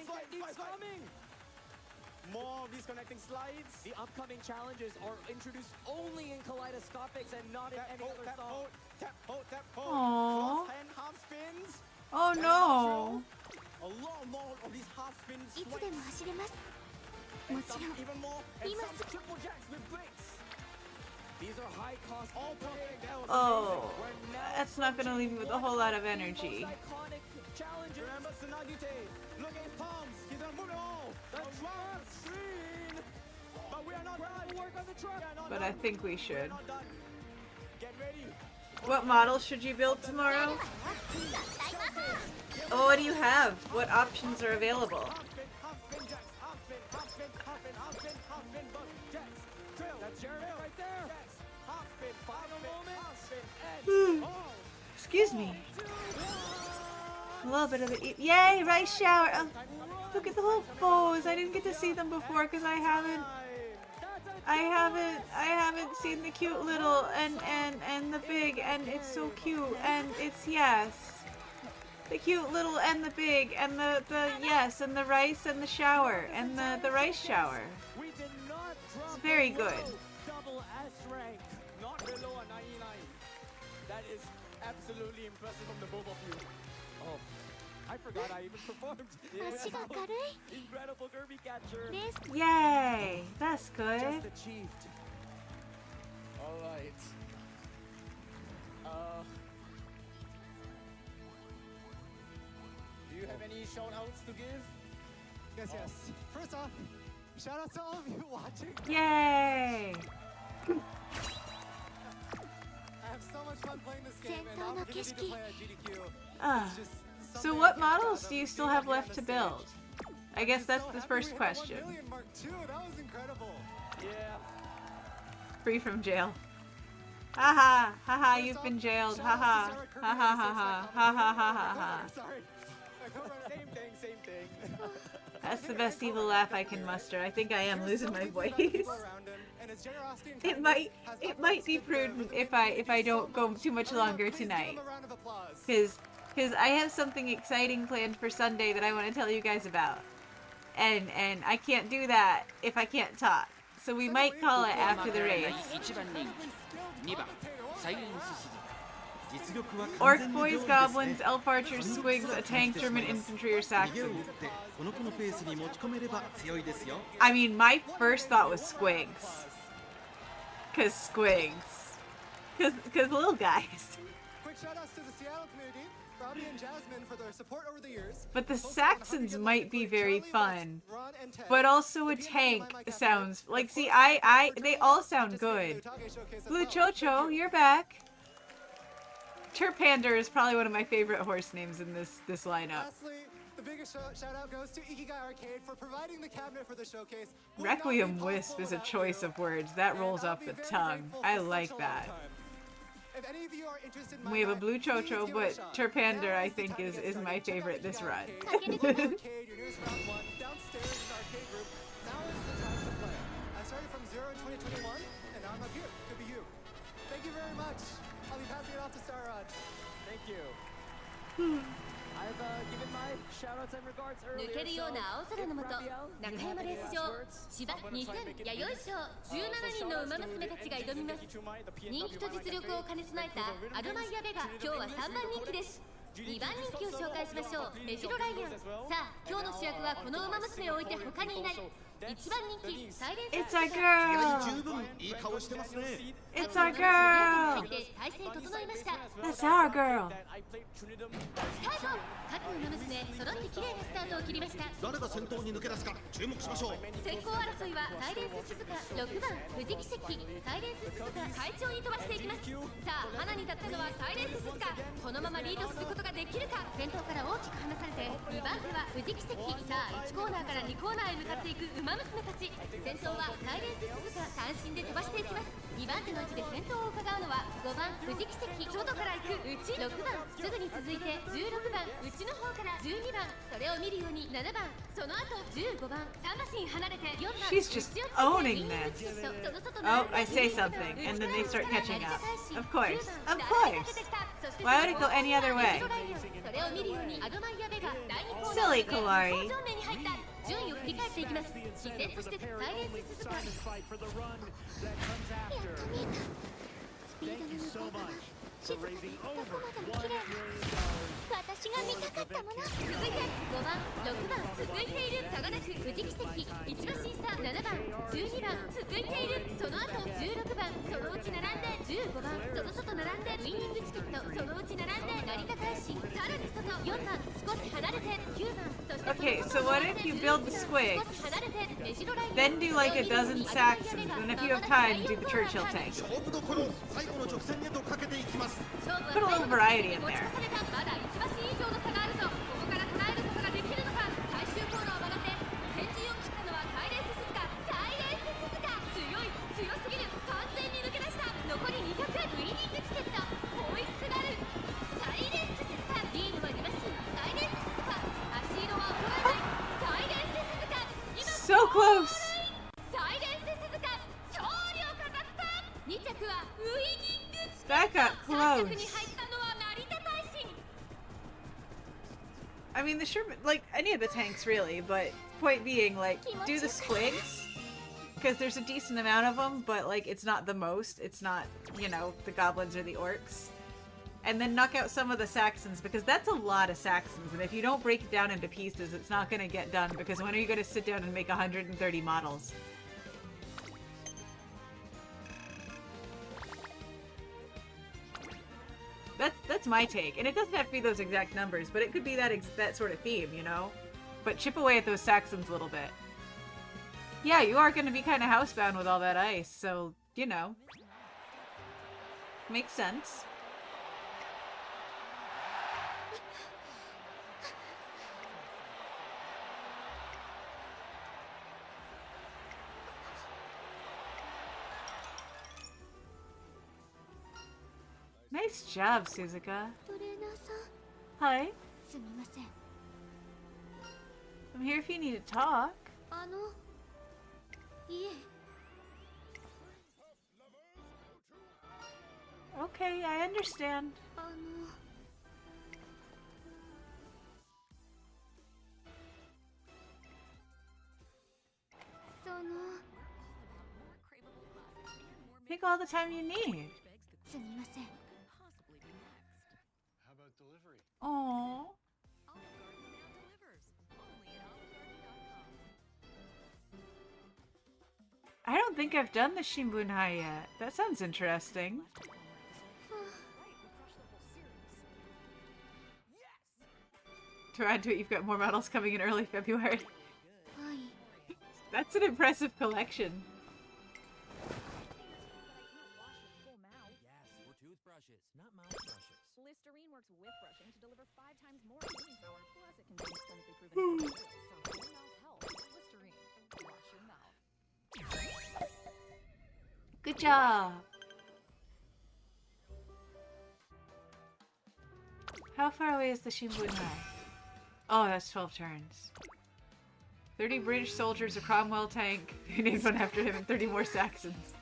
Speaker 9: More of these connecting slides.
Speaker 14: The upcoming challenges are introduced only in Kaleidoscopics and not in any other song.
Speaker 9: Tap, hold, tap, hold.
Speaker 6: Aww.
Speaker 9: Cross hand half spins.
Speaker 6: Oh no.
Speaker 9: A lot more of these half spins.
Speaker 3: いつでも走れます。
Speaker 9: And
Speaker 3: もち
Speaker 9: some
Speaker 3: ろん
Speaker 9: even more. And
Speaker 3: 今
Speaker 9: some triple jacks with breaks.
Speaker 14: These are high cost all
Speaker 6: Oh, that's not gonna leave you with a whole lot of energy.
Speaker 14: iconic challenges.
Speaker 9: Remember Tsunagite. Look at his palms. He's gonna move it all. Around the screen. But we are not done.
Speaker 14: Work on the truck.
Speaker 6: But I think we should.
Speaker 9: Not done. Get ready.
Speaker 6: What model should you build tomorrow? Oh, what do you have? What options are available?
Speaker 9: Half spin jacks. Half spin, half spin, half spin, half spin, half spin, but jacks. Trail.
Speaker 14: That's Jeremy right there.
Speaker 9: Jacks. Half spin, final moment. Half spin, and
Speaker 6: Excuse me. A little bit of the yay, rice shower. Oh, look at the little bows. I didn't get to see them before because I haven't seen the cute little and the big, and it's so cute, and it's yes. The cute little and the big and the yes and the rice and the shower and the rice shower.
Speaker 14: We did not drop
Speaker 6: It's very good.
Speaker 14: double S rank.
Speaker 9: not below a 99. That is absolutely impressive from the both of you.
Speaker 14: Oh, I forgot I even performed.
Speaker 3: 足が軽い。
Speaker 14: Incredible Kirby catcher.
Speaker 3: レース
Speaker 6: Yay, that's
Speaker 14: Just
Speaker 6: good.
Speaker 14: achieved.
Speaker 9: All right. Do you have any shout outs to give?
Speaker 8: Yes, yes. First off, shout out to all of you watching.
Speaker 6: Yay.
Speaker 8: I have so much fun playing this game, and the opportunity to play at GDQ
Speaker 6: Ah.
Speaker 8: is just
Speaker 6: So
Speaker 8: something
Speaker 6: what
Speaker 8: I
Speaker 6: models
Speaker 8: can't
Speaker 6: do you still have left to build? I guess
Speaker 8: I'm
Speaker 6: that's
Speaker 8: so
Speaker 6: the
Speaker 8: happy
Speaker 6: first
Speaker 8: we hit
Speaker 6: question.
Speaker 8: 1 million Mark II. That was incredible.
Speaker 9: Yeah.
Speaker 6: Free from jail. Haha, haha, you've been jailed. Haha, ha ha ha ha ha ha ha ha.
Speaker 8: Sorry.
Speaker 9: Same thing, same thing.
Speaker 6: That's the best evil laugh I can muster. I think I am losing my voice. It might be prudent if I don't go too much longer tonight. Cause I have something exciting planned for Sunday that I want to tell you guys about. And I can't do that if I can't talk. So we might call it after the race.
Speaker 12: 2番サイレンス
Speaker 6: Orc boys, goblins, elf archers, squigs, a tank, German infantry, or Saxon. I mean, my first thought was squigs. Cause squigs. Cause little guys.
Speaker 8: Quick shout outs to the Seattle community, Robbie and Jasmine for their support over the years.
Speaker 6: But the Saxons might be very fun. But also a tank sounds like, see, they all sound good. Blue Chocho, you're back. Terpander is probably one of my favorite horse names in this lineup.
Speaker 8: Lastly, the biggest shout out goes to Ikigai Arcade for providing the cabinet for the showcase.
Speaker 6: Requiem Wisp is a choice of words. That rolls off the tongue. I like that.
Speaker 8: If any of you are interested in
Speaker 6: We have a Blue Chocho, but Terpander I think is my favorite this run.
Speaker 8: Arcade, your nearest round one, downstairs in the arcade room. Now is the time to play. I started from 0 in 2021, and now I'm up here. Could be you. Thank you very much. I'll be passing it off to Starrod.
Speaker 14: Thank you. I've given my shoutouts and regards
Speaker 3: 抜
Speaker 14: earlier.
Speaker 3: けるような青空の下、中山レース場芝2000弥生賞17人の馬娘たちが挑みます。人気と実力を兼ね備えたアルマイアベが今日は3番人気です。2番人気を紹介しましょう。メジロライアン。さあ今日の主役はこの馬娘を置いて他にいない。1番人気サイレンス
Speaker 6: It's our girl! It's our girl!
Speaker 3: 体勢整いました。
Speaker 6: That's our girl!
Speaker 3: スタート。各馬娘揃って綺麗なスタートを切りました。
Speaker 11: 誰が先頭に抜け出すか注目しましょう。
Speaker 3: 先行争いはサイレンス鈴鹿6番藤木関サイレンス鈴鹿快調に飛ばしていきます。さあ花に立ったのはサイレンス鈴鹿このままリードすることができるか。先頭から大きく離されて2番手は藤木関さあ1コーナーから2コーナーへ向かっていく馬娘たち。先頭はサイレンス鈴鹿単身で飛ばしていきます。2番手の位置で先頭を伺うのは5番富士奇跡外から行くうち6番すぐに続いて16番うちの方から12番それを見るように7番その後15番3馬身離れて4番
Speaker 6: She's just owning this. Oh, I say something, and then they start catching up. Of course. Of course. Why would it go any other way? Silly Kawari.
Speaker 3: 順位を振り返っていきます。依然としてサイレンススズカ。やっと見えた。スピードの向こう側。静かにどこまでも綺麗な。私が見たかったもの。続いて5番、6番続いている差がなく富士奇跡。1馬審査7番、12番続いている。その後16番、そのうち並んで15番、その外並んでウイニングチケット。そのうち並んで成田大使。さらに外4番、少し離れて9番。
Speaker 6: Okay, so what if you build the squigs, then do like a dozen Saxons, and if you have time, do the Churchill tank. Put a little variety in there. So close! That got close. I mean, the Sherman, like any of the tanks really, but point being, like, do the squigs, because there's a decent amount of them, but like it's not the most. It's not, you know, the goblins or the orcs. And then knock out some of the Saxons, because that's a lot of Saxons, and if you don't break it down into pieces, it's not going to get done, because when are you going to sit down and make 130 models? That's my take, and it doesn't have to be those exact numbers, but it could be that sort of theme, you know? But chip away at those Saxons a little bit. Yeah, you are going to be kind of housebound with all that ice, so, you know. Makes sense. Nice job, Suzuka. Hi. I'm here if you need to talk. Okay, I understand. Take all the time you need.
Speaker 16: How about delivery?
Speaker 6: Aww. I don't think I've done the Shimbunhai yet. That sounds interesting. To add to it, you've got more models coming in early February. That's an impressive collection.
Speaker 17: Listerine works with brushing to deliver 5 times more cleaning power, plus it contains clinically proven benefits. So your mouth health. Listerine. Wash your mouth.
Speaker 6: Good job. How far away is the Shimbunhai? Oh, that's 12 turns. 30 British soldiers, a Cromwell tank. You named one after him, and 30 more Saxons.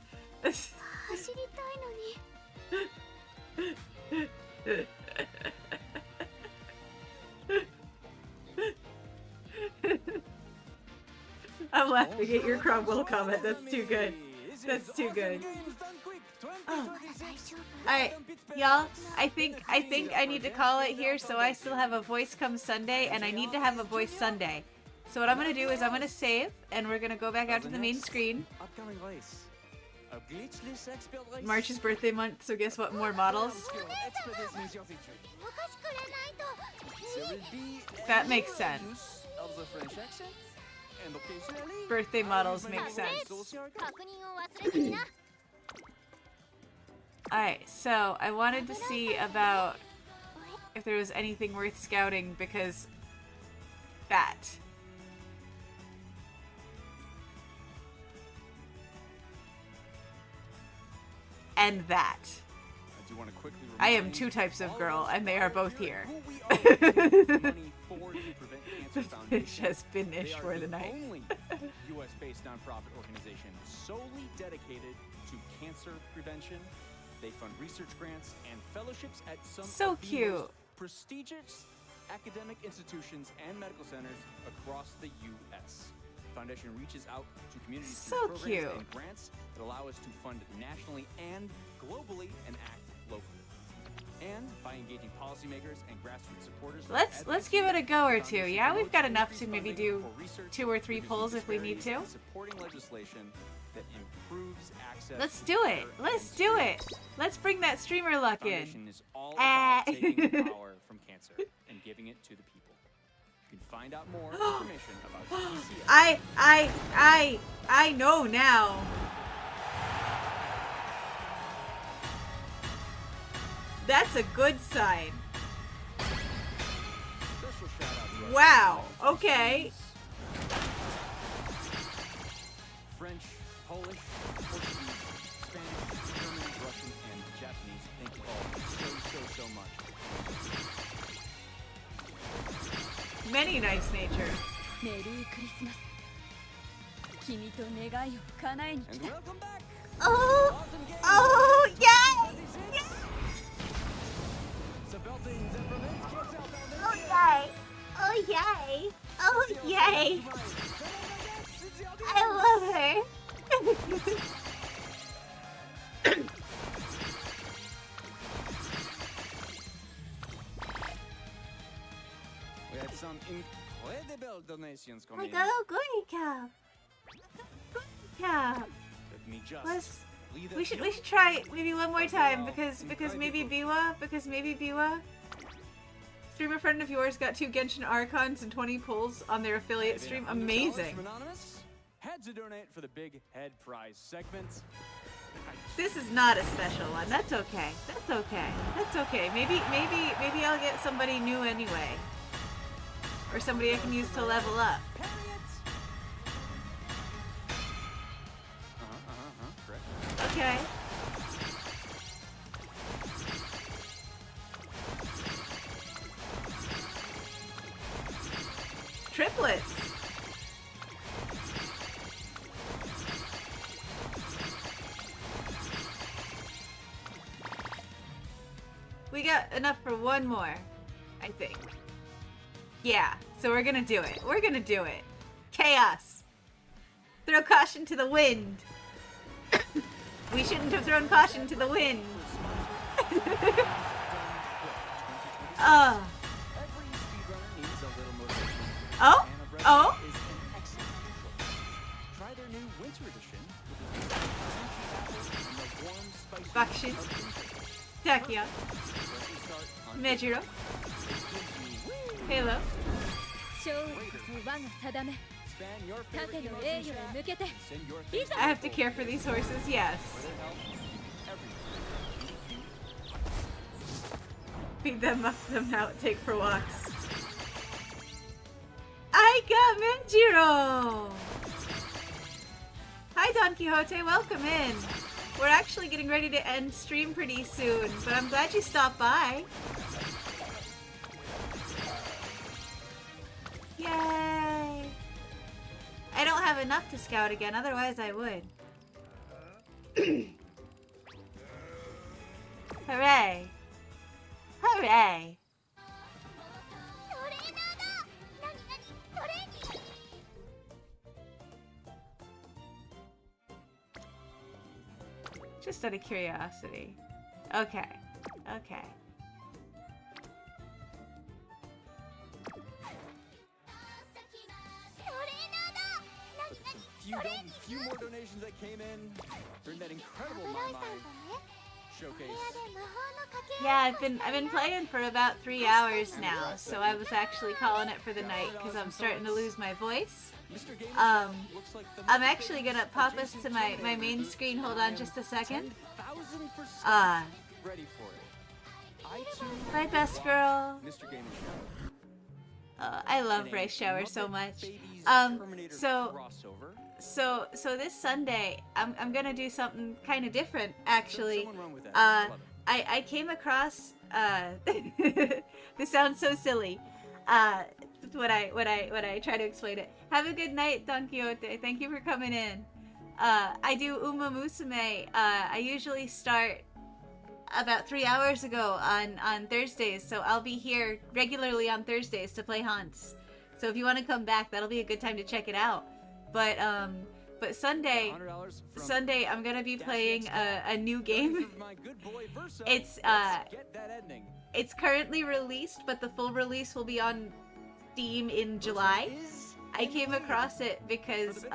Speaker 6: I'm laughing at your Cromwell comment. That's too good. That's too good. Oh. Alright, y'all, I think I need to call it here, so I still have a voice come Sunday, and I need to have a voice Sunday. So what I'm gonna do is I'm gonna save, and we're gonna go back out to the main screen. March's birthday month, so guess what? More models. That makes sense. Birthday models make sense. Alright, so I wanted to see about if there was anything worth scouting, because that. And that.
Speaker 7: We want to quickly
Speaker 6: I am two types of girl, and they are both here. The fish has finished for the night.
Speaker 7: Only U.S.-based nonprofit organization solely dedicated to cancer prevention. They fund research grants and fellowships at some
Speaker 6: So
Speaker 7: of the
Speaker 6: cute.
Speaker 7: most prestigious academic institutions and medical centers across the U.S. The foundation reaches out to communities
Speaker 6: So
Speaker 7: through programs
Speaker 6: cute.
Speaker 7: and grants that allow us to fund nationally and globally and act locally. And by engaging policymakers and grassroots supporters,
Speaker 6: Let's give it a go or two. Yeah, we've got enough to maybe do 2 or 3 polls if we need to.
Speaker 7: supporting legislation that improves access.
Speaker 6: Let's do it. Let's do it. Let's bring that streamer luck in.
Speaker 7: Foundation is all about taking the
Speaker 6: Ah.
Speaker 7: power from cancer and giving it to the people. You can find out more information about PCS.
Speaker 6: I know now. That's a good sign.
Speaker 7: Special shout out to
Speaker 6: Wow. Okay.
Speaker 7: French, Polish, Portuguese, Spanish, German, Russian, and Japanese. Thank you all so much.
Speaker 6: Many nice nature.
Speaker 3: メリークリスマス君と願いを叶えに来
Speaker 7: And
Speaker 3: た
Speaker 7: welcome back.
Speaker 6: Oh. Oh, yay. Oh, yay. Oh, yay. Oh, yay. I love her.
Speaker 7: We had some incredible donations come in.
Speaker 6: Like, oh, goody cow. Yeah.
Speaker 7: Let me just lead
Speaker 6: We
Speaker 7: us
Speaker 6: should
Speaker 7: here.
Speaker 6: try maybe one more time because maybe Biwa streamer friend of yours got 2 Genshin Archons and 20 pulls on their affiliate stream. Amazing.
Speaker 7: From Anonymous. Had to donate for the big head prize segment.
Speaker 6: This is not a special one. That's okay. That's okay. That's okay. Maybe I'll get somebody new anyway. Or somebody I can use to level up.
Speaker 7: Correct.
Speaker 6: Okay. Triplets. We got enough for one more, I think. Yeah, so we're gonna do it. We're gonna do it. Chaos. Throw caution to the wind. We shouldn't have thrown caution to the wind. Oh. Oh? Oh?
Speaker 7: Try their new winter edition with the
Speaker 6: Bakshin. Takia. Mejiro. Halo.
Speaker 3: 勝利こそ我が定め盾の栄誉へ向けていざ
Speaker 6: I have to care for these horses, yes. Feed them, muff them out, take for walks. I got Menjiro! Hi Don Quixote, welcome in. We're actually getting ready to end stream pretty soon, but I'm glad you stopped by. Yay! I don't have enough to scout again, otherwise I would. Hooray! Hooray!
Speaker 3: トレーナーだ何トレーニング
Speaker 6: Just out of curiosity. Okay. Okay.
Speaker 7: Few more donations that came in during that incredible showcase.
Speaker 6: Yeah, I've been playing for about 3 hours now, so I was actually calling it for the night because I'm starting to lose my voice. I'm actually gonna pop us to my main screen. Hold on just a second.
Speaker 7: Ready for it.
Speaker 6: Bye, best girl.
Speaker 7: Mr. Game
Speaker 6: I love Ray Shower so much. So this Sunday, I'm gonna do something kind of different, actually. I came across this sounds so silly. When I try to explain it. Have a good night, Don Quixote. Thank you for coming in. I do UMAMUSUME. I usually start about 3 hours ago on Thursdays, so I'll be here regularly on Thursdays to play Honse. So if you want to come back, that'll be a good time to check it out. But Sunday I'm gonna be playing a new game. It's currently released, but the full release will be on Steam in July. I came across it because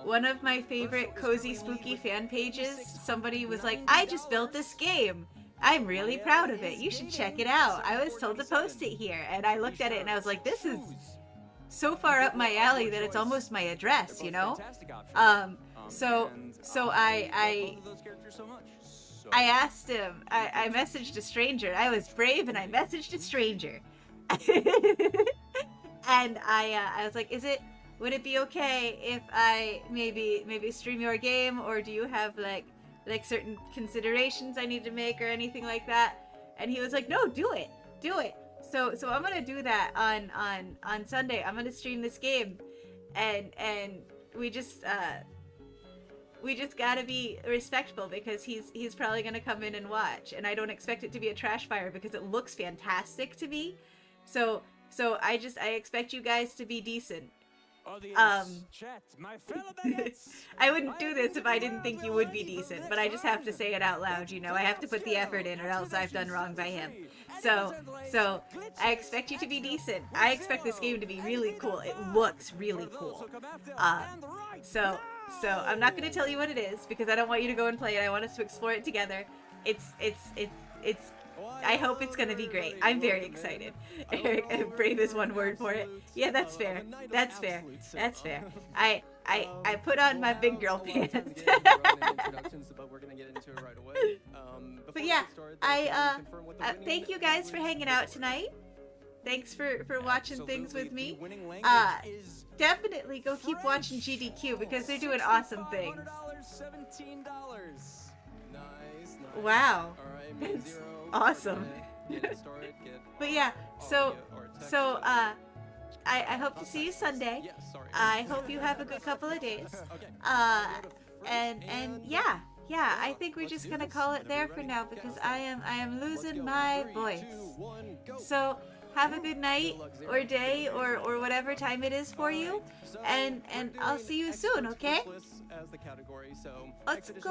Speaker 6: one of my favorite cozy spooky fan pages, somebody was like, I just built this game. I'm really proud of it. You should check it out. I was told to post it here. And I looked at it and I was like, this is so far up my alley that it's almost my address, you know? So I asked him, I messaged a stranger. I was brave and I messaged a stranger. And I was like, would it be okay if I maybe stream your game, or do you have like certain considerations I need to make or anything like that? And he was like, no, do it. So I'm gonna do that on Sunday. I'm gonna stream this game, and we just gotta be respectful because he's probably gonna come in and watch, and I don't expect it to be a trash fire because it looks fantastic to me. So I expect you guys to be decent.
Speaker 9: Chat, my fellow baguettes.
Speaker 6: I wouldn't do this if I didn't think you would be decent, but I just have to say it out loud, you know. I have to put the effort in or else I've done wrong by him. So I expect you to be decent. I expect this game to be really cool. It looks really cool. So I'm not going to tell you what it is because I don't want you to go and play it. I want us to explore it together. It's I hope it's gonna be great. I'm very excited. Eric, brave is one word for it. Yeah, that's fair. That's fair. That's fair. I put on my big girl pants. But yeah, thank you guys for hanging out tonight. Thanks for watching things with me. Definitely go keep watching GDQ because they're doing awesome things. Wow. That's awesome. But yeah, so I hope to see you Sunday. I hope you have a good couple of days. And yeah, I think we're just gonna call it there for now because I am losing my voice. So have a good night or day or whatever time it is for you, and I'll see you soon, okay? Let's go.